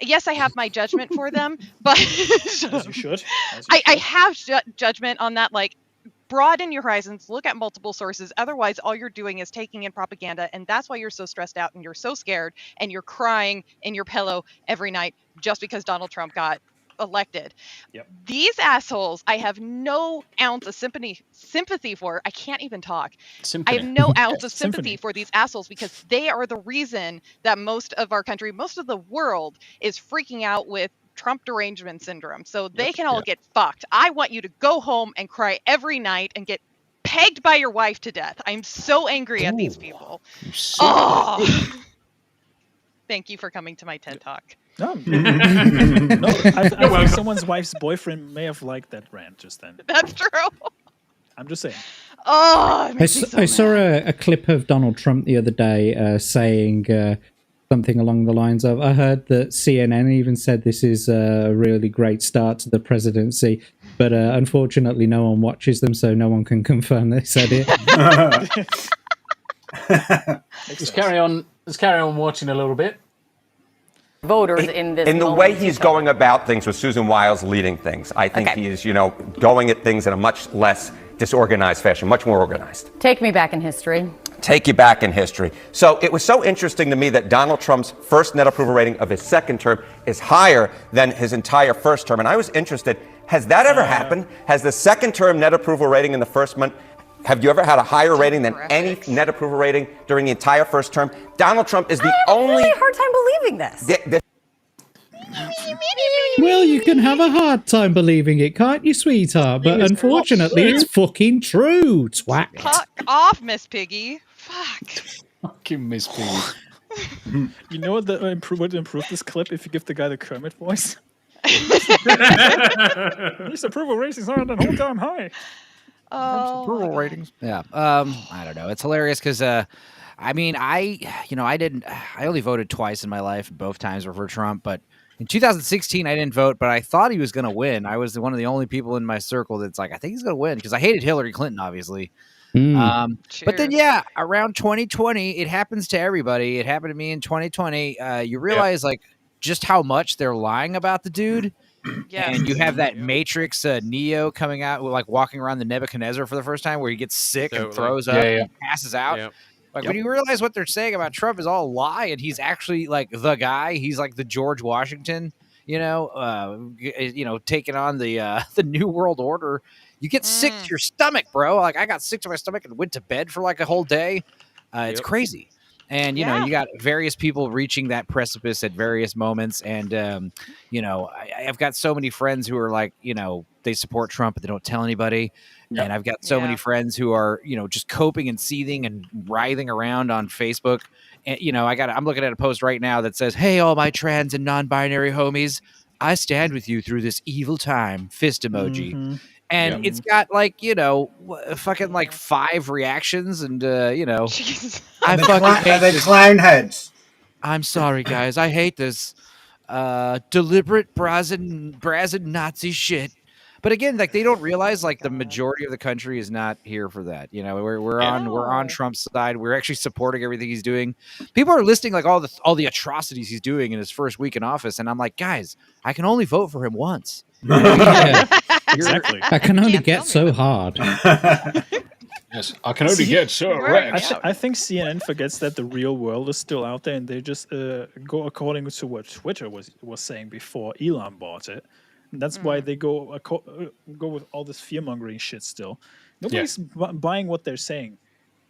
yes, I have my judgment for them, but As you should. I have judgment on that. Like, broaden your horizons, look at multiple sources. Otherwise, all you're doing is taking in propaganda, and that's why you're so stressed out and you're so scared and you're crying in your pillow every night just because Donald Trump got elected. These assholes, I have no ounce of sympathy for. I can't even talk. I have no ounce of sympathy for these assholes because they are the reason that most of our country, most of the world is freaking out with Trump derangement syndrome. So they can all get fucked. I want you to go home and cry every night and get pegged by your wife to death. I'm so angry at these people. Oh. Thank you for coming to my TED Talk. No, I think someone's wife's boyfriend may have liked that rant just then. That's true. I'm just saying. Oh, I saw a clip of Donald Trump the other day saying something along the lines of, I heard that CNN even said this is a really great start to the presidency, but unfortunately no one watches them, so no one can confirm they said it. Let's carry on watching a little bit. Voters in this. In the way he's going about things with Susan Wiles leading things, I think he is, going at things in a much less disorganized fashion, much more organized. Take me back in history. Take you back in history. So it was so interesting to me that Donald Trump's first net approval rating of his second term is higher than his entire first term. And I was interested, has that ever happened? Has the second term net approval rating in the first month, have you ever had a higher rating than any net approval rating during the entire first term? Donald Trump is the only... I have a really hard time believing this. Well, you can have a hard time believing it, can't you, sweetheart? But unfortunately, it's fucking true, twat. Fuck off, Miss Piggy. Fuck. Fucking Miss Piggy. You know what would improve this clip if you give the guy the Kermit voice? These approval ratings aren't an all-time high. Approval ratings. Yeah. I don't know. It's hilarious because I only voted twice in my life. Both times were for Trump, but in 2016 I didn't vote, but I thought he was going to win. I was one of the only people in my circle that's like, I think he's going to win, because I hated Hillary Clinton, obviously. But then, around 2020, it happens to everybody. It happened to me in 2020. You realize just how much they're lying about the dude. Yes. And you have that Matrix Neo coming out, walking around the Nebuchadnezzar for the first time, where he gets sick and throws up and passes out. When you realize what they're saying about Trump is all a lie, and he's actually the guy. He's like the George Washington, taking on the New World Order. You get sick to your stomach, bro. I got sick to my stomach and went to bed for a whole day. It's crazy. And, you got various people reaching that precipice at various moments. And, I've got so many friends who are they support Trump, but they don't tell anybody. Yep. And I've got so many friends who are, just coping and seething and writhing around on Facebook. And, I'm looking at a post right now that says, "Hey, all my trans and non-binary homies, I stand with you through this evil time." Fist emoji. Mm-hmm. And it's got fucking 5 reactions, and I fucking hate this. Clown heads. I'm sorry, guys. I hate this deliberate brazen Nazi shit. But again, they don't realize the majority of the country is not here for that. We're on Trump's side. We're actually supporting everything he's doing. People are listing all the atrocities he's doing in his first week in office, and I'm like, guys, I can only vote for him once. Exactly. I can only get so hard. Yes, I can only get so wrecked. I think CNN forgets that the real world is still out there, and they just go according to what Twitter was saying before Elon bought it. And that's why they go with all this fear-mongering shit still. Nobody's buying what they're saying.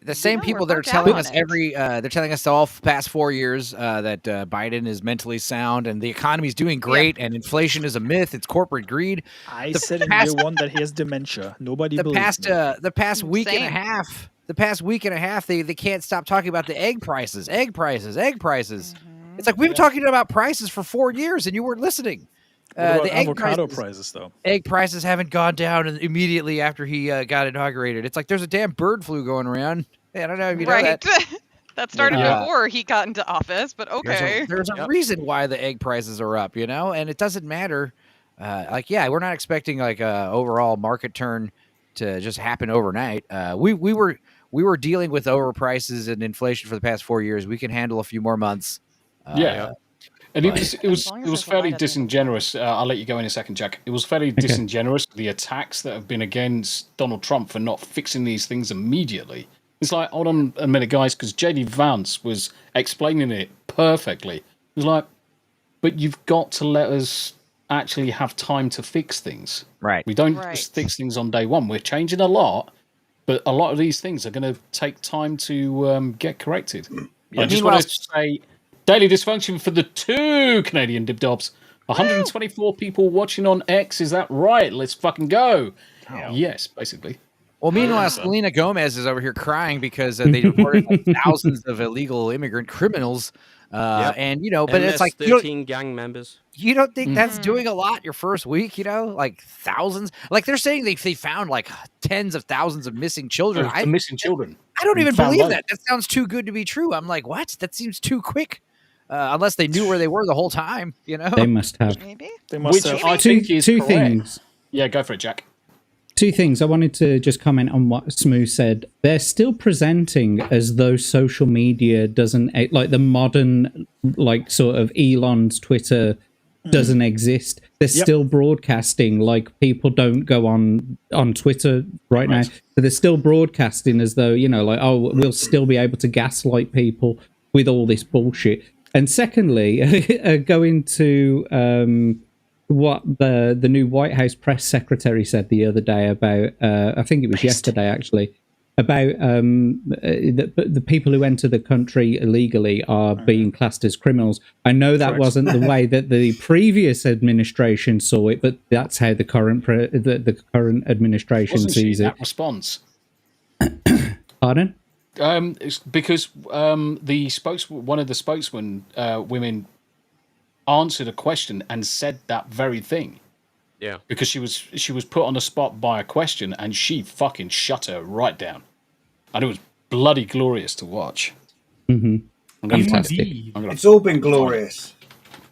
The same people that are telling us they're telling us all past 4 years that Biden is mentally sound and the economy is doing great and inflation is a myth. It's corporate greed. I said in year one that he has dementia. Nobody believes me. The past week and a half, the past week and a half, they can't stop talking about the egg prices. It's like we've been talking about prices for 4 years and you weren't listening. What about The avocado prices, though? Egg prices haven't gone down immediately after he got inaugurated. It's like there's a damn bird flu going around. Hey, I don't know if you know that. That started before he got into office, but okay. There's a reason why the egg prices are up, and it doesn't matter. We're not expecting like a overall market turn to just happen overnight. We were dealing with overprices and inflation for the past 4 years. We can handle a few more months. And it was fairly disingenuous. I'll let you go in a second, Jack. It was fairly disingenuous, the attacks that have been against Donald Trump for not fixing these things immediately. It's like, hold on a minute, guys, because J.D. Vance was explaining it perfectly. It was like, but you've got to let us actually have time to fix things. Right. We don't just fix things on day one. We're changing a lot, but a lot of these things are going to take time to get corrected. I just want to say... Daily dysfunction for the 2 Canadian dibdobs. 124 people watching on X. Is that right? Let's fucking go. Yes, basically. Well, meanwhile, Selena Gomez is over here crying because they deported like, thousands of illegal immigrant criminals. And, but it's like 13 gang members. You don't think that's doing a lot your first week, like thousands? Like they're saying they found like tens of thousands of missing children. Missing children. I don't even believe that. That sounds too good to be true. I'm like, what? That seems too quick. Unless they knew where they were the whole time, They must have. Maybe. They must have. I think is two correct. things. Yeah, go for it, Jack. 2 things. I wanted to just comment on what Smooth said. They're still presenting as though social media doesn't, like the modern, like sort of Elon's Twitter doesn't exist. They're still broadcasting like people don't go on Twitter right now. So they're still broadcasting as though, like, oh, we'll still be able to gaslight people with all this bullshit. And secondly, going to what the new White House press secretary said the other day about, I think it was yesterday actually, about the people who enter the country illegally are being classed as criminals. I know that wasn't the way that the previous administration saw it, but that's how the current the current administration sees it. That response. Pardon? It's because one of the spokesmen women answered a question and said that very thing. Yeah. Because she was put on the spot by a question and she fucking shut her right down. And it was bloody glorious to watch. Mm-hmm. Fantastic. It's all been glorious.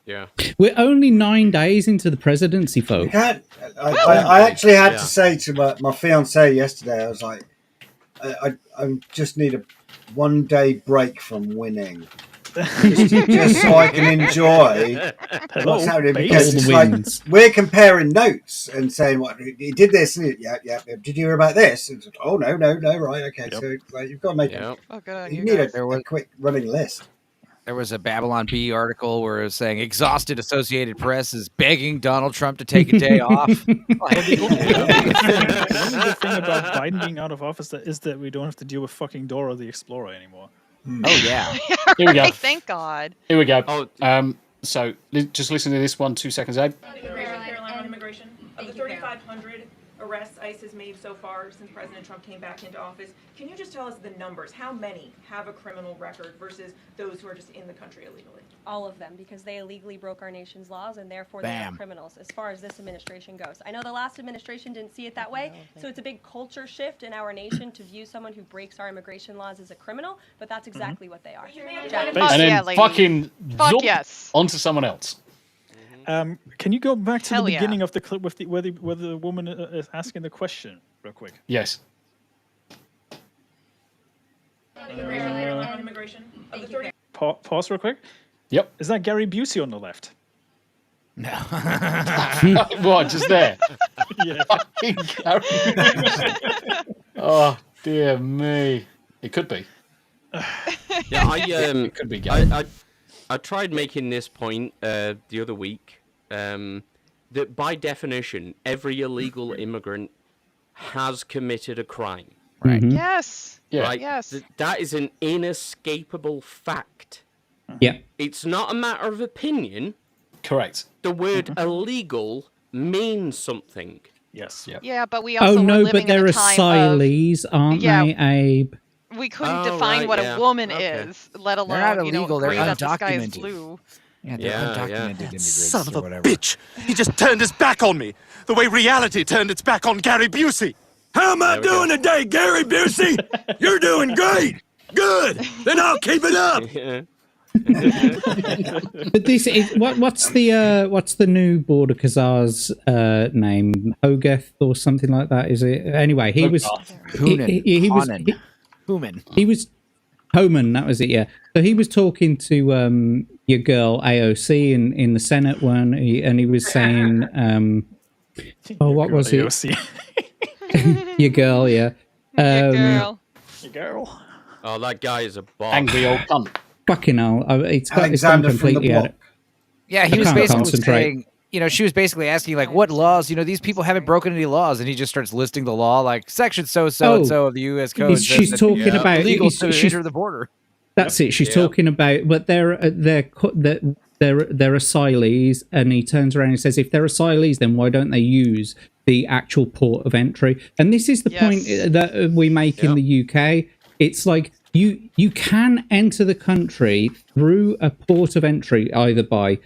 Yeah. We're only 9 days into the presidency, folks. I actually had to say to my fiance yesterday, I was like, I just need a 1 day break from winning. just so I can enjoy what's happening, because it's like we're comparing notes and saying what he did this and did you hear about this? And like, oh no, right, okay. So like, you've got to make you need a quick running list. There was a Babylon Bee article where it was saying exhausted Associated Press is begging Donald Trump to take a day off. The thing about Biden being out of office is that we don't have to deal with fucking Dora the Explorer anymore. Oh yeah. Here we go. Thank God. Here we go. So just listen to this 1, 2 seconds, Abe. Carolina on immigration. Of the 3,500 arrests ICE has made so far since President Trump came back into office, can you just tell us the numbers? How many have a criminal record versus those who are just in the country illegally? All of them, because they illegally broke our nation's laws and therefore they are criminals as far as this administration goes. I know the last administration didn't see it that way, so it's a big culture shift in our nation to view someone who breaks our immigration laws as a criminal, but that's exactly what they are. And then fucking onto someone else. Can you go back to the beginning of the clip with where the woman is asking the question real quick? Yes. Pause real quick. Yep. Is that Gary Busey on the left? No. What, just there? Yeah. Oh, dear me. It could be. Yeah, it could be Gary. I tried making this point the other week, that by definition, every illegal immigrant has committed a crime. Right. Mm-hmm. Yes. Yeah. Right? Yes. That is an inescapable fact. Yeah. It's not a matter of opinion. Correct. The word illegal means something. Yes. Yep. Yeah, but we also no, were living but there in are a time asylees, aren't they, Abe? we couldn't define what a woman is, let alone They're not illegal. agree They're that the sky is undocumented. blue. Yeah, they're undocumented immigrants Son of or a whatever. bitch! He just turned his back on me, the way reality turned its back on Gary Busey. How am I doing today, Gary Busey? You're doing great. Good. Then I'll keep it up. But this is what's the new Border Khazar's name? Hogarth or something like that? Is it? Anyway, he was Homan. That was it. Yeah. So he was talking to your girl AOC in the Senate one, and he was saying, what was it? Your girl, yeah. Your girl. Oh, that guy is a boss. Angry old cunt. Fucking hell! It's gone Alexander from the completely out. block. Yeah, he was basically saying, she was basically asking, like, what laws, these people haven't broken any laws. And he just starts listing the law, like, section so-so and so of the U.S. Code. She's talking about illegal to enter the border. That's it. She's talking about, but they're asylees, and he turns around and says, if they're asylees, then why don't they use the actual port of entry? And this is the point that we make in the UK. It's like you can enter the country through a port of entry either by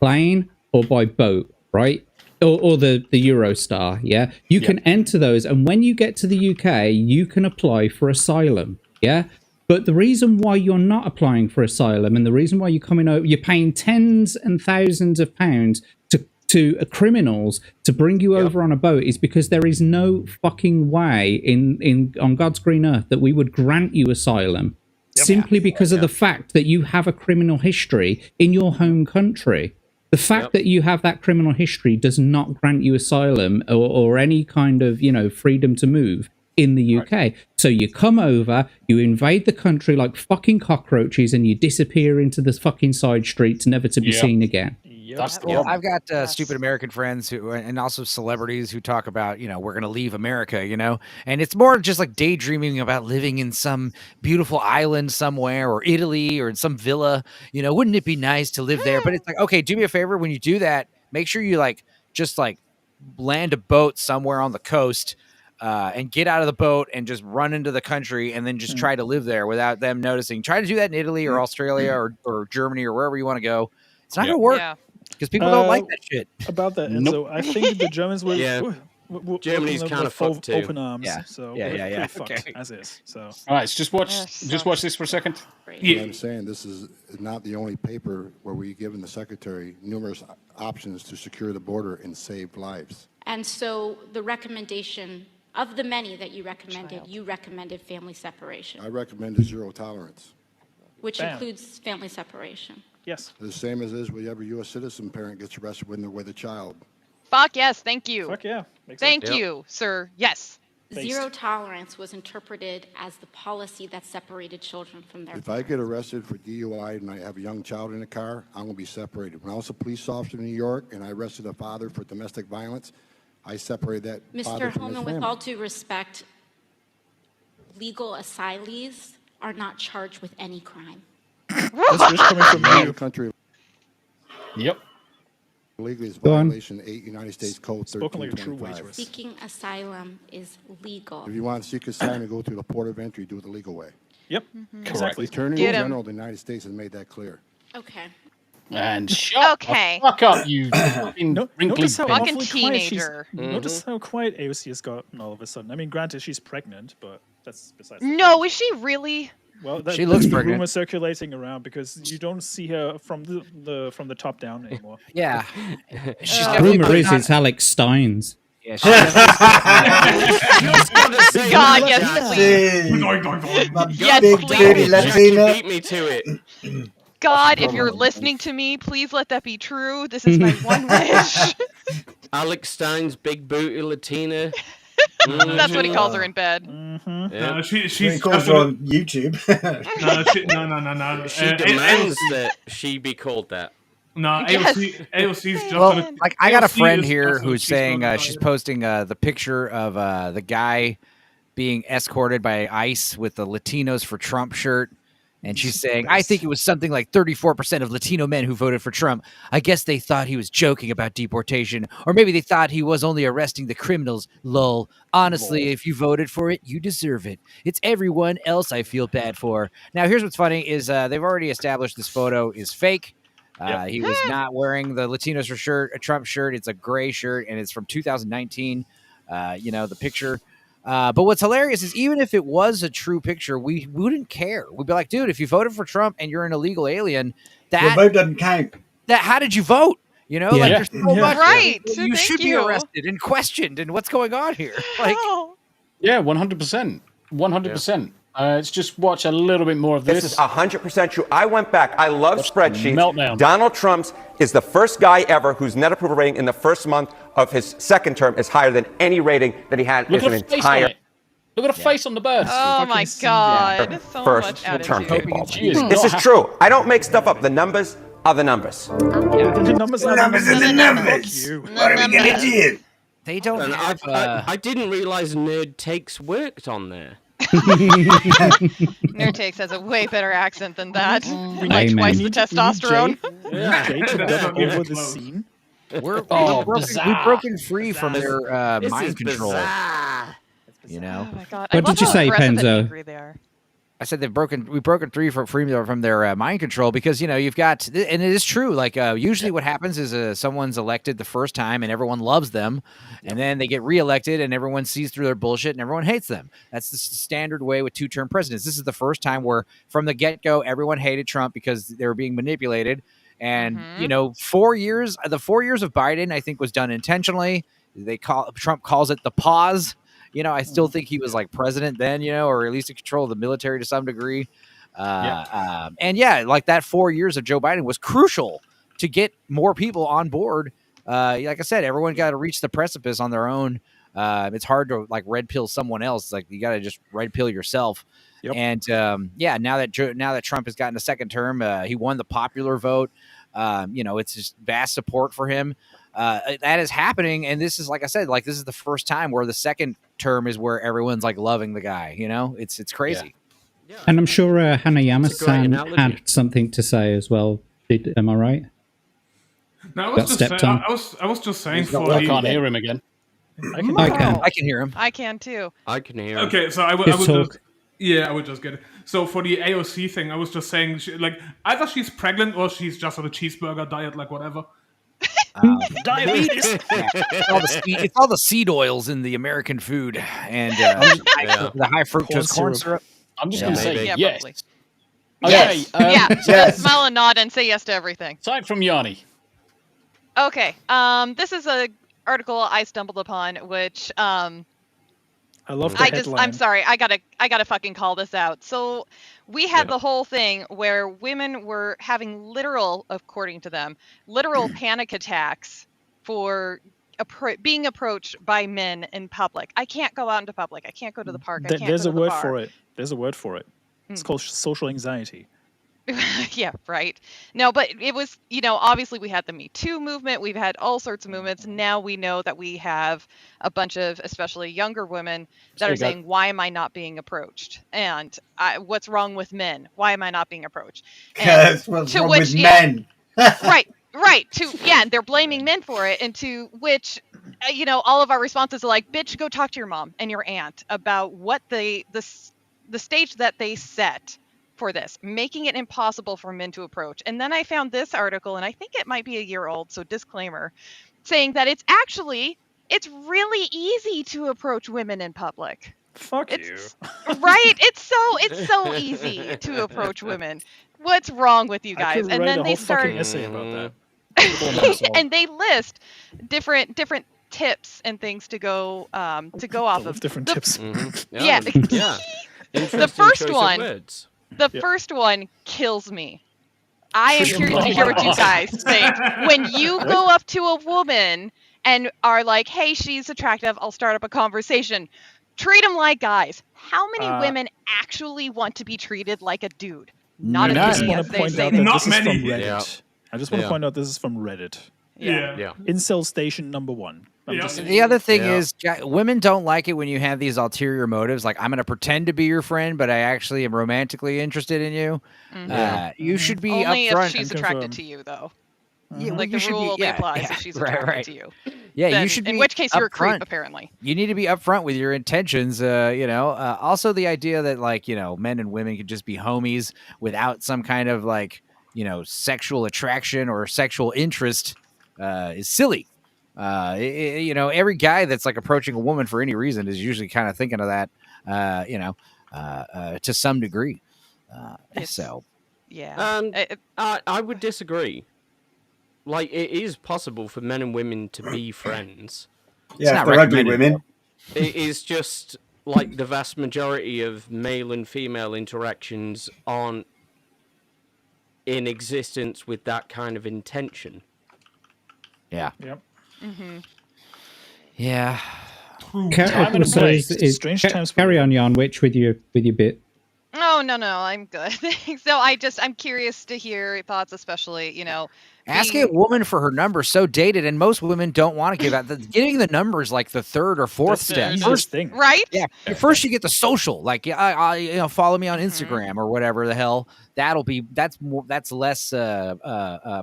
plane or by boat, right? Or the Eurostar, yeah? You can enter those, and when you get to the UK, you can apply for asylum, yeah? But the reason why you're not applying for asylum, and the reason why you're coming over, you're paying tens and thousands of pounds to criminals to bring you over on a boat, is because there is no fucking way on God's green earth that we would grant you asylum simply because of the fact that you have a criminal history in your home country. The fact that you have that criminal history does not grant you asylum or any kind of, freedom to move in the UK. So you come over, you invade the country like fucking cockroaches, and you disappear into the fucking side streets, never to be seen again. I've got stupid American friends who, and also celebrities who talk about, we're going to leave America, and it's more just like daydreaming about living in some beautiful island somewhere, or Italy, or in some villa. Wouldn't it be nice to live there? But it's like, okay, do me a favor, when you do that, make sure you just land a boat somewhere on the coast, and get out of the boat and just run into the country, and then just try to live there without them noticing. Try to do that in Italy or Australia or Germany or wherever you want to go. It's not going to work. Because people don't like that shit. About that, and so I think the Germans were Germany's kind of fucked too. Open arms. Yeah. So Yeah. fucked as is. So all right, let's just watch this for a second. What I'm saying, this is not the only paper where we've given the secretary numerous options to secure the border and save lives. And so the recommendation of the many that you recommended family separation. I recommended zero tolerance. Which includes family separation. Yes. The same as is whenever a U.S. citizen parent gets arrested when they're with a child. Fuck yes, thank you. Fuck yeah. Thank you, sir. Yes. Zero tolerance was interpreted as the policy that separated children from their If I get arrested for DUI and I have a young child in the car, I'm going to be separated. When I was a police officer in New York and I arrested a father for domestic violence, I separated that father Mr. from his Holman, family. with all due respect, legal asylees are not charged with any crime. That's just coming from you. Country. Yep. Legally is violation 8 United States Code Spoken like a true 1325. Seeking asylum is legal. If you want to seek asylum and go through the port of entry, do it the legal way. Yep. The Attorney General of the United States has made that clear. Okay. And shut the fuck up, you fucking Notice how fucking awfully quiet she's- teenager. Notice how quiet AOC has gotten all of a sudden. I mean, granted, she's pregnant, but that's besides. No, is she really? Well, She looks that's the pregnant. rumor circulating around because you don't see her from the top down anymore. Yeah. She's definitely Rumor is not- it's Alex Steins. Yeah, God, yes, please. Yes, Big please. dirty Latina. Beat me to it. God, if you're listening to me, please let that be true. This is my one wish. Alex Stein's big booty Latina. That's what he calls her in bed. No, she's He calls her on YouTube. No. She demands that she be called that. No, Yes. AOC's just Well, gonna, I got a AOC friend is here just- who's she's saying gonna- she's posting the picture of the guy being escorted by ICE with the Latinos for Trump shirt. And she's saying, I think it was something like 34% of Latino men who voted for Trump. I guess they thought he was joking about deportation, or maybe they thought he was only arresting the criminals. Lol. Honestly, if you voted for it, you deserve it. It's everyone else I feel bad for. Now, here's what's funny is they've already established this photo is fake. He was not wearing the Latinos shirt, a Trump shirt. It's a gray shirt, and it's from 2019. The picture. But what's hilarious is even if it was a true picture, we wouldn't care. We'd be like, dude, if you voted for Trump and you're an illegal alien, your vote doesn't count. How did you vote? There's so much. Right. You should be arrested and questioned. And what's going on here? Like, yeah, 100%. 100%. Let's just watch a little bit more of this. This is 100% true. I went back. I love spreadsheets. Meltdown. Donald Trump's is the first guy ever whose net approval rating in the first month of his second term is higher than any rating that he had Look in at an the face entire on it. Look at the face on the bird. Oh my God. So first much term attitude. capable. This is true. I don't make stuff up. The numbers are the numbers. The numbers are the numbers. What are we gonna do? They don't And have, I didn't realize Nerd Takes worked on there. Nerd Takes has a way better accent than that. Like twice the testosterone. Over the scene. We've broken free from their mind control. Oh my God. What did you say, Penzo? I said we've broken free from their mind control because you've got, and it is true. Like usually what happens is someone's elected the first time and everyone loves them, and then they get reelected and everyone sees through their bullshit and everyone hates them. That's the standard way with two-term presidents. This is the first time where from the get-go everyone hated Trump because they were being manipulated. And 4 years, the 4 years of Biden, I think was done intentionally. Trump calls it the pause. I still think he was like president then, or at least in control of the military to some degree. Like that 4 years of Joe Biden was crucial to get more people on board. Like I said, everyone got to reach the precipice on their own. It's hard to like red pill someone else. Like you got to just red pill yourself. Yep. And now that Trump has gotten a second term, he won the popular vote. It's just vast support for him. That is happening, and this is, like I said, like this is the first time where the second term is where everyone's like loving the guy. It's crazy. Yeah. And I'm sure Hanayama-san had something to say as well. Am I right? No, I was just saying. I can't hear him again. I can hear him. I can too. I can hear him. Okay, so I would just get it. So for the AOC thing, I was just saying, either she's pregnant or she's just on a cheeseburger diet, like whatever. Diabetes. It's all the seed oils in the American food and the high fructose corn syrup. I'm just going to say yes. Probably. Okay. Yes. Smile and nod and say yes to everything. Aside from Yanni. Okay. This is a article I stumbled upon, which I love the headline. I'm sorry. I gotta fucking call this out. So we had the whole thing where women were having according to them, literal panic attacks for being approached by men in public. I can't go out into public. I can't go to the park. I can't There's go a to the word bar. for it. There's a word for it. It's called social anxiety. Yeah, right. No, but it was, obviously we had the Me Too movement. We've had all sorts of movements. Now we know that we have a bunch of, especially younger women that are saying, why am I not being approached? And what's wrong with men? Why am I not being approached? What's wrong with men? Right. And they're blaming men for it. And to which, all of our responses are like, bitch, go talk to your mom and your aunt about what the stage that they set for this, making it impossible for men to approach. And then I found this article, and I think it might be a year old, so disclaimer, saying that it's really easy to approach women in public. Fuck you. Right? It's so easy to approach women. What's wrong with you guys? And then they start essay about that. And they list different tips and things to go off of. Different tips. Mm-hmm. Yeah. The first one. The first one kills me. I am curious to hear what you guys think. When you go up to a woman and are like, hey, she's attractive, I'll start up a conversation. Treat them like guys. How many women actually want to be treated like a dude? Not as many as they say. Not many. I just want to point out this is from Reddit. Yeah. Incel Station number 1. The other thing is, women don't like it when you have these ulterior motives. Like, I'm going to pretend to be your friend, but I actually am romantically interested in you. You should be only upfront. if she's attracted to you, though. Yeah, like the rule only applies if she's attracted to you. Yeah, then, you should be. In which case, you're a creep, upfront. apparently. You need to be upfront with your intentions. Also the idea that men and women could just be homies without some kind of sexual attraction or sexual interest is silly. Every guy that's approaching a woman for any reason is usually kind of thinking of that, to some degree. Yeah. I would disagree. Like, it is possible for men and women to be friends. Yeah, if they're ugly women. It is just like the vast majority of male and female interactions aren't in existence with that kind of intention. Yeah. Yep. Mm-hmm. Yeah. Carry on, Jan, which with your bit. Oh, no, I'm good. So I'm curious to hear your thoughts, especially, asking a woman for her number is so dated, and most women don't want to give out. Getting the number is like the third or fourth step. First thing, right? Yeah. First, you get the social, follow me on Instagram or whatever the hell. That's less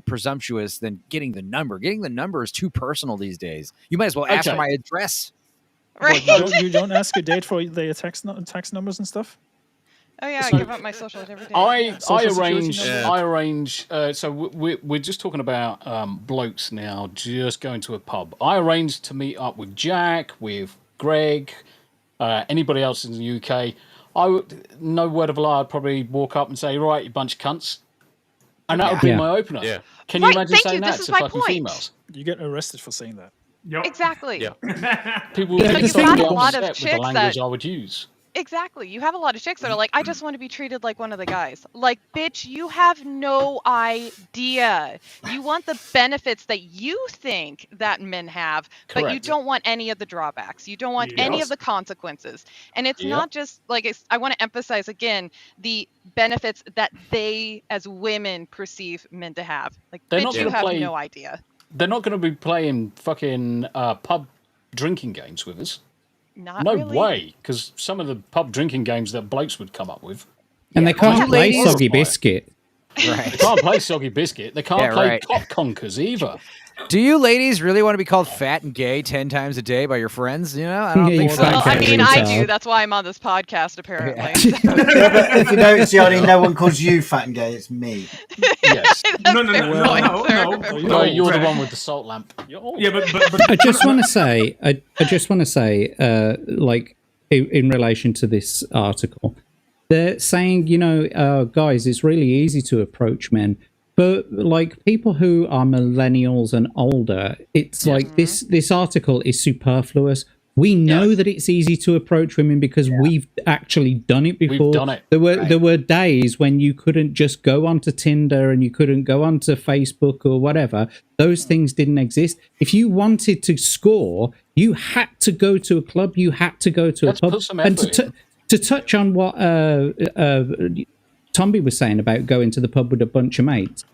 presumptuous than getting the number. Getting the number is too personal these days. You might as well ask for my address. Right? You don't ask a date for the text numbers and stuff. Oh yeah, I give up my social every day. I arrange. So we're just talking about blokes now. Just going to a pub. I arrange to meet up with Jack, with Greg, anybody else in the UK. No word of a lie. I'd probably walk up and say, "Right, you bunch of cunts," and that would be my opener. Yeah. Can you imagine saying that to fucking females? You get arrested for saying that. Yep. Exactly. Yeah. People would be got a lot upset of with the chicks language I would use. Exactly. You have a lot of chicks that are like, I just want to be treated like one of the guys. Like, bitch, you have no idea. You want the benefits that you think that men have, but you don't want any of the drawbacks. You don't want any of the consequences. And it's not just I want to emphasize again the benefits that they as women perceive men to have. Like, bitch, you have no idea. They're not going to be playing fucking pub drinking games with us. Not no really. way, because some of the pub drinking games that blokes would come up with. And they can't play Soggy Biscuit. Right. They can't play Soggy Biscuit. They can't play Cop Conkers either. Do you ladies really want to be called fat and gay 10 times a day by your friends? I don't think so. Well, I mean, I do. That's why I'm on this podcast, apparently. But if you notice, Yanni, no one calls you fat and gay. It's me. Yes. No. You're the one with the salt lamp. Yeah, but I just want to say, in relation to this article, they're saying, guys, it's really easy to approach men. But people who are millennials and older, it's like this article is superfluous. We know that it's easy to approach women because we've actually done it before. We've done it. There were days when you couldn't just go onto Tinder and you couldn't go onto Facebook or whatever. Those things didn't exist. If you wanted to score, you had to go to a club. You had to go to a pub. And to touch on what Tomby was saying about going to the pub with a bunch of mates.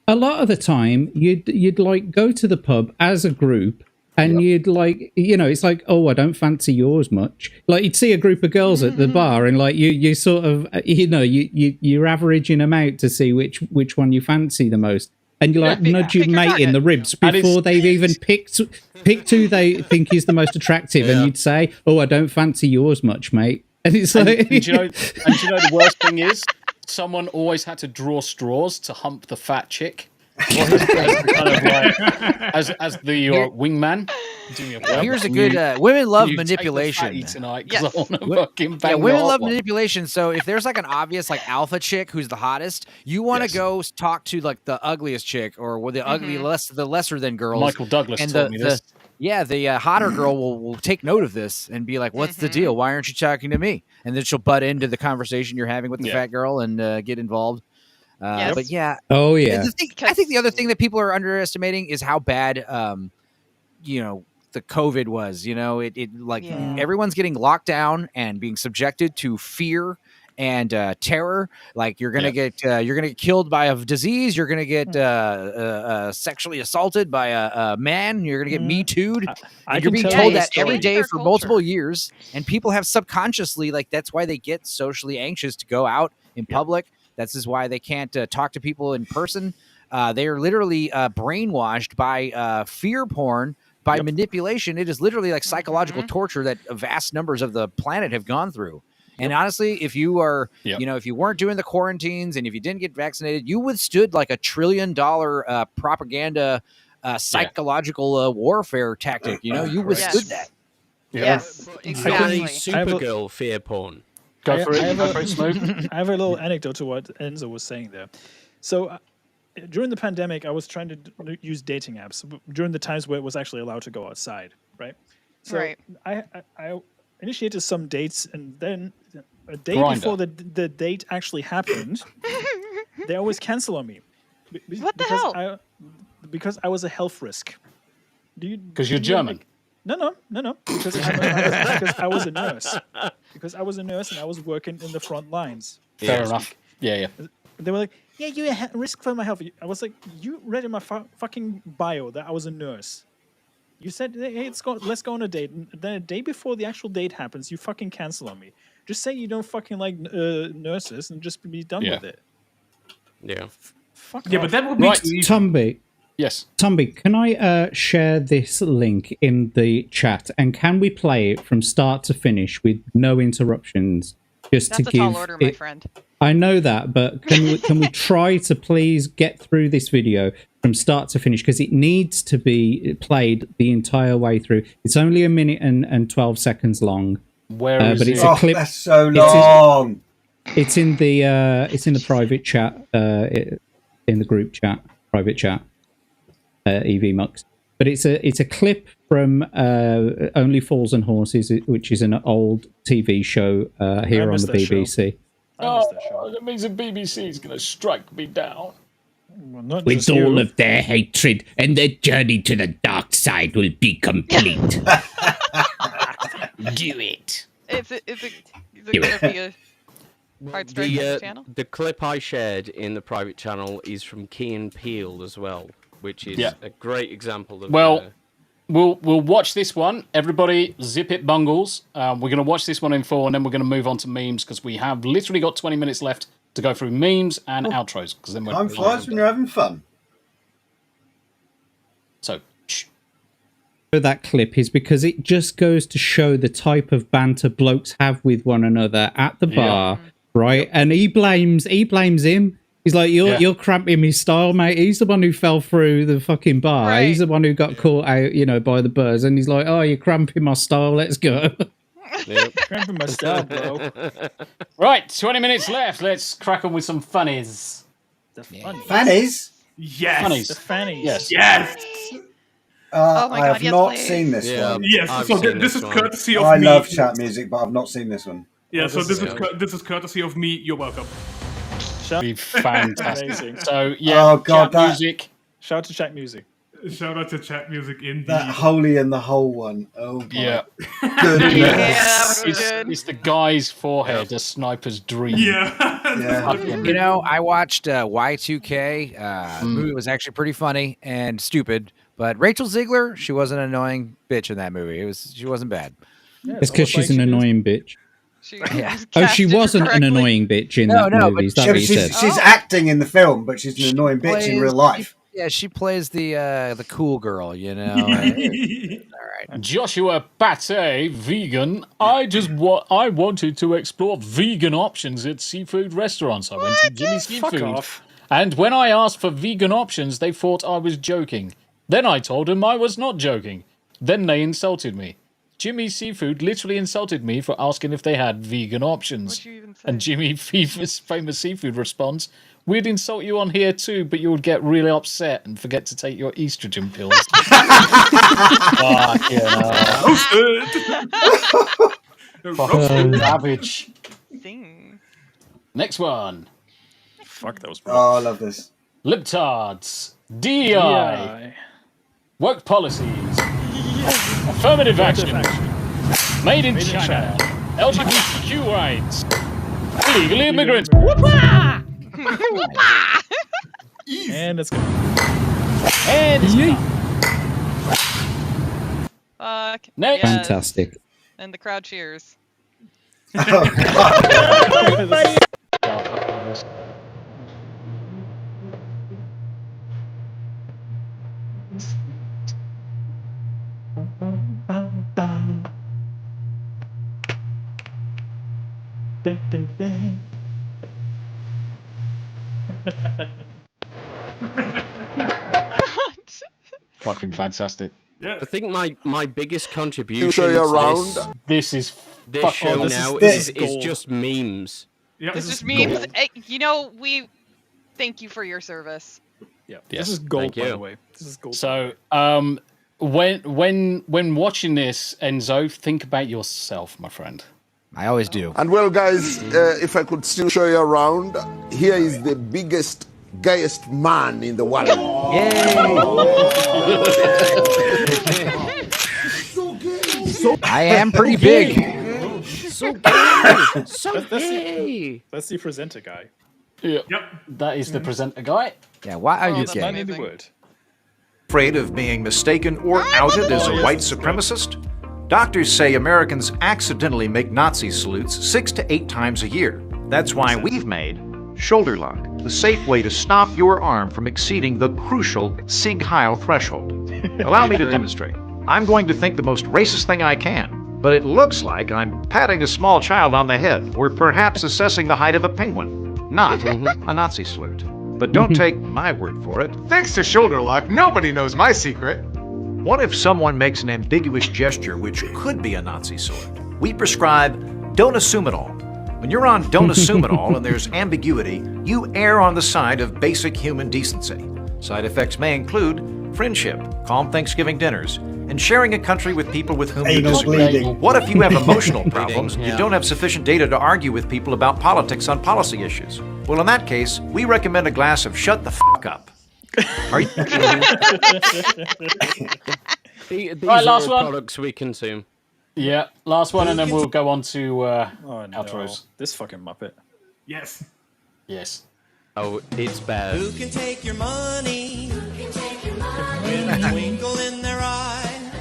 A lot of the time, you'd go to the pub as a group, and you'd it's like, oh, I don't fancy yours much. Like, you'd see a group of girls at the bar, and you sort of you're avraging them out to see which one you fancy the most, and you nudge your mate in the ribs before they've even picked who they think is the most attractive, and you'd say, oh, I don't fancy yours much, mate. And it's like, and do you know the worst thing is, someone always had to draw straws to hump the fat chick. As the wingman. Here's a good women love manipulation. Tonight, I fucking women love manipulation. So if there's an obvious alpha chick who's the hottest, you want to go talk to the ugliest chick or the ugly the lesser than girls. Michael Douglas told me this. The hotter girl will take note of this and be like, what's the deal? Why aren't you talking to me? And then she'll butt into the conversation you're having with the fat girl and get involved. But yeah. Oh, yeah. I think the other thing that people are underestimating is how bad, the COVID was. Everyone's getting locked down and being subjected to fear and terror. Like you're gonna get killed by a disease. You're gonna get sexually assaulted by a man. You're gonna get Me Too'd. And you're being told that every day for multiple years. And people have subconsciously, like, that's why they get socially anxious to go out in public. That's is why they can't talk to people in person. They are literally brainwashed by fear porn, by manipulation. It is literally like psychological torture that vast numbers of the planet have gone through. And honestly, if you are, if you weren't doing the quarantines and if you didn't get vaccinated, you withstood like $1 trillion propaganda, psychological warfare tactic. You withstood that. Yes, exactly. Supergirl fear porn. I have a little anecdote to what Enzo was saying there. So during the pandemic, I was trying to use dating apps during the times where it was actually allowed to go outside, right? So I initiated some dates, and then a day before the date actually happened, they always cancel on me. What the hell? Because I was a health risk. Because you're German. No. Because I was a nurse. Because I was a nurse and I was working in the front lines. Fair enough. Yeah. They were like, "Yeah, you're at risk for my health." I was like, "You read in my fucking bio that I was a nurse. You said, hey, let's go on a date. And then a day before the actual date happens, you fucking cancel on me. Just say you don't fucking like nurses and just be done with it." Yeah. Fuck off. but that would be Tumby. Yes. Tumby, can I share this link in the chat, and can we play it from start to finish with no interruptions? Just That's to a give tall order, my friend. I know that, but can we try to please get through this video from start to finish, because it needs to be played the entire way through. It's only 1 minute and 12 seconds long. Where is but it's it? a clip. That's so long. It's in the private chat, in the group chat, private chat, EV Mux. But it's a clip from Only Fools and Horses, which is an old TV show here on the BBC. That means the BBC is going to strike me down. Well, with all of their hatred, and their journey to the dark side will be complete. Do it. Is it going to be a hard strike on the channel? The clip I shared in the private channel is from Key and Peele as well, which is a great example of... We'll watch this one. Everybody, zip it bungles. We're going to watch this one in full, and then we're going to move on to memes, because we have literally got 20 minutes left to go through memes and outros. Because then time flies when you're having fun. So, that clip is because it just goes to show the type of banter blokes have with one another at the bar, right? And he blames him. He's like, you're cramping his style, mate. He's the one who fell through the fucking bar. Right. He's the one who got caught out, by the birds. And he's like, oh, you're cramping my style. Let's go. Cramping my style, bro. Right, 20 minutes left. Let's crack on with some funnies. The funnies? Fannies? Yes. Funnies. The fannies. Yes. Yes. Oh my I God, have yes, not please. seen this one. Yes, so this is courtesy of me. I love chat music, but I've not seen this one. Yeah, so this is courtesy of me. You're welcome. Be fantastic. Amazing. So chat music. Shout out to chat music. Shout out to chat music in that Holy in the Hole one. Oh my goodness. It's the guy's forehead, the sniper's dream. Yeah. I watched Y2K. The movie was actually pretty funny and stupid, but Rachel Ziegler, she wasn't an annoying bitch in that movie. She wasn't bad. It's because she's an annoying bitch. She wasn't an annoying bitch in that movie. She's acting in the film, but she's an annoying bitch in real life. She plays the cool girl, All right. Joshua Pate, vegan. I wanted to explore vegan options at seafood restaurants. I went to Jimmy Seafood. Fuck off. And when I asked for vegan options, they thought I was joking. Then I told them I was not joking. Then they insulted me. Jimmy Seafood literally insulted me for asking if they had vegan options. What'd you even say? And Jimmy Famous Seafood responds, "We'd insult you on here too, but you would get really upset and forget to take your estrogen pills." Fucking savage. Next one. Fuck, that was Oh, I love this. Libtards. DEI. Work policies. Affirmative action. Made in China. LGBTQ rights. Illegal immigrants. Whoopah! And it's And it's gone. Fuck. Next. Yes. Fantastic. And the crowd cheers. Fucking fantastic. I think my biggest contribution show you to around? This is this fuck- show oh, this now is is just memes. Yep. This is memes. You know, we thank you for your service. Yeah, Yes, this is gold, thank by you. the way. This is gold. So, when watching this, Enzo, think about yourself, my friend. I always do. And well, guys, if I could still show you around, here is the biggest, gayest man in the world. I am pretty big. So gay. So gay. That's the presenter guy. Yep. That is the presenter guy. Yeah, why are you that's gay? Not in the amazing. word. Afraid of being mistaken or outed as a white supremacist? Doctors say Americans accidentally make Nazi salutes 6 to 8 times a year. That's why we've made Shoulder Lock, the safe way to stop your arm from exceeding the crucial Sieg Heil threshold. Allow me to demonstrate. I'm going to think the most racist thing I can, but it looks like I'm patting a small child on the head or perhaps assessing the height of a penguin, not a Nazi salute. But don't take my word for it. Thanks to Shoulder Lock, nobody knows my secret. What if someone makes an ambiguous gesture which could be a Nazi salute? We prescribe don't assume it all. When you're on don't assume it all and there's ambiguity, you err on the side of basic human decency. Side effects may include friendship, calm Thanksgiving dinners, and sharing a country with people with whom you Anal disagree. bleeding. What if you have emotional problems and you yeah. don't have sufficient data to argue with people about politics on policy issues? Well, in that case, we recommend a glass of shut the fuck up. Are you? These Right, are last all one. products we consume. Yeah, last one, and then we'll go on to Oh no, outros. this fucking muppet. Yes. Yes. Oh, it's bad. Who can take your money? With a twinkle in their eye.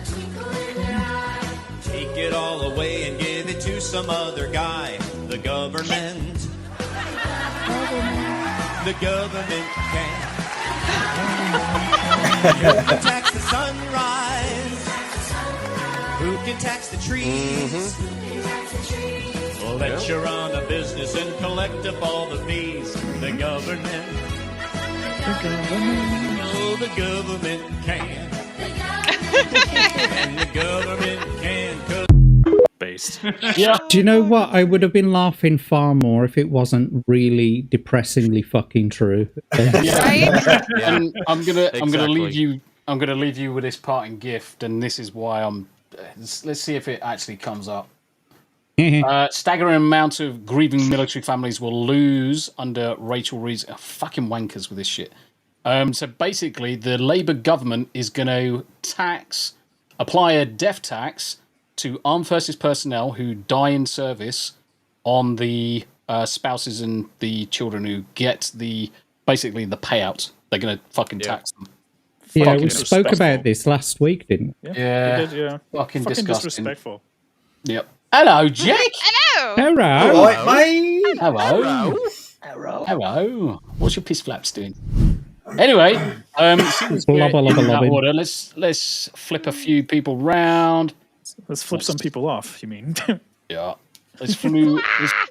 Take it all away and give it to some other guy. The government. The government can. Who can tax the sunrise? Who can tax the trees? Well, let you run a business and collect up all the fees. The government. Oh, the government can. And the government can. Based. Yeah. Do you know what? I would have been laughing far more if it wasn't really depressingly fucking true. Right? And I'm gonna leave Exactly. you with this parting gift, and this is why I'm. Let's see if it actually comes up. Staggering amount of grieving military families will lose under Rachel Reed's fucking wankers with this shit. So basically, the Labour government is going to apply a death tax to armed forces personnel who die in service on the spouses and the children who get basically the payout. They're going to fucking tax them. Yeah, Fucking we spoke disrespectful. about this last week, didn't we? Yeah, We did, yeah. fucking disgusting. disrespectful. Yep. Hello, Jake. Hello. Hello. All right, mate. Hello. Hello. What's your piss flaps doing? Anyway, since we're Blubber, in blubber, that blubbing. order, let's flip a few people round. Let's flip some people off, you mean? Yeah. Let's do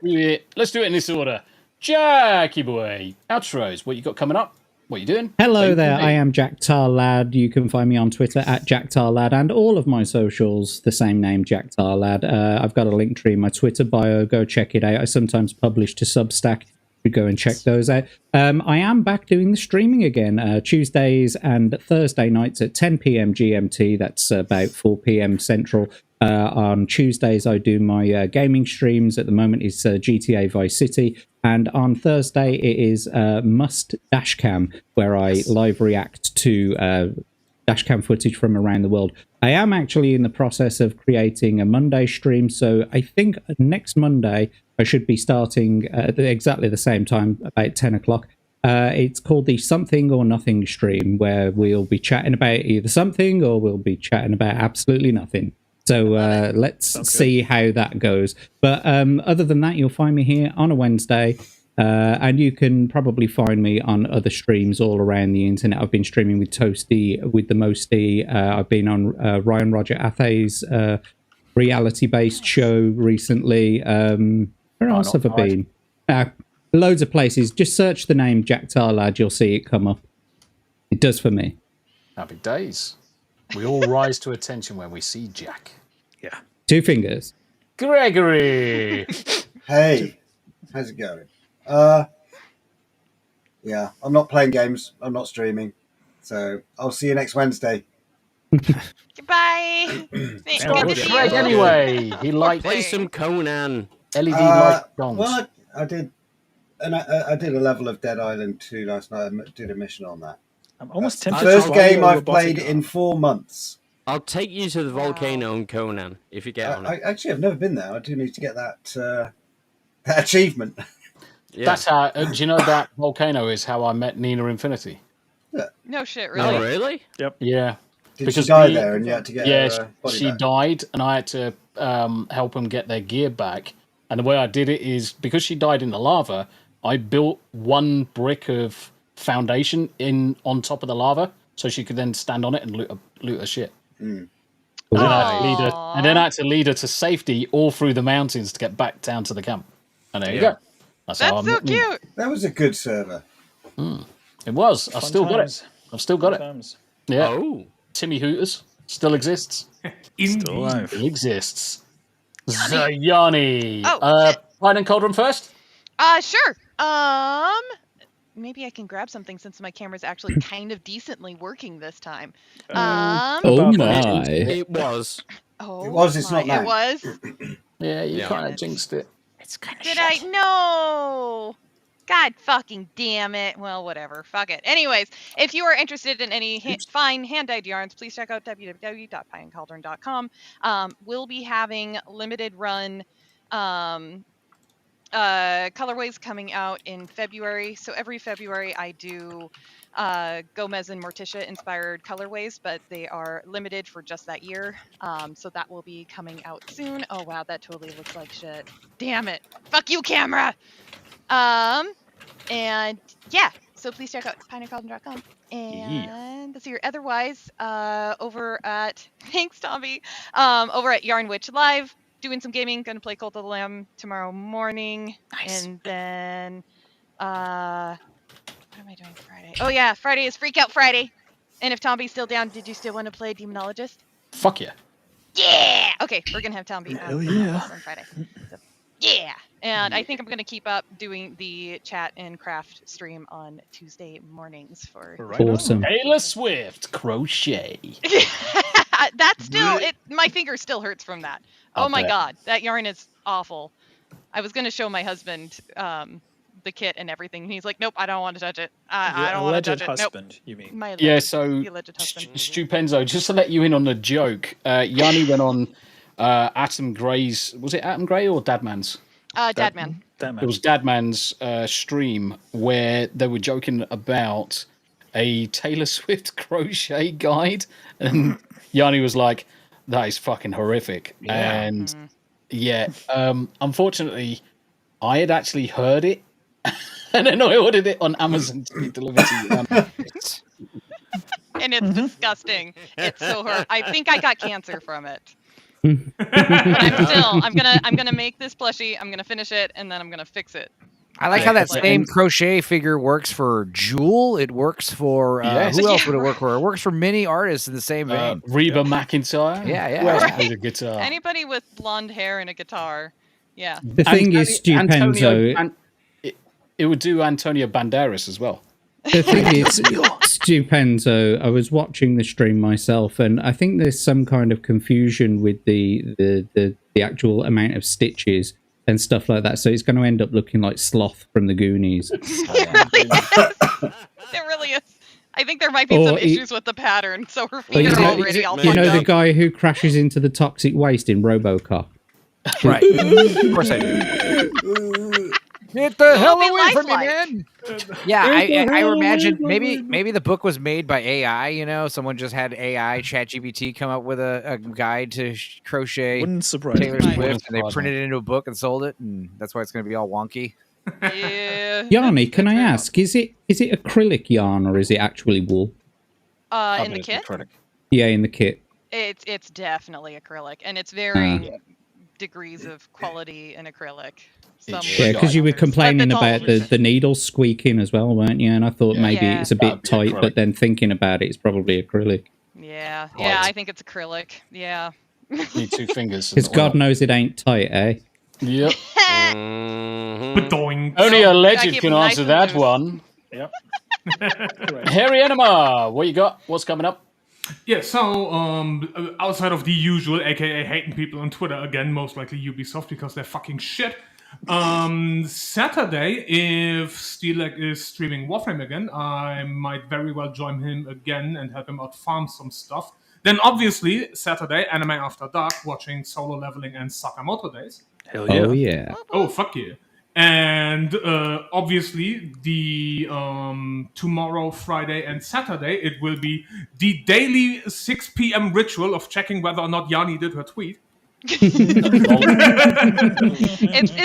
it in this order. Jackie boy, outros. What you got coming up? What you doing? Hello there, I am Jack Tarlad. You can find me on Twitter at Jack Tarlad and all of my socials, the same name, Jack Tarlad. I've got a link tree in my Twitter bio. Go check it out. I sometimes publish to Substack. You go and check those out. I am back doing the streaming again, Tuesdays and Thursday nights at 10 p.m. GMT. That's about 4 p.m. Central. On Tuesdays, I do my gaming streams. At the moment, it's GTA Vice City. And on Thursday, it is Must Dashcam, where I live react to dashcam footage from around the world. I am actually in the process of creating a Monday stream, so I think next Monday I should be starting at exactly the same time, about 10 o'clock. It's called the Something or Nothing stream, where we'll be chatting about either something or we'll be chatting about absolutely nothing. So let's see how that goes. But other than that, you'll find me here on a Wednesday. And you can probably find me on other streams all around the internet. I've been streaming with Toasty, with the Mosty. I've been on Ryan Roger Athey's reality-based show recently. Where else have I been? Loads of places. Just search the name Jack Tar Lad. You'll see it come up. It does for me. Happy days. We all rise to attention when we see Jack. Yeah. 2 fingers. Gregory! Hey, how's it going? Yeah, I'm not playing games. I'm not streaming. So I'll see you next Wednesday. Goodbye. Thanks. Good to see you. Anyway, he liked play some Conan. LED light dongs. Well, I did, and I did a level of Dead Island 2 last night. I did a mission on that. I'm almost tempted. First game I've played in 4 months. I'll take you to the volcano in Conan if you get on it. Actually, I've never been there. I do need to get that achievement. Yeah. That's how. Do you know that volcano is how I met Nina Infinity? No shit, really? Oh, really? Yep. Yeah. Did she die there and you had to get her body she back? died, and I had to help them get their gear back. And the way I did it is, because she died in the lava, I built 1 brick of foundation on top of the lava, so she could then stand on it and loot her shit. Mm. And then I had to lead her to safety all through the mountains to get back down to the camp. And there you go. That's how so cute. That was a good server. It was. I've still got it. I've still got it. Times. Yeah. Oh. Timmy Hooters still exists. Still alive. Still exists. Yanni. Oh, Pine and Cauldron first? Sure. Maybe I can grab something since my camera's actually kind of decently working this time. Oh my. It was. Oh, It was, it's not now. It was? Yeah, you kind of jinxed it. It's kind of Did I? No! God fucking damn it. Well, whatever. Fuck it. Anyways, if you are interested in any fine hand-dyed yarns, please check out www.pineandcauldron.com. We'll be having limited run colorways coming out in February. So every February I do Gomez and Morticia inspired colorways, but they are limited for just that year. So that will be coming out soon. Oh wow, that totally looks like shit. Damn it. Fuck you, camera. And yeah, so please check out pineandcauldron.com. And let's see here. Otherwise, over at thanks, Tommy. Over at Yarn Witch Live, doing some gaming. Gonna play Cult of the Lamb tomorrow morning. Nice. And then what am I doing Friday? Oh yeah, Friday is Freak Out Friday. And if Tomby's still down, did you still want to play Demonologist? Fuck yeah. Yeah. Okay, we're gonna have Tomby Hell yeah. on Friday. So, yeah. And I think I'm going to keep up doing the chat and craft stream on Tuesday mornings for Awesome. Taylor Swift crochet. That still my finger still hurts from that. Oh my god, that yarn is awful. I was going to show my husband the kit and everything, and he's like, "Nope, I don't want to touch it. I don't want to touch it." Husband, nope. You mean? My alleged husband. Stupenzo, just to let you in on the joke, Yanni went on Adam Gray's, was it Adam Gray or Dadman's? Dadman. It was Dadman's stream where they were joking about a Taylor Swift crochet guide, and Yanni was like, "That is fucking horrific." Yeah. And unfortunately, I had actually heard it, and then I ordered it on Amazon to be delivered to you. And it's disgusting. It's so hurt. I think I got cancer from it. But I'm gonna make this plushie. I'm gonna finish it, and then I'm gonna fix it. I like how that same crochet figure works for Jewel. It works for who else would it work for? It works for many artists in the same vein. Reba McEntire. Yeah. The guitar. Anybody with blonde hair and a guitar, yeah. The thing is, Stupenzo. It would do Antonio Banderas as well. The thing is, Stupenzo, I was watching the stream myself, and I think there's some kind of confusion with the actual amount of stitches and stuff like that. So it's going to end up looking like Sloth from the Goonies. It really is. I think there might be some issues with the pattern, so her feet are already all fucked You know up. the guy who crashes into the toxic waste in RoboCop? Right. Of course I do. Get the hell away from me, man! Yeah, I imagine maybe the book was made by AI. You know, someone just had AI ChatGPT come up with a guide to crochet Wouldn't surprise Taylor me. Swift, and they printed it into a book and sold it, and that's why it's going to be all wonky. Yeah. Yarny, can I ask, is it acrylic yarn or is it actually wool? In the kit? Yeah, in the kit. It's definitely acrylic, and it's varying degrees of quality in acrylic. Yeah, because you were complaining about the needles squeaking as well, weren't you? And I thought maybe it's a bit tight, but then thinking about it, it's probably acrylic. Yeah, I think it's acrylic. Yeah. Need 2 fingers. Because God knows it ain't tight, eh? Yep. Doink. Only a legend can answer that one. Yep. Harry Enema, what you got? What's coming up? Yeah, so outside of the usual, aka hating people on Twitter, again, most likely Ubisoft because they're fucking shit. Saturday, if Steelek is streaming Warframe again, I might very well join him again and help him out farm some stuff. Then obviously, Saturday, Anime After Dark, watching Solo Leveling and Sakamoto Days. Hell yeah. Oh, yeah. Oh, fuck yeah. And obviously, the tomorrow, Friday, and Saturday, it will be the daily 6 p.m. ritual of checking whether or not Yanni did her tweet. It's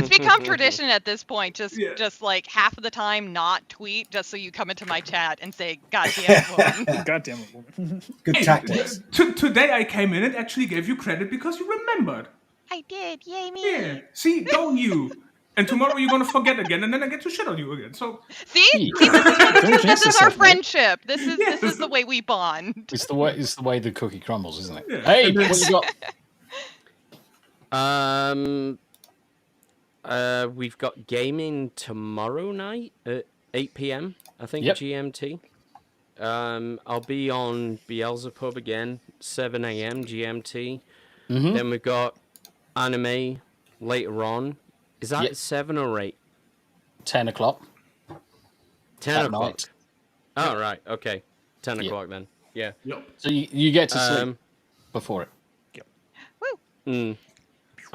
become tradition at this point. Just like half of the time, not tweet, just so you come into my chat and say, "Goddamn woman." Goddamn woman. Good tactics. Today I came in and actually gave you credit because you remembered. I did. Yay me. Yeah. See, don't you? And tomorrow you're gonna forget again, and then I get to shit on you again. So see, this is our friendship. This is the way we bond. It's the way the cookie crumbles, isn't it? Yeah. Hey, what you got? We've got gaming tomorrow night at 8 p.m. I think GMT. I'll be on Beelzebub again, 7 a.m. GMT. Mm-hmm. Then we've got anime later on. Is that 7 or 8? 10 o'clock. 10 o'clock. Oh, right. Okay. 10 o'clock then. Yeah. Yep. So you get to sleep before it.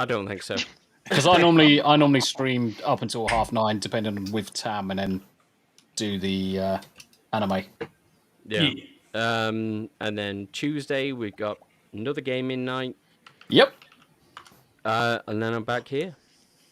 I don't think so. Because I normally stream up until 9:30, depending on with Tam, and then do the anime. Yeah. And then Tuesday we've got another gaming night. Yep. And then I'm back here.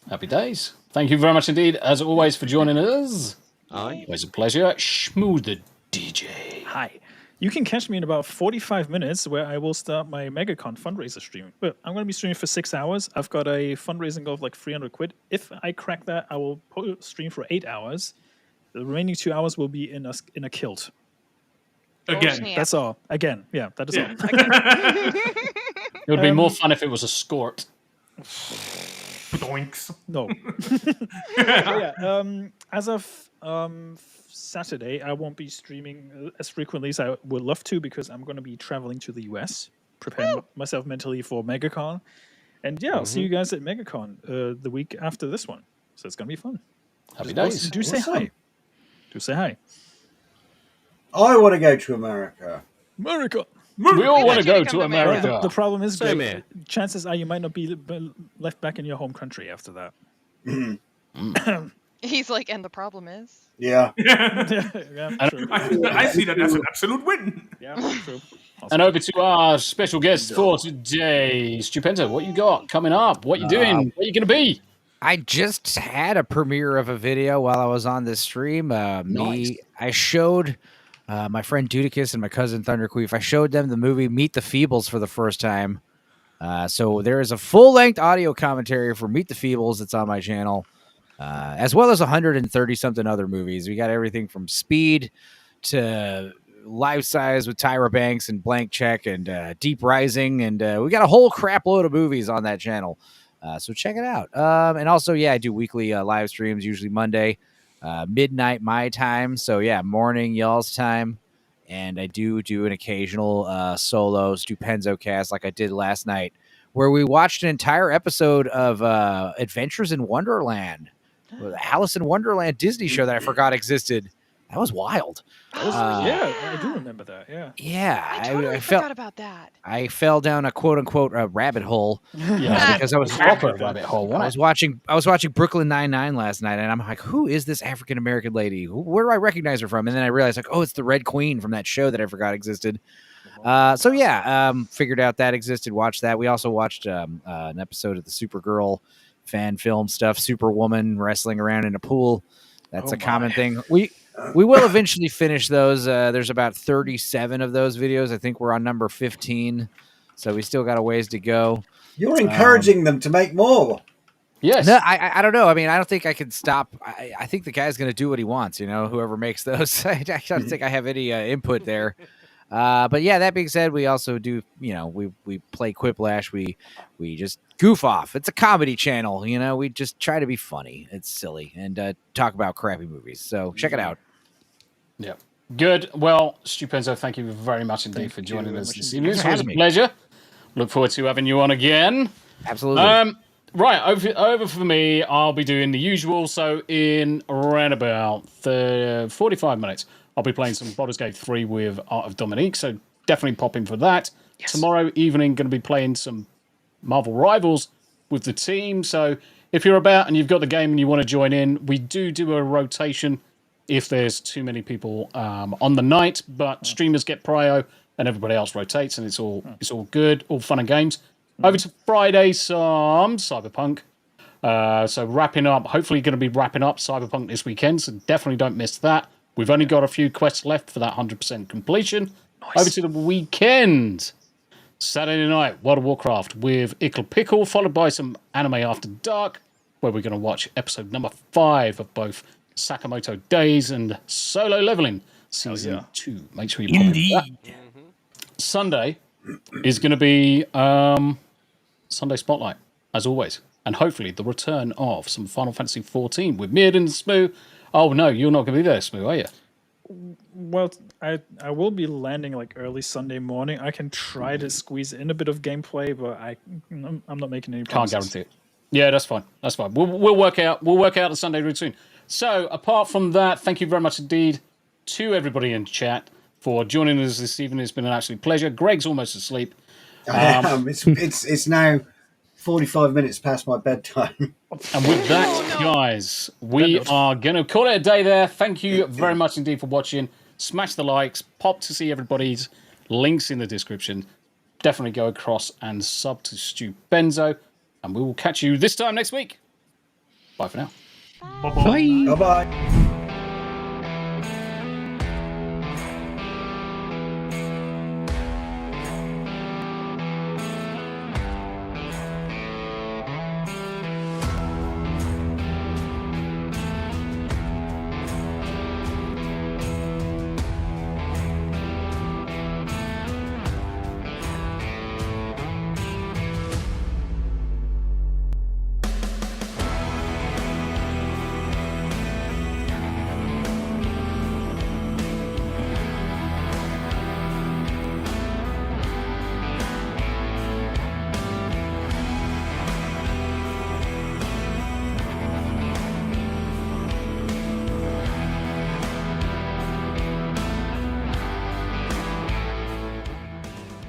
Happy days. Thank you very much indeed, as always, for joining us. Aye. Always a pleasure. Shmoo the DJ. Hi. You can catch me in about 45 minutes where I will start my MegaCon fundraiser stream. But I'm going to be streaming for 6 hours. I've got a fundraising goal of like 300 quid. If I crack that, I will stream for 8 hours. The remaining 2 hours will be in a kilt. Again. That's all. Again. Yeah, that is all. It would be more fun if it was a skort. Doinks. No. As of Saturday, I won't be streaming as frequently as I would love to because I'm going to be traveling to the US, preparing myself mentally for MegaCon. And I'll see you guys at MegaCon the week after this one. So it's going to be fun. Happy days. Do say hi. Do say hi. I want to go to America. America. We all want to go to America. Well, the problem is, Same Greg, here. chances are you might not be left back in your home country after that. He's like, and the problem is. Yeah. True. I see that as an absolute win. Yeah, true. And over to our special guest for today, Stupendo. What you got coming up? What you doing? What you going to be? I just had a premiere of a video while I was on this stream. I showed my friend Dudicus and my cousin Thunderqueef. I showed them the movie Meet the Feebles for the first time. So there is a full-length audio commentary for Meet the Feebles that's on my channel, as well as 130-something other movies. We got everything from Speed to Life Size with Tyra Banks and Blank Check and Deep Rising, and we got a whole crap load of movies on that channel. So check it out. And also, I do weekly live streams, usually Monday, midnight my time. So morning y'all's time. And I do an occasional solo Stupenzo cast like I did last night, where we watched an entire episode of Adventures in Wonderland, the Alice in Wonderland Disney show that I forgot existed. That was wild. Yeah, I do remember that. Yeah. Yeah, I totally forgot about that. I fell down a quote unquote rabbit hole because I was rabbit hole. I was watching Brooklyn Nine-Nine last night, and I'm like, who is this African American lady? Where do I recognize her from? And then I realized, like, oh, it's the Red Queen from that show that I forgot existed. Figured out that existed. Watched that. We also watched an episode of the Supergirl fan film stuff. Superwoman wrestling around in a pool. That's a common thing. We will eventually finish those. There's about 37 of those videos. I think we're on number 15, so we still got a ways to go. You're encouraging them to make more. Yes. No, I don't know. I mean, I don't think I can stop. I think the guy's going to do what he wants. Whoever makes those. I don't think I have any input there. But yeah, that being said, we also do. We play Quiplash. We just goof off. It's a comedy channel. We just try to be funny. It's silly and talk about crappy movies. So check it out. Yeah. Good. Well, Stupenzo, thank you very much indeed for joining us this evening. It was a pleasure. Look forward to having you on again. Absolutely. Right, over for me, I'll be doing the usual. So in around about 45 minutes, I'll be playing some Baldur's Gate 3 with Art of Dominique. So definitely pop in for that. Yes. Tomorrow evening, going to be playing some Marvel Rivals with the team. So if you're about and you've got the game and you want to join in, we do a rotation if there's too many people on the night, but streamers get prio and everybody else rotates, and it's all good, all fun and games. Over to Friday, some Cyberpunk. So wrapping up, hopefully going to be wrapping up Cyberpunk this weekend, so definitely don't miss that. We've only got a few quests left for that 100% completion. Nice. Over to the weekend. Saturday night, World of Warcraft with Ickle Pickle, followed by some Anime After Dark, where we're going to watch episode number 5 of both Sakamoto Days and Solo Leveling Season 2. Make sure you pop in for that. Sunday is going to be Sunday Spotlight, as always. And hopefully the return of some Final Fantasy XIV with Meard and Smoo. Oh, no, you're not going to be there, Smoo, are you? Well, I will be landing like early Sunday morning. I can try to squeeze in a bit of gameplay, but I'm not making any promises. Can't guarantee it. Yeah, that's fine. That's fine. We'll work out the Sunday routine. So, apart from that, thank you very much indeed to everybody in chat for joining us this evening. It's been an absolute pleasure. Greg's almost asleep. It's now 45 minutes past my bedtime. And with that, guys, we are going to call it a day there. Thank you very much indeed for watching. Smash the likes. Pop to see everybody's links in the description. Definitely go across and sub to Stupenzo. And we will catch you this time next week. Bye for now. Bye. Bye-bye.